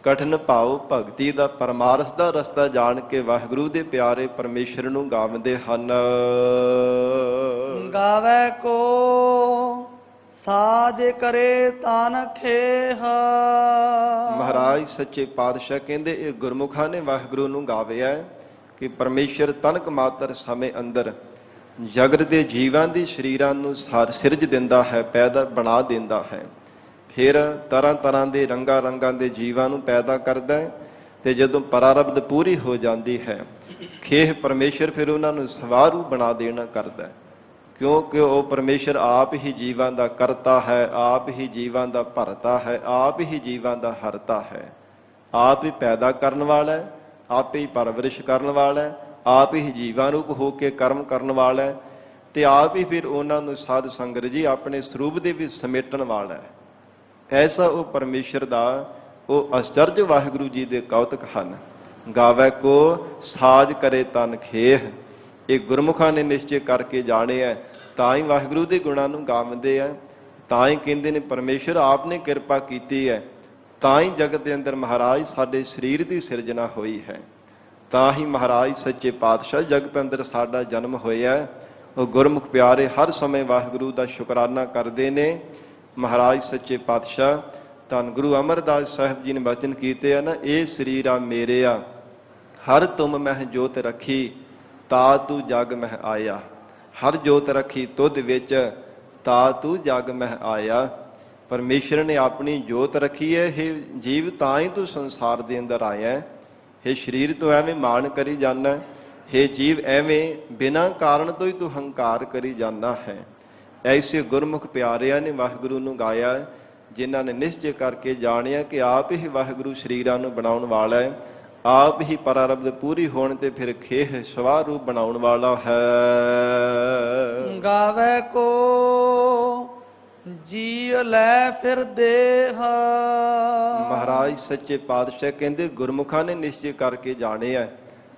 ਕਠਿਨ ਭਾਵ ਭਗਤੀ ਦਾ ਪਰਮਾਰਥ ਦਾ ਰਸਤਾ ਜਾਣ ਕੇ ਵਾਹਿਗੁਰੂ ਦੇ ਪਿਆਰੇ ਪਰਮੇਸ਼ਰ ਨੂੰ ਗਾਵਦੇ ਹਨ। ਗਾਵੇ ਕੋ ਸਾਜ ਕਰੇ ਤਨ ਖੇਹ। ਮਹਾਰਾਜ ਸੱਚੇ ਪਾਤਸ਼ਾਹ ਕਹਿੰਦੇ ਇਹ ਗੁਰਮੁਖਾਂ ਨੇ ਵਾਹਿਗੁਰੂ ਨੂੰ ਗਾਵਿਆ ਕਿ ਪਰਮੇਸ਼ਰ ਤਨਕ ਮਾਤਰ ਸਮੇਂ ਅੰਦਰ ਜਗਤ ਦੇ ਜੀਵਾਂ ਦੀ ਸਰੀਰਾਂ ਨੂੰ ਸਿਰਜ ਦਿੰਦਾ ਹੈ, ਪੈਦਾ ਬਣਾ ਦਿੰਦਾ ਹੈ। ਫਿਰ ਤਰ੍ਹਾਂ ਤਰ੍ਹਾਂ ਦੇ ਰੰਗਾਂ ਰੰਗਾਂ ਦੇ ਜੀਵਾਂ ਨੂੰ ਪੈਦਾ ਕਰਦਾ ਹੈ ਤੇ ਜਦੋਂ ਪਰਾਰਬਧ ਪੂਰੀ ਹੋ ਜਾਂਦੀ ਹੈ, ਖੇਹ ਪਰਮੇਸ਼ਰ ਫਿਰ ਉਹਨਾਂ ਨੂੰ ਸਵਾਰੂ ਬਣਾ ਦੇਣਾ ਕਰਦਾ ਹੈ। ਕਿਉਂਕਿ ਉਹ ਪਰਮੇਸ਼ਰ ਆਪ ਹੀ ਜੀਵਾਂ ਦਾ ਕਰਤਾ ਹੈ, ਆਪ ਹੀ ਜੀਵਾਂ ਦਾ ਭਰਤਾ ਹੈ, ਆਪ ਹੀ ਜੀਵਾਂ ਦਾ ਹਰਤਾ ਹੈ। ਆਪ ਹੀ ਪੈਦਾ ਕਰਨ ਵਾਲਾ ਹੈ, ਆਪ ਹੀ ਪਰਵਰਿਸ਼ ਕਰਨ ਵਾਲਾ ਹੈ, ਆਪ ਹੀ ਜੀਵਾਂ ਰੂਪ ਹੋ ਕੇ ਕਰਮ ਕਰਨ ਵਾਲਾ ਹੈ ਤੇ ਆਪ ਹੀ ਫਿਰ ਉਹਨਾਂ ਨੂੰ ਸਾਧ ਸੰਗਤ ਜੀ ਆਪਣੇ ਸਰੂਪ ਦੇ ਵਿੱਚ ਸਮੇਟਣ ਵਾਲਾ ਹੈ। ਐਸਾ ਉਹ ਪਰਮੇਸ਼ਰ ਦਾ ਉਹ ਅਸਚਰਜ ਵਾਹਿਗੁਰੂ ਜੀ ਦੇ ਕੌਤਕ ਹਨ। ਗਾਵੇ ਕੋ ਸਾਜ ਕਰੇ ਤਨ ਖੇਹ। ਇਹ ਗੁਰਮੁਖਾਂ ਨੇ ਨਿਸ਼ਚੈ ਕਰਕੇ ਜਾਣਿਆ, ਤਾਂ ਹੀ ਵਾਹਿਗੁਰੂ ਦੇ ਗੁਣਾਂ ਨੂੰ ਗਾਵਦੇ ਆ। ਤਾਂ ਹੀ ਕਹਿੰਦੇ ਨੇ ਪਰਮੇਸ਼ਰ ਆਪ ਨੇ ਕਿਰਪਾ ਕੀਤੀ ਹੈ, ਤਾਂ ਹੀ ਜਗਤ ਦੇ ਅੰਦਰ ਮਹਾਰਾਜ ਸਾਡੇ ਸਰੀਰ ਦੀ ਸਿਰਜਣਾ ਹੋਈ ਹੈ। ਤਾਂ ਹੀ ਮਹਾਰਾਜ ਸੱਚੇ ਪਾਤਸ਼ਾਹ ਜਗਤ ਅੰਦਰ ਸਾਡਾ ਜਨਮ ਹੋਇਆ। ਉਹ ਗੁਰਮੁਖ ਪਿਆਰੇ ਹਰ ਸਮੇਂ ਵਾਹਿਗੁਰੂ ਦਾ ਸ਼ੁਕਰਾਨਾ ਕਰਦੇ ਨੇ। ਮਹਾਰਾਜ ਸੱਚੇ ਪਾਤਸ਼ਾਹ ਧੰਨ ਗੁਰੂ ਅਮਰਦਾਸ ਸਾਹਿਬ ਜੀ ਨੇ ਬਚਨ ਕੀਤੇ ਆ ਨਾ, ਇਹ ਸਰੀਰ ਆ ਮੇਰੇ ਆ, ਹਰ ਤੁਮ ਮਹਿ ਜੋਤ ਰੱਖੀ ਤਾ ਤੂੰ ਜਗ ਮਹਿ ਆਇਆ। ਹਰ ਜੋਤ ਰੱਖੀ ਤੁਧ ਵਿੱਚ ਤਾ ਤੂੰ ਜਗ ਮਹਿ ਆਇਆ। ਪਰਮੇਸ਼ਰ ਨੇ ਆਪਣੀ ਜੋਤ ਰੱਖੀ ਹੈ। ਇਹ ਜੀਵ ਤਾਂ ਹੀ ਤੂੰ ਸੰਸਾਰ ਦੇ ਅੰਦਰ ਆਇਆ। ਇਹ ਸਰੀਰ ਤੋਂ ਐਵੇਂ ਮਾਣ ਕਰੀ ਜਾਂਦਾ, ਇਹ ਜੀਵ ਐਵੇਂ ਬਿਨਾਂ ਕਾਰਨ ਤੋਂ ਹੀ ਤੂੰ ਹੰਕਾਰ ਕਰੀ ਜਾਂਦਾ ਹੈ। ਐਸੇ ਗੁਰਮੁਖ ਪਿਆਰਿਆਂ ਨੇ ਵਾਹਿਗੁਰੂ ਨੂੰ ਗਾਇਆ, ਜਿਨ੍ਹਾਂ ਨੇ ਨਿਸ਼ਚੈ ਕਰਕੇ ਜਾਣਿਆ ਕਿ ਆਪ ਹੀ ਵਾਹਿਗੁਰੂ ਸਰੀਰਾਂ ਨੂੰ ਬਣਾਉਣ ਵਾਲਾ ਹੈ, ਆਪ ਹੀ ਪਰਾਰਬਧ ਪੂਰੀ ਹੋਣ ਤੇ ਫਿਰ ਖੇਹ ਸਵਾਹ ਰੂਪ ਬਣਾਉਣ ਵਾਲਾ ਹੈ। ਗਾਵੇ ਕੋ ਜੀ ਲੈ ਫਿਰ ਦੇਹ। ਮਹਾਰਾਜ ਸੱਚੇ ਪਾਤਸ਼ਾਹ ਕਹਿੰਦੇ ਗੁਰਮੁਖਾਂ ਨੇ ਨਿਸ਼ਚੈ ਕਰਕੇ ਜਾਣਿਆ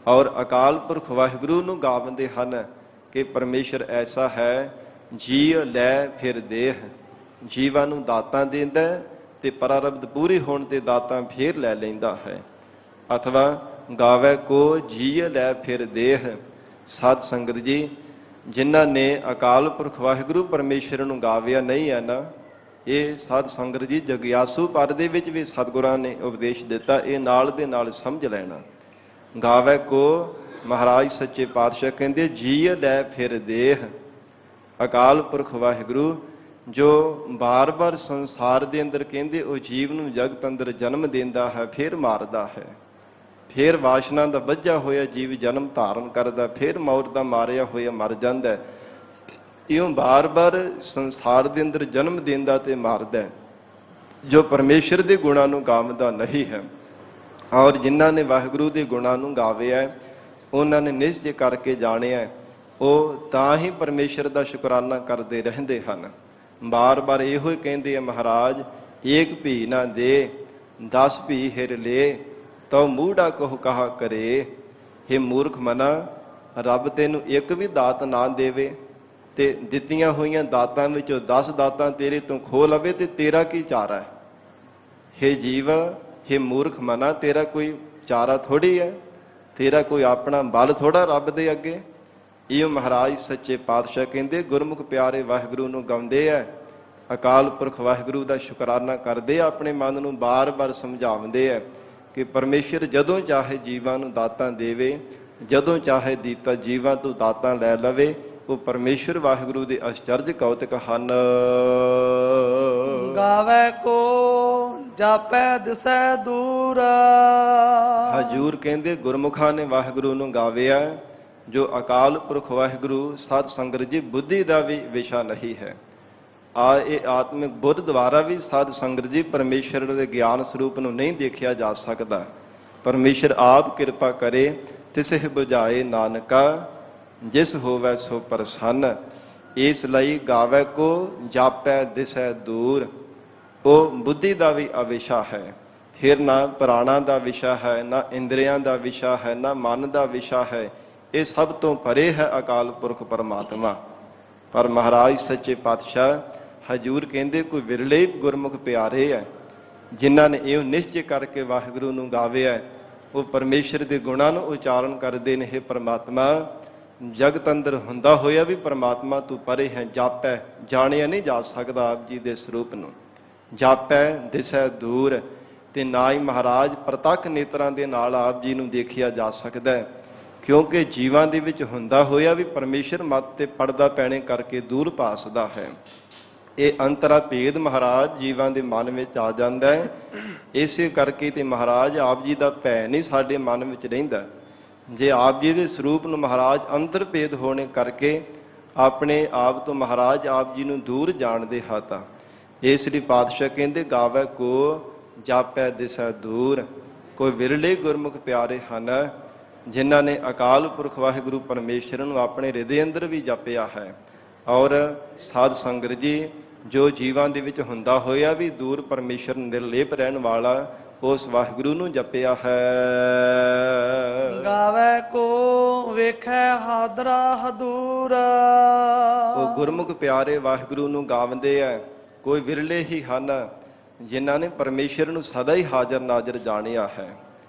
ਔਰ ਅਕਾਲ ਪੁਰਖ ਵਾਹਿਗੁਰੂ ਨੂੰ ਗਾਵਦੇ ਹਨ ਕਿ ਪਰਮੇਸ਼ਰ ਐਸਾ ਹੈ, ਜੀ ਲੈ ਫਿਰ ਦੇਹ। ਜੀਵਾਂ ਨੂੰ ਦਾਤਾਂ ਦਿੰਦਾ ਤੇ ਪਰਾਰਬਧ ਪੂਰੀ ਹੋਣ ਤੇ ਦਾਤਾਂ ਫੇਰ ਲੈ ਲੈਂਦਾ ਹੈ। ਅਥਵਾ ਗਾਵੇ ਕੋ ਜੀ ਲੈ ਫਿਰ ਦੇਹ। ਸਾਧ ਸੰਗਤ ਜੀ, ਜਿਨ੍ਹਾਂ ਨੇ ਅਕਾਲ ਪੁਰਖ ਵਾਹਿਗੁਰੂ ਪਰਮੇਸ਼ਰ ਨੂੰ ਗਾਵਿਆ ਨਹੀਂ ਹੈ ਨਾ, ਇਹ ਸਾਧ ਸੰਗਤ ਜੀ ਜਗਿਆਸੂ ਪਰ ਦੇ ਵਿੱਚ ਵੀ ਸਤਿਗੁਰਾਂ ਨੇ ਉਪਦੇਸ਼ ਦਿੱਤਾ, ਇਹ ਨਾਲ ਦੇ ਨਾਲ ਸਮਝ ਲੈਣਾ। ਗਾਵੇ ਕੋ ਮਹਾਰਾਜ ਸੱਚੇ ਪਾਤਸ਼ਾਹ ਕਹਿੰਦੇ ਜੀ ਲੈ ਫਿਰ ਦੇਹ। ਅਕਾਲ ਪੁਰਖ ਵਾਹਿਗੁਰੂ ਜੋ ਬਾਰ-ਬਾਰ ਸੰਸਾਰ ਦੇ ਅੰਦਰ ਕਹਿੰਦੇ ਉਹ ਜੀਵ ਨੂੰ ਜਗਤ ਅੰਦਰ ਜਨਮ ਦਿੰਦਾ ਹੈ, ਫਿਰ ਮਾਰਦਾ ਹੈ, ਫਿਰ ਵਾਸ਼ਨਾ ਦਾ ਬੱਝਾ ਹੋਇਆ ਜੀਵ ਜਨਮ ਧਾਰਨ ਕਰਦਾ, ਫਿਰ ਮੌਤ ਦਾ ਮਾਰਿਆ ਹੋਇਆ ਮਰ ਜਾਂਦਾ। ਇਉਂ ਬਾਰ-ਬਾਰ ਸੰਸਾਰ ਦੇ ਅੰਦਰ ਜਨਮ ਦਿੰਦਾ ਤੇ ਮਾਰਦਾ, ਜੋ ਪਰਮੇਸ਼ਰ ਦੇ ਗੁਣਾਂ ਨੂੰ ਗਾਵਦਾ ਨਹੀਂ ਹੈ। ਔਰ ਜਿਨ੍ਹਾਂ ਨੇ ਵਾਹਿਗੁਰੂ ਦੇ ਗੁਣਾਂ ਨੂੰ ਗਾਵਿਆ, ਉਹਨਾਂ ਨੇ ਨਿਸ਼ਚੈ ਕਰਕੇ ਜਾਣਿਆ, ਉਹ ਤਾਂ ਹੀ ਪਰਮੇਸ਼ਰ ਦਾ ਸ਼ੁਕਰਾਨਾ ਕਰਦੇ ਰਹਿੰਦੇ ਹਨ। ਬਾਰ-ਬਾਰ ਇਹੋ ਹੀ ਕਹਿੰਦੇ ਆ ਮਹਾਰਾਜ, ਏਕ ਭੀ ਨਾ ਦੇ 10 ਭੀ ਹਿਰ ਲੈ ਤਉ ਮੂੜਾ ਕਹੁ ਕਹਾ ਕਰੇ। ਹੇ ਮੂਰਖ ਮਨਾ, ਰੱਬ ਤੈਨੂੰ ਇੱਕ ਵੀ ਦਾਤ ਨਾ ਦੇਵੇ ਤੇ ਦਿੱਤੀਆਂ ਹੋਈਆਂ ਦਾਤਾਂ ਵਿੱਚੋਂ 10 ਦਾਤਾਂ ਤੇਰੇ ਤੋਂ ਖੋਹ ਲਵੇ ਤੇ ਤੇਰਾ ਕੀ ਚਾਰਾ ਹੈ? ਹੇ ਜੀਵ, ਹੇ ਮੂਰਖ ਮਨਾ, ਤੇਰਾ ਕੋਈ ਚਾਰਾ ਥੋੜੀ ਹੈ, ਤੇਰਾ ਕੋਈ ਆਪਣਾ ਬਲ ਥੋੜਾ ਰੱਬ ਦੇ ਅੱਗੇ। ਇਹ ਮਹਾਰਾਜ ਸੱਚੇ ਪਾਤਸ਼ਾਹ ਕਹਿੰਦੇ ਗੁਰਮੁਖ ਪਿਆਰੇ ਵਾਹਿਗੁਰੂ ਨੂੰ ਗਾਉਂਦੇ ਆ, ਅਕਾਲ ਪੁਰਖ ਵਾਹਿਗੁਰੂ ਦਾ ਸ਼ੁਕਰਾਨਾ ਕਰਦੇ ਆ, ਆਪਣੇ ਮਨ ਨੂੰ ਬਾਰ-ਬਾਰ ਸਮਝਾਉਂਦੇ ਆ ਕਿ ਪਰਮੇਸ਼ਰ ਜਦੋਂ ਚਾਹੇ ਜੀਵਾਂ ਨੂੰ ਦਾਤਾਂ ਦੇਵੇ, ਜਦੋਂ ਚਾਹੇ ਦੀਤਾ ਜੀਵਾਂ ਤੋਂ ਦਾਤਾਂ ਲੈ ਲਵੇ। ਉਹ ਪਰਮੇਸ਼ਰ ਵਾਹਿਗੁਰੂ ਦੇ ਅਚਰਜ ਕੌਤਕ ਹਨ। ਗਾਵੇ ਕੋ ਜਾਪੈ ਦਿਸੈ ਦੂਰ। ਹਜੂਰ ਕਹਿੰਦੇ ਗੁਰਮੁਖਾਂ ਨੇ ਵਾਹਿਗੁਰੂ ਨੂੰ ਗਾਵਿਆ, ਜੋ ਅਕਾਲ ਪੁਰਖ ਵਾਹਿਗੁਰੂ ਸਤ ਸੰਗਤ ਜੀ ਬੁੱਧੀ ਦਾ ਵੀ ਵਿਸ਼ਾ ਨਹੀਂ ਹੈ। ਇਹ ਆਤਮਿਕ ਬੁੱਧ ਦੁਆਰਾ ਵੀ ਸਾਧ ਸੰਗਤ ਜੀ ਪਰਮੇਸ਼ਰ ਦੇ ਗਿਆਨ ਸਰੂਪ ਨੂੰ ਨਹੀਂ ਦੇਖਿਆ ਜਾ ਸਕਦਾ। ਪਰਮੇਸ਼ਰ ਆਪ ਕਿਰਪਾ ਕਰੇ ਤਿਸਹਿ ਬੁਝਾਏ ਨਾਨਕਾ, ਜਿਸ ਹੋਵੇ ਸੋ ਪ੍ਰਸੰਨ। ਇਸ ਲਈ ਗਾਵੇ ਕੋ ਜਾਪੈ ਦਿਸੈ ਦੂਰ। ਉਹ ਬੁੱਧੀ ਦਾ ਵੀ ਅਵਿਸ਼ਾ ਹੈ, ਫਿਰ ਨਾ ਪ੍ਰਾਣਾਂ ਦਾ ਵਿਸ਼ਾ ਹੈ, ਨਾ ਇੰਦਰੀਆਂ ਦਾ ਵਿਸ਼ਾ ਹੈ, ਨਾ ਮਨ ਦਾ ਵਿਸ਼ਾ ਹੈ। ਇਹ ਸਭ ਤੋਂ ਪਰੇ ਹੈ ਅਕਾਲ ਪੁਰਖ ਪਰਮਾਤਮਾ। ਪਰ ਮਹਾਰਾਜ ਸੱਚੇ ਪਾਤਸ਼ਾਹ ਹਜੂਰ ਕਹਿੰਦੇ ਕੋਈ ਵਿਰਲੇ ਗੁਰਮੁਖ ਪਿਆਰੇ ਹੈ ਜਿਨ੍ਹਾਂ ਨੇ ਇਹ ਨਿਸ਼ਚੈ ਕਰਕੇ ਵਾਹਿਗੁਰੂ ਨੂੰ ਗਾਵਿਆ, ਉਹ ਪਰਮੇਸ਼ਰ ਦੇ ਗੁਣਾਂ ਨੂੰ ਉਚਾਰਨ ਕਰਦੇ ਨੇ। ਹੇ ਪਰਮਾਤਮਾ, ਜਗਤ ਅੰਦਰ ਹੁੰਦਾ ਹੋਇਆ ਵੀ ਪਰਮਾਤਮਾ ਤੂੰ ਪਰੇ ਹੈ, ਜਾਪੈ ਜਾਣਿਆ ਨਹੀਂ ਜਾ ਸਕਦਾ ਆਪ ਜੀ ਦੇ ਸਰੂਪ ਨੂੰ। ਜਾਪੈ ਦਿਸੈ ਦੂਰ, ਤੇ ਨਾ ਹੀ ਮਹਾਰਾਜ ਪ੍ਰਤੱਖ ਨੇਤਰਾਂ ਦੇ ਨਾਲ ਆਪ ਜੀ ਨੂੰ ਦੇਖਿਆ ਜਾ ਸਕਦਾ, ਕਿਉਂਕਿ ਜੀਵਾਂ ਦੇ ਵਿੱਚ ਹੁੰਦਾ ਹੋਇਆ ਵੀ ਪਰਮੇਸ਼ਰ ਮੱਤ ਤੇ ਪਰਦਾ ਪੈਣੇ ਕਰਕੇ ਦੂਰ ਭਾਸਦਾ ਹੈ। ਇਹ ਅੰਤਰਾ ਭੇਦ ਮਹਾਰਾਜ ਜੀਵਾਂ ਦੇ ਮਨ ਵਿੱਚ ਆ ਜਾਂਦਾ ਹੈ। ਇਸੇ ਕਰਕੇ ਤੇ ਮਹਾਰਾਜ ਆਪ ਜੀ ਦਾ ਭੈ ਨਹੀਂ ਸਾਡੇ ਮਨ ਵਿੱਚ ਰਹਿੰਦਾ। ਜੇ ਆਪ ਜੀ ਦੇ ਸਰੂਪ ਨੂੰ ਮਹਾਰਾਜ ਅੰਤਰ ਭੇਦ ਹੋਣੇ ਕਰਕੇ ਆਪਣੇ ਆਪ ਤੋਂ ਮਹਾਰਾਜ ਆਪ ਜੀ ਨੂੰ ਦੂਰ ਜਾਣਦੇ ਹਾਂ ਤਾਂ ਇਸ ਲਈ ਪਾਤਸ਼ਾਹ ਕਹਿੰਦੇ ਗਾਵੇ ਕੋ ਜਾਪੈ ਦਿਸੈ ਦੂਰ। ਕੋਈ ਵਿਰਲੇ ਗੁਰਮੁਖ ਪਿਆਰੇ ਹਨ ਜਿਨ੍ਹਾਂ ਨੇ ਅਕਾਲ ਪੁਰਖ ਵਾਹਿਗੁਰੂ ਪਰਮੇਸ਼ਰ ਨੂੰ ਆਪਣੇ ਹਿਰਦੇ ਅੰਦਰ ਵੀ ਜਪਿਆ ਹੈ। ਔਰ ਸਾਧ ਸੰਗਤ ਜੀ ਜੋ ਜੀਵਾਂ ਦੇ ਵਿੱਚ ਹੁੰਦਾ ਹੋਇਆ ਵੀ ਦੂਰ ਪਰਮੇਸ਼ਰ ਨਿਰਲੇਪ ਰਹਿਣ ਵਾਲਾ ਉਸ ਵਾਹਿਗੁਰੂ ਨੂੰ ਜਪਿਆ ਹੈ। ਗਾਵੇ ਕੋ ਵੇਖੈ ਹਾਦਰਾ ਹਦੂਰ। ਉਹ ਗੁਰਮੁਖ ਪਿਆਰੇ ਵਾਹਿਗੁਰੂ ਨੂੰ ਗਾਵਦੇ ਆ। ਕੋਈ ਵਿਰਲੇ ਹੀ ਹਨ ਜਿਨ੍ਹਾਂ ਨੇ ਪਰਮੇਸ਼ਰ ਨੂੰ ਸਦਾ ਹੀ ਹਾਜ਼ਰ ਨਾਜ਼ਰ ਜਾਣਿਆ ਹੈ।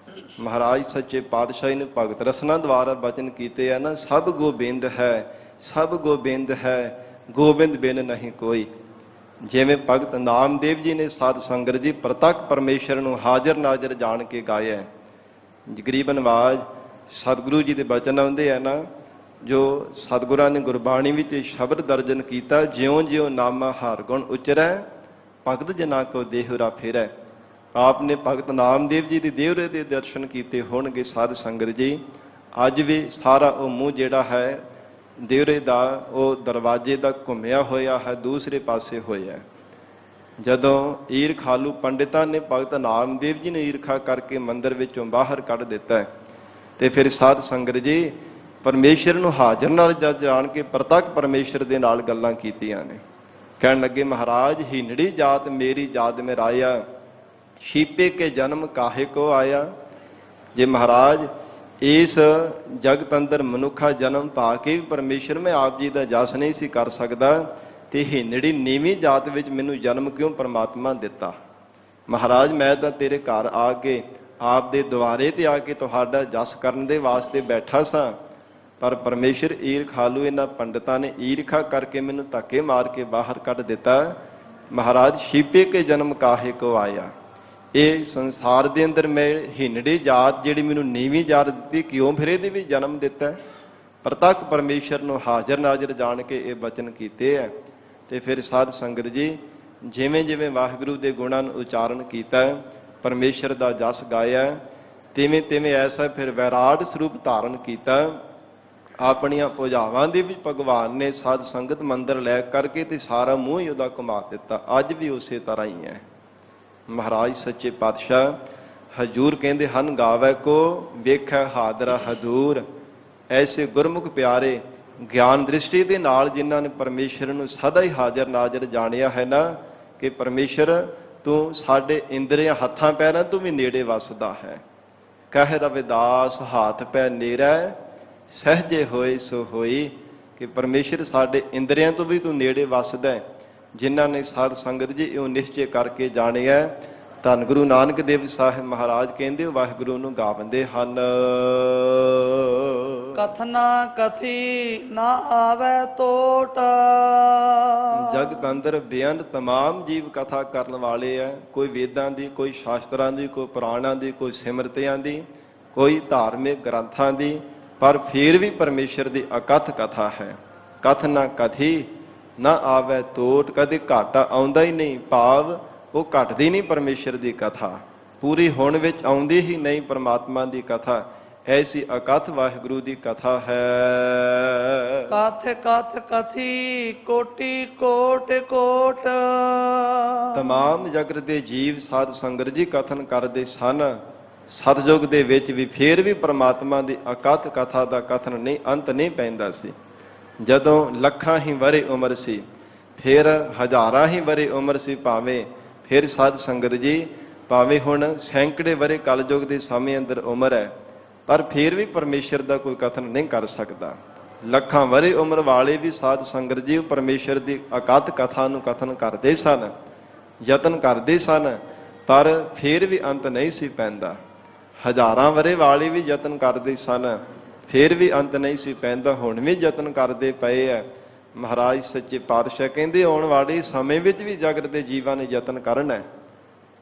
ਮਹਾਰਾਜ ਸੱਚੇ ਪਾਤਸ਼ਾਹ ਨੇ ਭਗਤ ਰਸਨਾ ਦੁਆਰਾ ਬਚਨ ਕੀਤੇ ਆ ਨਾ, ਸਭ ਗੋਬਿੰਦ ਹੈ, ਸਭ ਗੋਬਿੰਦ ਹੈ, ਗੋਬਿੰਦ ਬਿਨ ਨਹੀਂ ਕੋਈ। ਜਿਵੇਂ ਭਗਤ ਨਾਮਦੇਵ ਜੀ ਨੇ ਸਾਧ ਸੰਗਤ ਜੀ ਪ੍ਰਤੱਖ ਪਰਮੇਸ਼ਰ ਨੂੰ ਹਾਜ਼ਰ ਨਾਜ਼ਰ ਜਾਣ ਕੇ ਗਾਇਆ। ਗਰੀਬਨ ਆਵਾਜ਼ ਸਤਿਗੁਰੂ ਜੀ ਦੇ ਬਚਨ ਆਉਂਦੇ ਆ ਨਾ, ਜੋ ਸਤਿਗੁਰਾਂ ਨੇ ਗੁਰਬਾਣੀ ਵਿੱਚ ਸ਼ਬਦ ਦਰਜਨ ਕੀਤਾ, ਜਿਉਂ ਜਿਉਂ ਨਾਮਾ ਹਰ ਗੁਣ ਉਚਰੈ ਭਗਤ ਜਨਾ ਕੋ ਦੇਹੁਰਾ ਫੇਰੈ। ਆਪ ਨੇ ਭਗਤ ਨਾਮਦੇਵ ਜੀ ਦੇ ਦੇਹੁਰੇ ਦੇ ਦਰਸ਼ਨ ਕੀਤੇ ਹੋਣਗੇ ਸਾਧ ਸੰਗਤ ਜੀ। ਅੱਜ ਵੀ ਸਾਰਾ ਉਹ ਮੂੰਹ ਜਿਹੜਾ ਹੈ ਦੇਹੁਰੇ ਦਾ ਉਹ ਦਰਵਾਜ਼ੇ ਦਾ ਘੁੰਮਿਆ ਹੋਇਆ ਹੈ, ਦੂਸਰੇ ਪਾਸੇ ਹੋਇਆ। ਜਦੋਂ ਈਰਖਾਲੂ ਪੰਡਿਤਾਂ ਨੇ ਭਗਤ ਨਾਮਦੇਵ ਜੀ ਨੂੰ ਈਰਖਾ ਕਰਕੇ ਮੰਦਿਰ ਵਿੱਚੋਂ ਬਾਹਰ ਕੱਢ ਦਿੱਤਾ ਤੇ ਫਿਰ ਸਾਧ ਸੰਗਤ ਜੀ ਪਰਮੇਸ਼ਰ ਨੂੰ ਹਾਜ਼ਰ ਨਾਲ ਜਾਣ ਕੇ ਪ੍ਰਤੱਖ ਪਰਮੇਸ਼ਰ ਦੇ ਨਾਲ ਗੱਲਾਂ ਕੀਤੀਆਂ ਨੇ। ਕਹਿਣ ਲੱਗੇ ਮਹਾਰਾਜ ਹੀਨੜੀ ਜਾਤ ਮੇਰੀ ਜਾਤ ਮੇਰਾਇਆ, ਸ਼ੀਪੇ ਕੇ ਜਨਮ ਕਾਹੇ ਕੋ ਆਇਆ। ਜੇ ਮਹਾਰਾਜ ਇਸ ਜਗਤ ਅੰਦਰ ਮਨੁੱਖਾ ਜਨਮ ਪਾ ਕੇ ਵੀ ਪਰਮੇਸ਼ਰ ਮੈਂ ਆਪ ਜੀ ਦਾ ਜਸ ਨਹੀਂ ਸੀ ਕਰ ਸਕਦਾ, ਤੇ ਹੀਨੜੀ ਨੀਵੀਂ ਜਾਤ ਵਿੱਚ ਮੈਨੂੰ ਜਨਮ ਕਿਉਂ ਪਰਮਾਤਮਾ ਦਿੱਤਾ। ਮਹਾਰਾਜ ਮੈਂ ਤਾਂ ਤੇਰੇ ਘਰ ਆ ਕੇ ਆਪ ਦੇ ਦੁਆਰੇ ਤੇ ਆ ਕੇ ਤੁਹਾਡਾ ਜਸ ਕਰਨ ਦੇ ਵਾਸਤੇ ਬੈਠਾ ਸਾਂ, ਪਰ ਪਰਮੇਸ਼ਰ ਈਰਖਾਲੂ ਇਹਨਾਂ ਪੰਡਤਾਂ ਨੇ ਈਰਖਾ ਕਰਕੇ ਮੈਨੂੰ ਧੱਕੇ ਮਾਰ ਕੇ ਬਾਹਰ ਕੱਢ ਦਿੱਤਾ। ਮਹਾਰਾਜ ਛੀਪੇ ਕੇ ਜਨਮ ਕਾਹੇ ਕੋ ਆਇਆ। ਇਹ ਸੰਸਾਰ ਦੇ ਅੰਦਰ ਮੈਂ ਹਿੰਨੜੀ ਜਾਤ ਜਿਹੜੀ ਮੈਨੂੰ ਨੀਵੀਂ ਜਾਤ ਦਿੱਤੀ, ਕਿਉਂ ਫਿਰ ਇਹਦੇ ਵੀ ਜਨਮ ਦਿੱਤਾ। ਪ੍ਰਤੱਖ ਪਰਮੇਸ਼ਰ ਨੂੰ ਹਾਜ਼ਰ ਨਾਜ਼ਰ ਜਾਣ ਕੇ ਇਹ ਬਚਨ ਕੀਤੇ ਹੈ। ਤੇ ਫਿਰ ਸਾਧ ਸੰਗਤ ਜੀ, ਜਿਵੇਂ ਜਿਵੇਂ ਵਾਹਿਗੁਰੂ ਦੇ ਗੁਣਾਂ ਨੂੰ ਉਚਾਰਨ ਕੀਤਾ, ਪਰਮੇਸ਼ਰ ਦਾ ਜਸ ਗਾਇਆ, ਤਿਵੇਂ ਤਿਵੇਂ ਐਸਾ ਫਿਰ ਵੈਰਾਟ ਸਰੂਪ ਧਾਰਨ ਕੀਤਾ। ਆਪਣੀਆਂ ਭੁਜਾਵਾਂ ਦੇ ਵਿੱਚ ਭਗਵਾਨ ਨੇ ਸਾਧ ਸੰਗਤ ਮੰਦਰ ਲੈ ਕਰਕੇ ਤੇ ਸਾਰਾ ਮੂੰਹ ਹੀ ਉਹਦਾ ਘੁਮਾ ਦਿੱਤਾ। ਅੱਜ ਵੀ ਉਸੇ ਤਰ੍ਹਾਂ ਹੀ ਹੈ। ਮਹਾਰਾਜ ਸੱਚੇ ਪਾਤਸ਼ਾਹ ਹਜੂਰ ਕਹਿੰਦੇ ਹਨ, ਗਾਵੈ ਕੋ ਵੇਖੈ ਹਾਦਰਾ ਹਦੂਰ। ਐਸੇ ਗੁਰਮੁਖ ਪਿਆਰੇ ਗਿਆਨ ਦ੍ਰਿਸ਼ਟੀ ਦੇ ਨਾਲ ਜਿਨ੍ਹਾਂ ਨੇ ਪਰਮੇਸ਼ਰ ਨੂੰ ਸਦਾ ਹੀ ਹਾਜ਼ਰ ਨਾਜ਼ਰ ਜਾਣਿਆ ਹੈ ਨਾ, ਕਿ ਪਰਮੇਸ਼ਰ ਤੂੰ ਸਾਡੇ ਇੰਦਰੀਆਂ ਹੱਥਾਂ ਪੈਰਾਂ ਤੋਂ ਵੀ ਨੇੜੇ ਵਸਦਾ ਹੈ। ਕਹਿ ਰਵਿਦਾਸ ਹਾਥ ਪੈ ਨੇਰਾ ਸਹਜੇ ਹੋਏ ਸੋ ਹੋਈ, ਕਿ ਪਰਮੇਸ਼ਰ ਸਾਡੇ ਇੰਦਰੀਆਂ ਤੋਂ ਵੀ ਤੂੰ ਨੇੜੇ ਵਸਦਾ ਹੈ। ਜਿਨ੍ਹਾਂ ਨੇ ਸਾਧ ਸੰਗਤ ਜੀ ਇਹ ਨਿਸ਼ਚੈ ਕਰਕੇ ਜਾਣਿਆ, ਧੰਨ ਗੁਰੂ ਨਾਨਕ ਦੇਵ ਸਾਹਿਬ ਮਹਾਰਾਜ ਕਹਿੰਦੇ ਵਾਹਿਗੁਰੂ ਨੂੰ ਗਾਵੰਦੇ ਹਨ। ਕਥਨਾ ਕਥੀ ਨਾ ਆਵੈ ਤੋਟ। ਜਗਤ ਅੰਦਰ ਬੇਅੰਤ ਤਮਾਮ ਜੀਵ ਕਥਾ ਕਰਨ ਵਾਲੇ ਹੈ। ਕੋਈ ਵੇਦਾਂ ਦੀ, ਕੋਈ ਸ਼ਾਸਤਰਾਂ ਦੀ, ਕੋਈ ਪੁਰਾਣਾਂ ਦੀ, ਕੋਈ ਸਿਮਰਤਿਆਂ ਦੀ, ਕੋਈ ਧਾਰਮਿਕ ਗ੍ਰੰਥਾਂ ਦੀ, ਪਰ ਫਿਰ ਵੀ ਪਰਮੇਸ਼ਰ ਦੀ ਅਕਥ ਕਥਾ ਹੈ। ਕਥ ਨਾ ਕਥੀ ਨਾ ਆਵੈ ਤੋਟ, ਕਦੇ ਘਾਟਾ ਆਉਂਦਾ ਹੀ ਨਹੀਂ। ਭਾਵ ਉਹ ਘਟਦੀ ਨਹੀਂ ਪਰਮੇਸ਼ਰ ਦੀ ਕਥਾ, ਪੂਰੀ ਹੋਣ ਵਿੱਚ ਆਉਂਦੀ ਹੀ ਨਹੀਂ ਪਰਮਾਤਮਾ ਦੀ ਕਥਾ। ਐਸੀ ਅਕਥ ਵਾਹਿਗੁਰੂ ਦੀ ਕਥਾ ਹੈ। ਕਥ ਕਥ ਕਥੀ ਕੋਟੀ ਕੋਟ ਕੋਟ। ਤਮਾਮ ਜਗਤ ਦੇ ਜੀਵ ਸਾਧ ਸੰਗਤ ਜੀ ਕਥਨ ਕਰਦੇ ਸਨ। ਸਤਜੁਗ ਦੇ ਵਿੱਚ ਵੀ ਫੇਰ ਵੀ ਪਰਮਾਤਮਾ ਦੀ ਅਕਥ ਕਥਾ ਦਾ ਕਥਨ ਨਹੀਂ, ਅੰਤ ਨਹੀਂ ਪੈਂਦਾ ਸੀ। ਜਦੋਂ ਲੱਖਾਂ ਹੀ ਵਰੇ ਉਮਰ ਸੀ, ਫਿਰ ਹਜ਼ਾਰਾਂ ਹੀ ਵਰੇ ਉਮਰ ਸੀ ਭਾਵੇਂ, ਫਿਰ ਸਾਧ ਸੰਗਤ ਜੀ ਭਾਵੇਂ ਹੁਣ ਸੈਂਕੜੇ ਵਰੇ ਕਲਯੁਗ ਦੇ ਸਮੇਂ ਅੰਦਰ ਉਮਰ ਹੈ, ਪਰ ਫਿਰ ਵੀ ਪਰਮੇਸ਼ਰ ਦਾ ਕੋਈ ਕਥਨ ਨਹੀਂ ਕਰ ਸਕਦਾ। ਲੱਖਾਂ ਵਰੇ ਉਮਰ ਵਾਲੇ ਵੀ ਸਾਧ ਸੰਗਤ ਜੀ ਪਰਮੇਸ਼ਰ ਦੀ ਅਕਥ ਕਥਾ ਨੂੰ ਕਥਨ ਕਰਦੇ ਸਨ, ਯਤਨ ਕਰਦੇ ਸਨ, ਪਰ ਫਿਰ ਵੀ ਅੰਤ ਨਹੀਂ ਸੀ ਪੈਂਦਾ। ਹਜ਼ਾਰਾਂ ਵਰੇ ਵਾਲੇ ਵੀ ਯਤਨ ਕਰਦੇ ਸਨ, ਫਿਰ ਵੀ ਅੰਤ ਨਹੀਂ ਸੀ ਪੈਂਦਾ। ਹੁਣ ਵੀ ਯਤਨ ਕਰਦੇ ਪਏ ਹੈ। ਮਹਾਰਾਜ ਸੱਚੇ ਪਾਤਸ਼ਾਹ ਕਹਿੰਦੇ ਆਉਣ ਵਾਲੇ ਸਮੇਂ ਵਿੱਚ ਵੀ ਜਗਤ ਦੇ ਜੀਵਾਂ ਨੇ ਯਤਨ ਕਰਨਾ ਹੈ,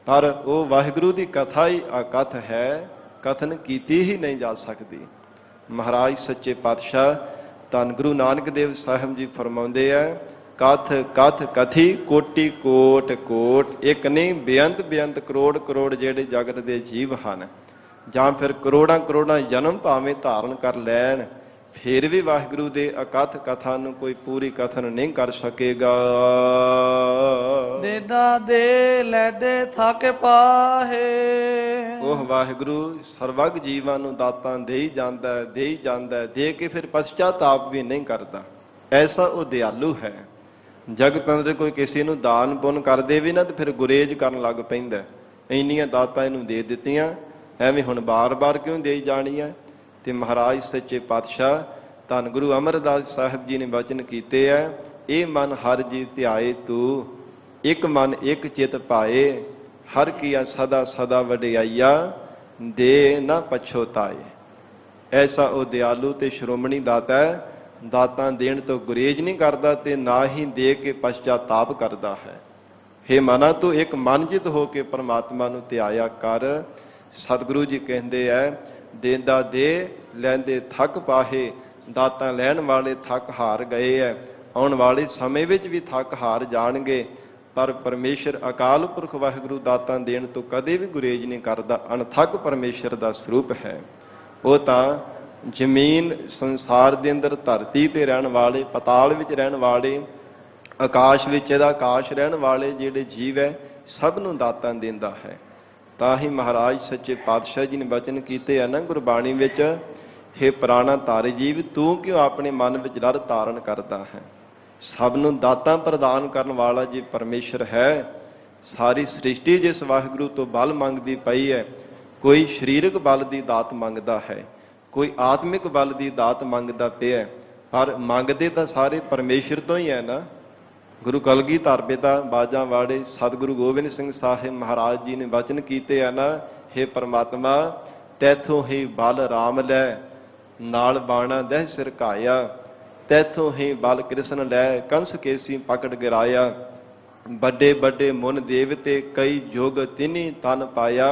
ਪਰ ਉਹ ਵਾਹਿਗੁਰੂ ਦੀ ਕਥਾ ਹੀ ਅਕਥ ਹੈ, ਕਥਨ ਕੀਤੀ ਹੀ ਨਹੀਂ ਜਾ ਸਕਦੀ। ਮਹਾਰਾਜ ਸੱਚੇ ਪਾਤਸ਼ਾਹ ਧੰਨ ਗੁਰੂ ਨਾਨਕ ਦੇਵ ਸਾਹਿਬ ਜੀ ਫਰਮਾਉਂਦੇ ਹੈ, ਕਥ ਕਥ ਕਥੀ ਕੋਟੀ ਕੋਟ ਕੋਟ। ਇੱਕ ਨਹੀਂ ਬੇਅੰਤ ਬੇਅੰਤ ਕਰੋੜ ਕਰੋੜ ਜਿਹੜੇ ਜਗਤ ਦੇ ਜੀਵ ਹਨ, ਜਾਂ ਫਿਰ ਕਰੋੜਾਂ ਕਰੋੜਾਂ ਜਨਮ ਭਾਵੇਂ ਧਾਰਨ ਕਰ ਲੈਣ, ਫਿਰ ਵੀ ਵਾਹਿਗੁਰੂ ਦੇ ਅਕਥ ਕਥਾ ਨੂੰ ਕੋਈ ਪੂਰੀ ਕਥਨ ਨਹੀਂ ਕਰ ਸਕੇਗਾ। ਦੇਦਾ ਦੇ ਲੈਦੇ ਥਕ ਪਾਹੇ। ਉਹ ਵਾਹਿਗੁਰੂ ਸਰਵਗ ਜੀਵਾਂ ਨੂੰ ਦਾਤਾਂ ਦੇ ਹੀ ਜਾਂਦਾ ਹੈ, ਦੇ ਹੀ ਜਾਂਦਾ ਹੈ, ਦੇ ਕੇ ਫਿਰ ਪਛਤਾਤਾਪ ਵੀ ਨਹੀਂ ਕਰਦਾ। ਐਸਾ ਉਹ ਦਿਆਲੂ ਹੈ। ਜਗਤ ਅੰਦਰ ਕੋਈ ਕਿਸੇ ਨੂੰ ਦਾਨ ਪੁੰਨ ਕਰ ਦੇਵੇ ਨਾ, ਤੇ ਫਿਰ ਗੁਰੇਜ਼ ਕਰਨ ਲੱਗ ਪੈਂਦਾ, ਇੰਨੀਆਂ ਦਾਤਾਂ ਇਹਨੂੰ ਦੇ ਦਿੱਤੀਆਂ, ਐਵੇਂ ਹੁਣ ਬਾਰ-ਬਾਰ ਕਿਉਂ ਦੇਈ ਜਾਣੀਆਂ। ਤੇ ਮਹਾਰਾਜ ਸੱਚੇ ਪਾਤਸ਼ਾਹ ਧੰਨ ਗੁਰੂ ਅਮਰਦਾਸ ਸਾਹਿਬ ਜੀ ਨੇ ਵਚਨ ਕੀਤੇ ਹੈ, ਇਹ ਮਨ ਹਰ ਜੀ ਧਿਆਏ ਤੂੰ, ਇੱਕ ਮਨ ਇੱਕ ਚਿਤ ਪਾਏ, ਹਰ ਕੀਆ ਸਦਾ ਸਦਾ ਵਡਿਆਈਆ, ਦੇ ਨਾ ਪਛੋਤਾਏ। ਐਸਾ ਉਹ ਦਿਆਲੂ ਤੇ ਸ਼੍ਰੋਮਣੀ ਦਾਤਾ ਹੈ, ਦਾਤਾਂ ਦੇਣ ਤੋਂ ਗੁਰੇਜ਼ ਨਹੀਂ ਕਰਦਾ ਤੇ ਨਾ ਹੀ ਦੇ ਕੇ ਪਛਤਾਤਾਪ ਕਰਦਾ ਹੈ। ਹੇ ਮਨਾ ਤੂੰ ਇੱਕ ਮਨਜਿਤ ਹੋ ਕੇ ਪਰਮਾਤਮਾ ਨੂੰ ਧਿਆਇਆ ਕਰ। ਸਤਿਗੁਰੂ ਜੀ ਕਹਿੰਦੇ ਐ, ਦੇਂਦਾ ਦੇ ਲੈਂਦੇ ਥੱਕ ਪਾਹੇ। ਦਾਤਾਂ ਲੈਣ ਵਾਲੇ ਥੱਕ ਹਾਰ ਗਏ ਐ, ਆਉਣ ਵਾਲੇ ਸਮੇਂ ਵਿੱਚ ਵੀ ਥੱਕ ਹਾਰ ਜਾਣਗੇ, ਪਰ ਪਰਮੇਸ਼ਰ ਅਕਾਲ ਪੁਰਖ ਵਾਹਿਗੁਰੂ ਦਾਤਾਂ ਦੇਣ ਤੋਂ ਕਦੇ ਵੀ ਗੁਰੇਜ਼ ਨਹੀਂ ਕਰਦਾ। ਅਣਥੱਕ ਪਰਮੇਸ਼ਰ ਦਾ ਸਰੂਪ ਹੈ। ਉਹ ਤਾਂ ਜ਼ਮੀਨ ਸੰਸਾਰ ਦੇ ਅੰਦਰ ਧਰਤੀ ਤੇ ਰਹਿਣ ਵਾਲੇ, ਪਤਾਲ ਵਿੱਚ ਰਹਿਣ ਵਾਲੇ, ਆਕਾਸ਼ ਵਿੱਚ ਇਹਦਾ ਆਕਾਸ਼ ਰਹਿਣ ਵਾਲੇ ਜਿਹੜੇ ਜੀਵ ਹੈ, ਸਭ ਨੂੰ ਦਾਤਾਂ ਦਿੰਦਾ ਹੈ। ਤਾਂ ਹੀ ਮਹਾਰਾਜ ਸੱਚੇ ਪਾਤਸ਼ਾਹ ਜੀ ਨੇ ਵਚਨ ਕੀਤੇ ਆ ਨਾ ਗੁਰਬਾਣੀ ਵਿੱਚ, ਹੇ ਪ੍ਰਾਣਾ ਧਾਰੇ ਜੀਵ, ਤੂੰ ਕਿਉਂ ਆਪਣੇ ਮਨ ਵਿੱਚ ਡਰ ਧਾਰਨ ਕਰਦਾ ਹੈ। ਸਭ ਨੂੰ ਦਾਤਾਂ ਪ੍ਰਦਾਨ ਕਰਨ ਵਾਲਾ ਜੇ ਪਰਮੇਸ਼ਰ ਹੈ, ਸਾਰੀ ਸ੍ਰਿਸ਼ਟੀ ਜਿਸ ਵਾਹਿਗੁਰੂ ਤੋਂ ਬਲ ਮੰਗਦੀ ਪਈ ਹੈ, ਕੋਈ ਸਰੀਰਕ ਬਲ ਦੀ ਦਾਤ ਮੰਗਦਾ ਹੈ, ਕੋਈ ਆਤਮਿਕ ਬਲ ਦੀ ਦਾਤ ਮੰਗਦਾ ਪਿਆ, ਪਰ ਮੰਗਦੇ ਤਾਂ ਸਾਰੇ ਪਰਮੇਸ਼ਰ ਤੋਂ ਹੀ ਹੈ ਨਾ। ਗੁਰੂ ਕਲਗੀਧਰ ਪਿਤਾ ਬਾਜਾਂ ਵਾਲੇ ਸਤਿਗੁਰੂ ਗੋਬਿੰਦ ਸਿੰਘ ਸਾਹਿਬ ਮਹਾਰਾਜ ਜੀ ਨੇ ਵਚਨ ਕੀਤੇ ਆ ਨਾ, ਹੇ ਪਰਮਾਤਮਾ ਤੈਥੋਂ ਹੀ ਬਲ ਰਾਮ ਲੈ, ਨਾਲ ਬਾਣਾ ਦਹਿ ਸਿਰ ਘਾਇਆ, ਤੈਥੋਂ ਹੀ ਬਲ ਕ੍ਰਿਸ਼ਨ ਲੈ, ਕੰਸ ਕੇਸੀ ਪਕੜ ਗਿਰਾਇਆ। ਵੱਡੇ ਵੱਡੇ ਮੁਨ ਦੇਵਤੇ ਕਈ ਜੁਗ ਤਿਨੀ ਤਨ ਪਾਇਆ,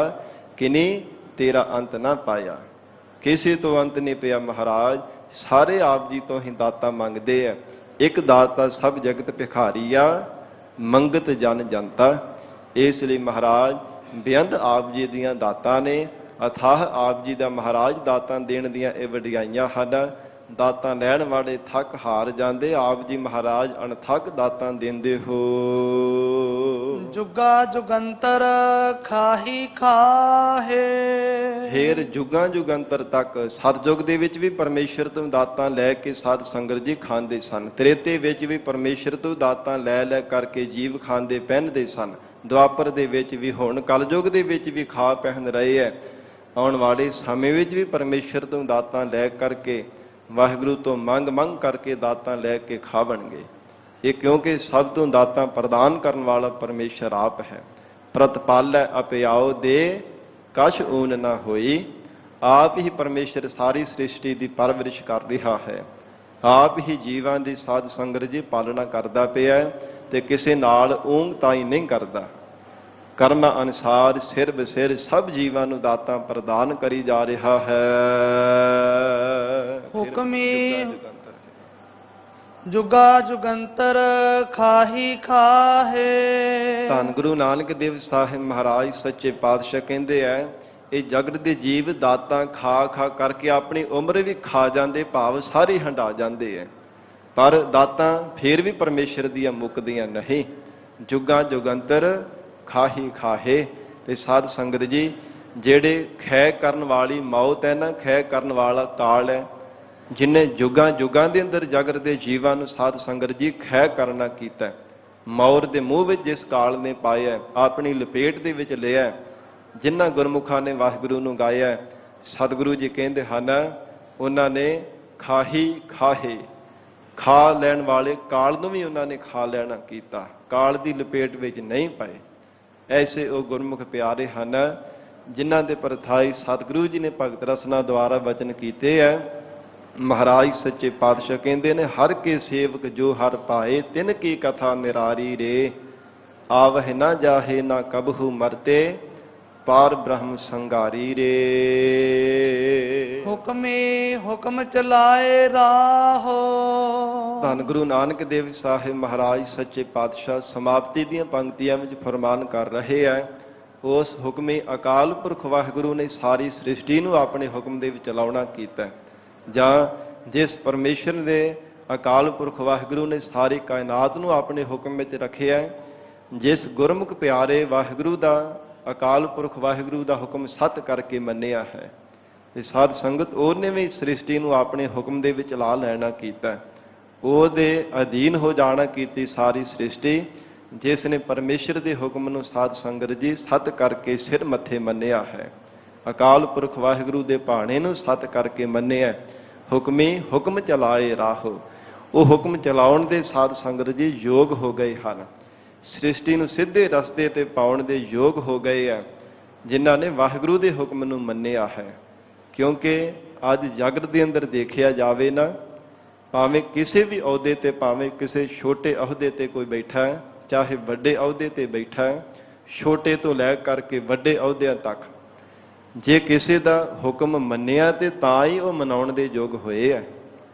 ਕਿਨੀ ਤੇਰਾ ਅੰਤ ਨਾ ਪਾਇਆ। ਕਿਸੇ ਤੋਂ ਅੰਤ ਨਹੀਂ ਪਿਆ ਮਹਾਰਾਜ, ਸਾਰੇ ਆਪ ਜੀ ਤੋਂ ਹੀ ਦਾਤਾ ਮੰਗਦੇ ਆ। ਇੱਕ ਦਾਤਾ ਸਭ ਜਗਤ ਭਿਖਾਰੀਆ, ਮੰਗਤ ਜਨ ਜਨਤਾ। ਇਸ ਲਈ ਮਹਾਰਾਜ ਬੇਅੰਤ ਆਪ ਜੀ ਦੀਆਂ ਦਾਤਾਂ ਨੇ, ਅਥਾਹ ਆਪ ਜੀ ਦਾ ਮਹਾਰਾਜ ਦਾਤਾਂ ਦੇਣ ਦੀਆਂ ਇਹ ਵਡਿਆਈਆਂ ਹਨ। ਦਾਤਾਂ ਲੈਣ ਵਾਲੇ ਥੱਕ ਹਾਰ ਜਾਂਦੇ, ਆਪ ਜੀ ਮਹਾਰਾਜ ਅਣਥੱਕ ਦਾਤਾਂ ਦਿੰਦੇ ਹੋ। ਜੁਗਾ ਜੁਗੰਤਰ ਖਾਹੀ ਖਾਹੇ। ਫੇਰ ਜੁਗਾਂ ਜੁਗੰਤਰ ਤੱਕ ਸਤਜੁਗ ਦੇ ਵਿੱਚ ਵੀ ਪਰਮੇਸ਼ਰ ਤੋਂ ਦਾਤਾਂ ਲੈ ਕੇ ਸਾਧ ਸੰਗਤ ਜੀ ਖਾਂਦੇ ਸਨ। ਤ੍ਰੇਤੇ ਵਿੱਚ ਵੀ ਪਰਮੇਸ਼ਰ ਤੋਂ ਦਾਤਾਂ ਲੈ ਲੈ ਕਰਕੇ ਜੀਵ ਖਾਂਦੇ ਪਹਿਨਦੇ ਸਨ। ਦੁਆਪਰ ਦੇ ਵਿੱਚ ਵੀ, ਹੁਣ ਕਲਯੁਗ ਦੇ ਵਿੱਚ ਵੀ ਖਾ ਪਹਿਨ ਰਹੇ ਹੈ। ਆਉਣ ਵਾਲੇ ਸਮੇਂ ਵਿੱਚ ਵੀ ਪਰਮੇਸ਼ਰ ਤੋਂ ਦਾਤਾਂ ਲੈ ਕਰਕੇ, ਵਾਹਿਗੁਰੂ ਤੋਂ ਮੰਗ ਕਰਕੇ ਦਾਤਾਂ ਲੈ ਕੇ ਖਾਵਣਗੇ। ਇਹ ਕਿਉਂਕਿ ਸਭ ਤੋਂ ਦਾਤਾਂ ਪ੍ਰਦਾਨ ਕਰਨ ਵਾਲਾ ਪਰਮੇਸ਼ਰ ਆਪ ਹੈ। ਪ੍ਰਤਪਾਲੈ ਅਪਿਆਉ ਦੇ ਕਛ ਊਨ ਨਾ ਹੋਈ। ਆਪ ਹੀ ਪਰਮੇਸ਼ਰ ਸਾਰੀ ਸ੍ਰਿਸ਼ਟੀ ਦੀ ਪਰਵਰਿਸ਼ ਕਰ ਰਿਹਾ ਹੈ। ਆਪ ਹੀ ਜੀਵਾਂ ਦੀ ਸਾਧ ਸੰਗਤ ਜੀ ਪਾਲਣਾ ਕਰਦਾ ਪਿਆ ਹੈ ਤੇ ਕਿਸੇ ਨਾਲ ਊਂਘ ਤਾਈ ਨਹੀਂ ਕਰਦਾ। ਕਰਮ ਅਨੁਸਾਰ ਸਿਰ ਬਸਿਰ ਸਭ ਜੀਵਾਂ ਨੂੰ ਦਾਤਾਂ ਪ੍ਰਦਾਨ ਕਰੀ ਜਾ ਰਿਹਾ ਹੈ। ਹੁਕਮੀ ਜੁਗਾ ਜੁਗੰਤਰ ਖਾਹੀ ਖਾਹੇ। ਧੰਨ ਗੁਰੂ ਨਾਨਕ ਦੇਵ ਸਾਹਿਬ ਮਹਾਰਾਜ ਸੱਚੇ ਪਾਤਸ਼ਾਹ ਕਹਿੰਦੇ ਐ, ਇਹ ਜਗਤ ਦੇ ਜੀਵ ਦਾਤਾਂ ਖਾ ਖਾ ਕਰਕੇ ਆਪਣੀ ਉਮਰ ਵੀ ਖਾ ਜਾਂਦੇ, ਭਾਵ ਸਾਰੀ ਹੰਢਾ ਜਾਂਦੇ ਐ, ਪਰ ਦਾਤਾਂ ਫੇਰ ਵੀ ਪਰਮੇਸ਼ਰ ਦੀਆਂ ਮੁੱਕਦੀਆਂ ਨਹੀਂ। ਜੁਗਾਂ ਜੁਗੰਤਰ ਖਾਹੀ ਖਾਹੇ। ਤੇ ਸਾਧ ਸੰਗਤ ਜੀ, ਜਿਹੜੇ ਖੈ ਕਰਨ ਵਾਲੀ ਮੌਤ ਹੈ ਨਾ, ਖੈ ਕਰਨ ਵਾਲਾ ਕਾਲ ਹੈ, ਜਿਨੇ ਜੁਗਾਂ ਜੁਗਾਂ ਦੇ ਅੰਦਰ ਜਗਤ ਦੇ ਜੀਵਾਂ ਨੂੰ ਸਾਧ ਸੰਗਤ ਜੀ ਖੈ ਕਰਨਾ ਕੀਤਾ। ਮੌਰ ਦੇ ਮੂੰਹ ਵਿੱਚ ਜਿਸ ਕਾਲ ਨੇ ਪਾਇਆ, ਆਪਣੀ ਲਪੇਟ ਦੇ ਵਿੱਚ ਲਿਆ, ਜਿਨ੍ਹਾਂ ਗੁਰਮੁਖਾਂ ਨੇ ਵਾਹਿਗੁਰੂ ਨੂੰ ਗਾਇਆ, ਸਤਿਗੁਰੂ ਜੀ ਕਹਿੰਦੇ ਹਨ, ਉਹਨਾਂ ਨੇ ਖਾਹੀ ਖਾਹੇ, ਖਾ ਲੈਣ ਵਾਲੇ ਕਾਲ ਨੂੰ ਵੀ ਉਹਨਾਂ ਨੇ ਖਾ ਲੈਣਾ ਕੀਤਾ, ਕਾਲ ਦੀ ਲਪੇਟ ਵਿੱਚ ਨਹੀਂ ਪਏ। ਐਸੇ ਉਹ ਗੁਰਮੁਖ ਪਿਆਰੇ ਹਨ ਜਿਨ੍ਹਾਂ ਦੇ ਪਰਥਾਈ ਸਤਿਗੁਰੂ ਜੀ ਨੇ ਭਗਤ ਰਸਨਾ ਦੁਆਰਾ ਵਚਨ ਕੀਤੇ ਹੈ। ਮਹਾਰਾਜ ਸੱਚੇ ਪਾਤਸ਼ਾਹ ਕਹਿੰਦੇ ਨੇ, ਹਰ ਕੇ ਸੇਵਕ ਜੋ ਹਰ ਪਾਏ, ਤਿਨ ਕੀ ਕਥਾ ਨਿਰਾਰੀ ਰੇ। ਆਵਹਿ ਨਾ ਜਾਹੇ ਨਾ ਕਬਹੂ ਮਰਤੇ, ਪਾਰ ਬ੍ਰਹਮ ਸੰਘਾਰੀ ਰੇ। ਹੁਕਮੇ ਹੁਕਮ ਚਲਾਏ ਰਾਹੋ। ਧੰਨ ਗੁਰੂ ਨਾਨਕ ਦੇਵ ਸਾਹਿਬ ਮਹਾਰਾਜ ਸੱਚੇ ਪਾਤਸ਼ਾਹ ਸਮਾਪਤੀ ਦੀਆਂ ਪੰਕਤੀਆਂ ਵਿੱਚ ਫਰਮਾਨ ਕਰ ਰਹੇ ਹੈ, ਉਸ ਹੁਕਮੇ ਅਕਾਲ ਪੁਰਖ ਵਾਹਿਗੁਰੂ ਨੇ ਸਾਰੀ ਸ੍ਰਿਸ਼ਟੀ ਨੂੰ ਆਪਣੇ ਹੁਕਮ ਦੇ ਵਿੱਚ ਚਲਾਉਣਾ ਕੀਤਾ। ਜਾਂ ਜਿਸ ਪਰਮੇਸ਼ਰ ਦੇ ਅਕਾਲ ਪੁਰਖ ਵਾਹਿਗੁਰੂ ਨੇ ਸਾਰੀ ਕਾਇਨਾਤ ਨੂੰ ਆਪਣੇ ਹੁਕਮ ਵਿੱਚ ਰੱਖਿਆ, ਜਿਸ ਗੁਰਮੁਖ ਪਿਆਰੇ ਵਾਹਿਗੁਰੂ ਦਾ, ਅਕਾਲ ਪੁਰਖ ਵਾਹਿਗੁਰੂ ਦਾ ਹੁਕਮ ਸੱਤ ਕਰਕੇ ਮੰਨਿਆ ਹੈ, ਤੇ ਸਾਧ ਸੰਗਤ ਉਹਨੇ ਵੀ ਸ੍ਰਿਸ਼ਟੀ ਨੂੰ ਆਪਣੇ ਹੁਕਮ ਦੇ ਵਿੱਚ ਲਾ ਲੈਣਾ ਕੀਤਾ। ਉਹਦੇ ਅਧੀਨ ਹੋ ਜਾਣਾ ਕੀਤੀ ਸਾਰੀ ਸ੍ਰਿਸ਼ਟੀ, ਜਿਸ ਨੇ ਪਰਮੇਸ਼ਰ ਦੇ ਹੁਕਮ ਨੂੰ ਸਾਧ ਸੰਗਤ ਜੀ ਸੱਤ ਕਰਕੇ ਸਿਰ ਮੱਥੇ ਮੰਨਿਆ ਹੈ। ਅਕਾਲ ਪੁਰਖ ਵਾਹਿਗੁਰੂ ਦੇ ਭਾਣੇ ਨੂੰ ਸੱਤ ਕਰਕੇ ਮੰਨਿਆ। ਹੁਕਮੀ ਹੁਕਮ ਚਲਾਏ ਰਾਹੋ। ਉਹ ਹੁਕਮ ਚਲਾਉਣ ਦੇ ਸਾਧ ਸੰਗਤ ਜੀ ਯੋਗ ਹੋ ਗਏ ਹਨ, ਸ੍ਰਿਸ਼ਟੀ ਨੂੰ ਸਿੱਧੇ ਰਸਤੇ ਤੇ ਪਾਉਣ ਦੇ ਯੋਗ ਹੋ ਗਏ ਆ, ਜਿਨ੍ਹਾਂ ਨੇ ਵਾਹਿਗੁਰੂ ਦੇ ਹੁਕਮ ਨੂੰ ਮੰਨਿਆ ਹੈ। ਕਿਉਂਕਿ ਅੱਜ ਜਗਤ ਦੇ ਅੰਦਰ ਦੇਖਿਆ ਜਾਵੇ ਨਾ, ਭਾਵੇਂ ਕਿਸੇ ਵੀ ਅਹੁਦੇ ਤੇ, ਭਾਵੇਂ ਕਿਸੇ ਛੋਟੇ ਅਹੁਦੇ ਤੇ ਕੋਈ ਬੈਠਾ ਹੈ, ਚਾਹੇ ਵੱਡੇ ਅਹੁਦੇ ਤੇ ਬੈਠਾ ਹੈ, ਛੋਟੇ ਤੋਂ ਲੈ ਕਰਕੇ ਵੱਡੇ ਅਹੁਦਿਆਂ ਤੱਕ, ਜੇ ਕਿਸੇ ਦਾ ਹੁਕਮ ਮੰਨਿਆ ਤੇ ਤਾਂ ਹੀ ਉਹ ਮਨਾਉਣ ਦੇ ਯੋਗ ਹੋਏ ਹੈ।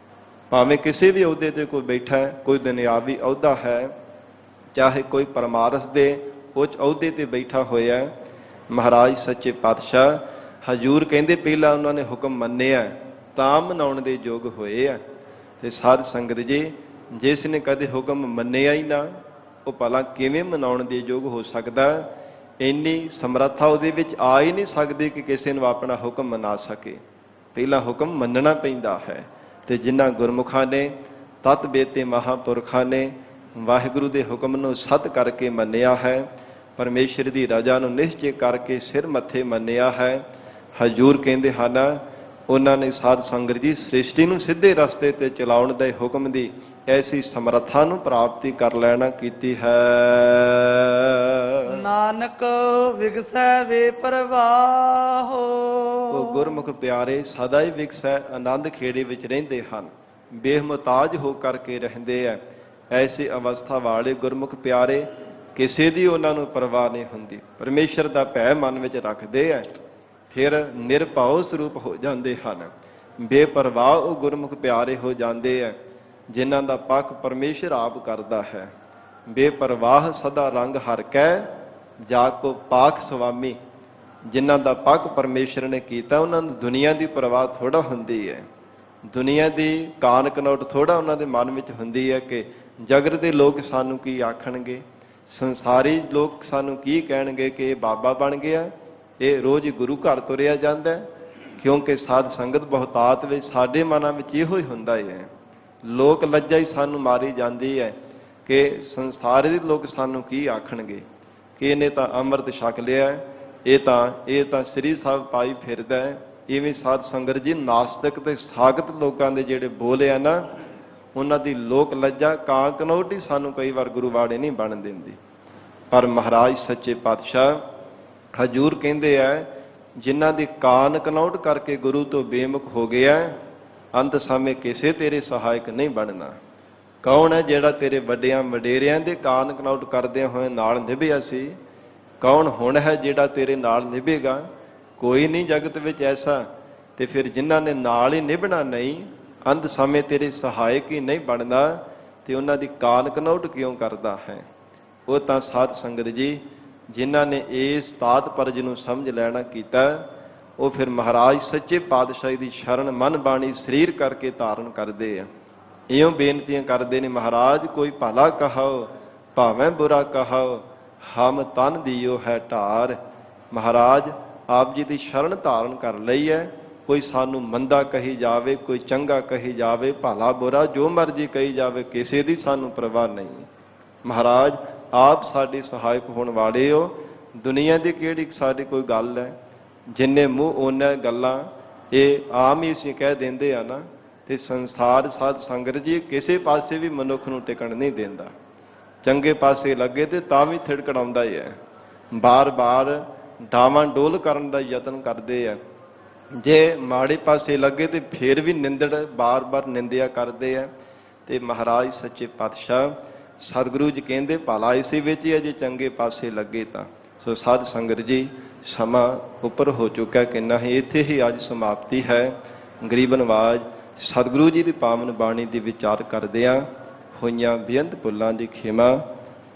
ਭਾਵੇਂ ਕਿਸੇ ਵੀ ਅਹੁਦੇ ਤੇ ਕੋਈ ਬੈਠਾ ਹੈ, ਕੋਈ ਦੁਨਿਆਵੀ ਅਹੁਦਾ ਹੈ, ਚਾਹੇ ਕੋਈ ਪਰਮਾਰਥ ਦੇ ਉੱਚ ਅਹੁਦੇ ਤੇ ਬੈਠਾ ਹੋਇਆ ਹੈ, ਮਹਾਰਾਜ ਸੱਚੇ ਪਾਤਸ਼ਾਹ ਹਜ਼ੂਰ ਕਹਿੰਦੇ ਪਹਿਲਾਂ ਉਹਨਾਂ ਨੇ ਹੁਕਮ ਮੰਨਿਆ ਤਾਂ ਮਨਾਉਣ ਦੇ ਯੋਗ ਹੋਏ ਆ। ਤੇ ਸਾਧ ਸੰਗਤ ਜੀ, ਜਿਸ ਨੇ ਕਦੇ ਹੁਕਮ ਮੰਨਿਆ ਹੀ ਨਾ, ਉਹ ਭਲਾ ਕਿਵੇਂ ਮਨਾਉਣ ਦੇ ਯੋਗ ਹੋ ਸਕਦਾ? ਇੰਨੀ ਸਮਰੱਥਾ ਉਹਦੇ ਵਿੱਚ ਆ ਹੀ ਨਹੀਂ ਸਕਦੀ ਕਿ ਕਿਸੇ ਨੂੰ ਆਪਣਾ ਹੁਕਮ ਮਨਾ ਸਕੇ। ਪਹਿਲਾਂ ਹੁਕਮ ਮੰਨਣਾ ਪੈਂਦਾ ਹੈ। ਤੇ ਜਿਨ੍ਹਾਂ ਗੁਰਮੁਖਾਂ ਨੇ, ਤਤ ਬੇਤੇ ਮਹਾਂਪੁਰਖਾਂ ਨੇ ਵਾਹਿਗੁਰੂ ਦੇ ਹੁਕਮ ਨੂੰ ਸੱਤ ਕਰਕੇ ਮੰਨਿਆ ਹੈ, ਪਰਮੇਸ਼ਰ ਦੀ ਰਜ਼ਾ ਨੂੰ ਨਿਸ਼ਚੈ ਕਰਕੇ ਸਿਰ ਮੱਥੇ ਮੰਨਿਆ ਹੈ, ਹਜ਼ੂਰ ਕਹਿੰਦੇ ਹਨ, ਉਹਨਾਂ ਨੇ ਸਾਧ ਸੰਗਤ ਜੀ ਸ੍ਰਿਸ਼ਟੀ ਨੂੰ ਸਿੱਧੇ ਰਸਤੇ ਤੇ ਚਲਾਉਣ ਦੇ ਹੁਕਮ ਦੀ ਐਸੀ ਸਮਰੱਥਾ ਨੂੰ ਪ੍ਰਾਪਤੀ ਕਰ ਲੈਣਾ ਕੀਤੀ ਹੈ। ਨਾਨਕ ਵਿਗਸੈ ਵੇ ਪਰਵਾਹੋ। ਉਹ ਗੁਰਮੁਖ ਪਿਆਰੇ ਸਦਾ ਹੀ ਵਿਗਸੈ ਆਨੰਦ ਖੇੜੇ ਵਿੱਚ ਰਹਿੰਦੇ ਹਨ, ਬੇਮੁਤਾਜ ਹੋ ਕਰਕੇ ਰਹਿੰਦੇ ਆ। ਐਸੀ ਅਵਸਥਾ ਵਾਲੇ ਗੁਰਮੁਖ ਪਿਆਰੇ ਕਿਸੇ ਦੀ ਉਹਨਾਂ ਨੂੰ ਪਰਵਾਹ ਨਹੀਂ ਹੁੰਦੀ। ਪਰਮੇਸ਼ਰ ਦਾ ਭੈ ਮਨ ਵਿੱਚ ਰੱਖਦੇ ਆ, ਫਿਰ ਨਿਰਭਉ ਸਰੂਪ ਹੋ ਜਾਂਦੇ ਹਨ। ਬੇਪਰਵਾਹ ਉਹ ਗੁਰਮੁਖ ਪਿਆਰੇ ਹੋ ਜਾਂਦੇ ਆ ਜਿਨ੍ਹਾਂ ਦਾ ਪੱਖ ਪਰਮੇਸ਼ਰ ਆਪ ਕਰਦਾ ਹੈ। ਬੇਪਰਵਾਹ ਸਦਾ ਰੰਗ ਹਰ ਕੈ ਜਾ ਕੋ ਪਾਕ ਸੁਆਮੀ। ਜਿਨ੍ਹਾਂ ਦਾ ਪੱਖ ਪਰਮੇਸ਼ਰ ਨੇ ਕੀਤਾ ਉਹਨਾਂ ਨੂੰ ਦੁਨੀਆ ਦੀ ਪਰਵਾਹ ਥੋੜਾ ਹੁੰਦੀ ਹੈ, ਦੁਨੀਆ ਦੀ ਕਾਨ ਕਨੌਟ ਥੋੜਾ ਉਹਨਾਂ ਦੇ ਮਨ ਵਿੱਚ ਹੁੰਦੀ ਹੈ ਕਿ ਜਗਤ ਦੇ ਲੋਕ ਸਾਨੂੰ ਕੀ ਆਖਣਗੇ, ਸੰਸਾਰੀ ਲੋਕ ਸਾਨੂੰ ਕੀ ਕਹਿਣਗੇ ਕਿ ਇਹ ਬਾਬਾ ਬਣ ਗਿਆ, ਇਹ ਰੋਜ਼ ਗੁਰੂ ਘਰ ਤੁਰਿਆ ਜਾਂਦਾ। ਕਿਉਂਕਿ ਸਾਧ ਸੰਗਤ ਬਹੁਤਾਤ ਵਿੱਚ ਸਾਡੇ ਮਨਾਂ ਵਿੱਚ ਇਹੋ ਹੀ ਹੁੰਦਾ ਹੈ। ਲੋਕ ਲੱਜਾ ਹੀ ਸਾਨੂੰ ਮਾਰੀ ਜਾਂਦੀ ਹੈ ਕਿ ਸੰਸਾਰ ਦੇ ਲੋਕ ਸਾਨੂੰ ਕੀ ਆਖਣਗੇ ਕਿ ਇਹਨੇ ਤਾਂ ਅੰਮ੍ਰਿਤ ਛਕ ਲਿਆ, ਇਹ ਤਾਂ ਸ੍ਰੀ ਸਾਹਿਬ ਪਾਈ ਫਿਰਦਾ ਹੈ। ਇਵੇਂ ਸਾਧ ਸੰਗਤ ਜੀ ਨਾਸਤਿਕ ਤੇ ਸਾਗਤ ਲੋਕਾਂ ਦੇ ਜਿਹੜੇ ਬੋਲ ਆ ਨਾ, ਉਹਨਾਂ ਦੀ ਲੋਕ ਲੱਜਾ ਕਾਂ ਕਨੌਟ ਹੀ ਸਾਨੂੰ ਕਈ ਵਾਰ ਗੁਰੂ ਵਾਲੇ ਨਹੀਂ ਬਣ ਦਿੰਦੀ। ਪਰ ਮਹਾਰਾਜ ਸੱਚੇ ਪਾਤਸ਼ਾਹ ਹਜੂਰ ਕਹਿੰਦੇ ਆ, ਜਿਨ੍ਹਾਂ ਦੀ ਕਾਨ ਕਨੌਟ ਕਰਕੇ ਗੁਰੂ ਤੋਂ ਬੇਮੁਖ ਹੋ ਗਿਆ, ਅੰਤ ਸਮੇਂ ਕਿਸੇ ਤੇਰੇ ਸਹਾਇਕ ਨਹੀਂ ਬਣਨਾ। ਕੌਣ ਹੈ ਜਿਹੜਾ ਤੇਰੇ ਵੱਡਿਆਂ ਵਡੇਰਿਆਂ ਦੇ ਕਾਨ ਕਨੌਟ ਕਰਦਿਆਂ ਹੋਏ ਨਾਲ ਨਿਭਿਆ ਸੀ? ਕੌਣ ਹੁਣ ਹੈ ਜਿਹੜਾ ਤੇਰੇ ਨਾਲ ਨਿਭੇਗਾ? ਕੋਈ ਨਹੀਂ ਜਗਤ ਵਿੱਚ ਐਸਾ। ਤੇ ਫਿਰ ਜਿਨ੍ਹਾਂ ਨੇ ਨਾਲ ਹੀ ਨਿਭਣਾ ਨਹੀਂ, ਅੰਤ ਸਮੇਂ ਤੇਰੇ ਸਹਾਇਕ ਹੀ ਨਹੀਂ ਬਣਨਾ, ਤੇ ਉਹਨਾਂ ਦੀ ਕਾਨ ਕਨੌਟ ਕਿਉਂ ਕਰਦਾ ਹੈ? ਉਹ ਤਾਂ ਸਾਧ ਸੰਗਤ ਜੀ ਜਿਨ੍ਹਾਂ ਨੇ ਇਸ ਤਾਤ ਪਰਜ ਨੂੰ ਸਮਝ ਲੈਣਾ ਕੀਤਾ, ਉਹ ਫਿਰ ਮਹਾਰਾਜ ਸੱਚੇ ਪਾਤਸ਼ਾਹੀ ਦੀ ਸ਼ਰਨ ਮਨ ਬਾਣੀ ਸਰੀਰ ਕਰਕੇ ਧਾਰਨ ਕਰਦੇ ਆ। ਇਉਂ ਬੇਨਤੀਆਂ ਕਰਦੇ ਨੇ, ਮਹਾਰਾਜ ਕੋਈ ਭਲਾ ਕਹਾਓ ਭਾਵੇਂ ਬੁਰਾ ਕਹਾਓ, ਹਮ ਤਨ ਦਿਓ ਹੈ ਢਾਰ। ਮਹਾਰਾਜ ਆਪ ਜੀ ਦੀ ਸ਼ਰਨ ਧਾਰਨ ਕਰ ਲਈ ਹੈ, ਕੋਈ ਸਾਨੂੰ ਮੰਦਾ ਕਹੀ ਜਾਵੇ, ਕੋਈ ਚੰਗਾ ਕਹੀ ਜਾਵੇ, ਭਲਾ ਬੁਰਾ ਜੋ ਮਰਜ਼ੀ ਕਹੀ ਜਾਵੇ, ਕਿਸੇ ਦੀ ਸਾਨੂੰ ਪਰਵਾਹ ਨਹੀਂ। ਮਹਾਰਾਜ ਆਪ ਸਾਡੇ ਸਹਾਇਕ ਹੋਣ ਵਾਲੇ ਹੋ। ਦੁਨੀਆ ਦੀ ਕਿਹੜੀ ਸਾਡੀ ਕੋਈ ਗੱਲ ਹੈ, ਜਿੰਨੇ ਮੂੰਹ ਉਹਨਾਂ ਗੱਲਾਂ, ਇਹ ਆਮ ਹੀ ਅਸੀਂ ਕਹਿ ਦਿੰਦੇ ਆ ਨਾ। ਤੇ ਸੰਸਾਰ ਸਾਧ ਸੰਗਤ ਜੀ ਕਿਸੇ ਪਾਸੇ ਵੀ ਮਨੁੱਖ ਨੂੰ ਟਿਕਣ ਨਹੀਂ ਦਿੰਦਾ। ਚੰਗੇ ਪਾਸੇ ਲੱਗੇ ਤੇ ਤਾਂ ਵੀ ਥਿੜਕੜਾਉਂਦਾ ਹੀ ਹੈ, ਬਾਰ-ਬਾਰ ਡਾਵਾਂ ਡੋਲ ਕਰਨ ਦਾ ਯਤਨ ਕਰਦੇ ਆ। ਜੇ ਮਾੜੇ ਪਾਸੇ ਲੱਗੇ ਤੇ ਫਿਰ ਵੀ ਨਿੰਦੜ ਬਾਰ-ਬਾਰ ਨਿੰਦਿਆ ਕਰਦੇ ਆ। ਤੇ ਮਹਾਰਾਜ ਸੱਚੇ ਪਾਤਸ਼ਾਹ ਸਤਿਗੁਰੂ ਜੀ ਕਹਿੰਦੇ ਭਲਾ ਇਸੇ ਵਿੱਚ ਹੀ ਹੈ ਜੇ ਚੰਗੇ ਪਾਸੇ ਲੱਗੇ ਤਾਂ। ਸੋ ਸਾਧ ਸੰਗਤ ਜੀ ਸਮਾਂ ਉੱਪਰ ਹੋ ਚੁੱਕਾ, ਕਿੰਨਾ ਹੀ ਇੱਥੇ ਹੀ ਅੱਜ ਸਮਾਪਤੀ ਹੈ। ਗਰੀਬ ਨਵਾਜ ਸਤਿਗੁਰੂ ਜੀ ਦੀ ਪਾਵਨ ਬਾਣੀ ਦੀ ਵਿਚਾਰ ਕਰਦਿਆਂ ਹੋਈਆਂ ਬੇਅੰਤ ਭੁੱਲਾਂ ਦੀ ਖਿਮਾ।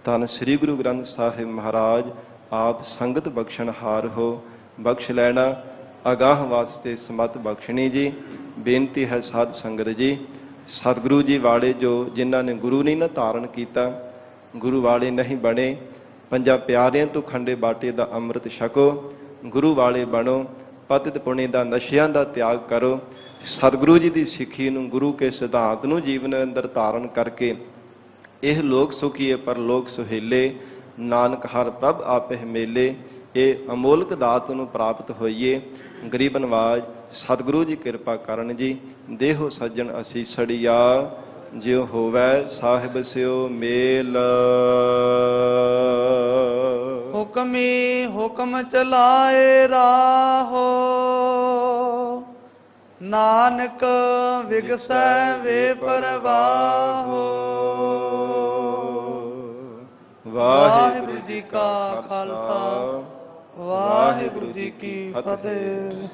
ਧੰਨ ਸ੍ਰੀ ਗੁਰੂ ਗ੍ਰੰਥ ਸਾਹਿਬ ਮਹਾਰਾਜ ਆਪ ਸੰਗਤ ਬਖਸ਼ਣਹਾਰ ਹੋ, ਬਖਸ਼ ਲੈਣਾ ਅਗਾਹ ਵਾਸਤੇ ਸਮਤ ਬਖਸ਼ਣੀ ਜੀ। ਬੇਨਤੀ ਹੈ ਸਾਧ ਸੰਗਤ ਜੀ, ਸਤਿਗੁਰੂ ਜੀ ਵਾਲੇ ਜੋ ਜਿਨ੍ਹਾਂ ਨੇ ਗੁਰੂ ਨਹੀਂ ਨਾ ਧਾਰਨ ਕੀਤਾ, ਗੁਰੂ ਵਾਲੇ ਨਹੀਂ ਬਣੇ, ਪੰਜਾਂ ਪਿਆਰਿਆਂ ਤੋਂ ਖੰਡੇ ਬਾਟੇ ਦਾ ਅੰਮ੍ਰਿਤ ਛਕੋ, ਗੁਰੂ ਵਾਲੇ ਬਣੋ, ਪਤਿਤ ਪੁਣੇ ਦਾ ਨਸ਼ਿਆਂ ਦਾ ਤਿਆਗ ਕਰੋ, ਸਤਿਗੁਰੂ ਜੀ ਦੀ ਸਿੱਖੀ ਨੂੰ, ਗੁਰੂ ਕੇ ਸਿਧਾਂਤ ਨੂੰ ਜੀਵਨ ਅੰਦਰ ਧਾਰਨ ਕਰਕੇ ਇਹ ਲੋਕ ਸੁਖੀਏ ਪਰ ਲੋਕ ਸੁਹੇਲੇ, ਨਾਨਕ ਹਰ ਪ੍ਰਭ ਆਪੇ ਮੇਲੇ। ਇਹ ਅਮੋਲਕ ਦਾਤ ਨੂੰ ਪ੍ਰਾਪਤ ਹੋਈਏ। ਗਰੀਬ ਨਵਾਜ ਸਤਿਗੁਰੂ ਜੀ ਕਿਰਪਾ ਕਰਨ ਜੀ। ਦੇਹੋ ਸੱਜਣ ਅਸੀਸੜੀਆ, ਜਿਉ ਹੋਵੈ ਸਾਹਿਬ ਸਿਓ ਮੇਲ। ਹੁਕਮੀ ਹੁਕਮ ਚਲਾਏ ਰਾਹੋ, ਨਾਨਕ ਵਿਗਸੈ ਵੇ ਪਰਵਾਹੋ। ਵਾਹਿਗੁਰੂ ਜੀ ਕਾ ਖਾਲਸਾ, ਵਾਹਿਗੁਰੂ ਜੀ ਕੀ ਫਤਿਹ।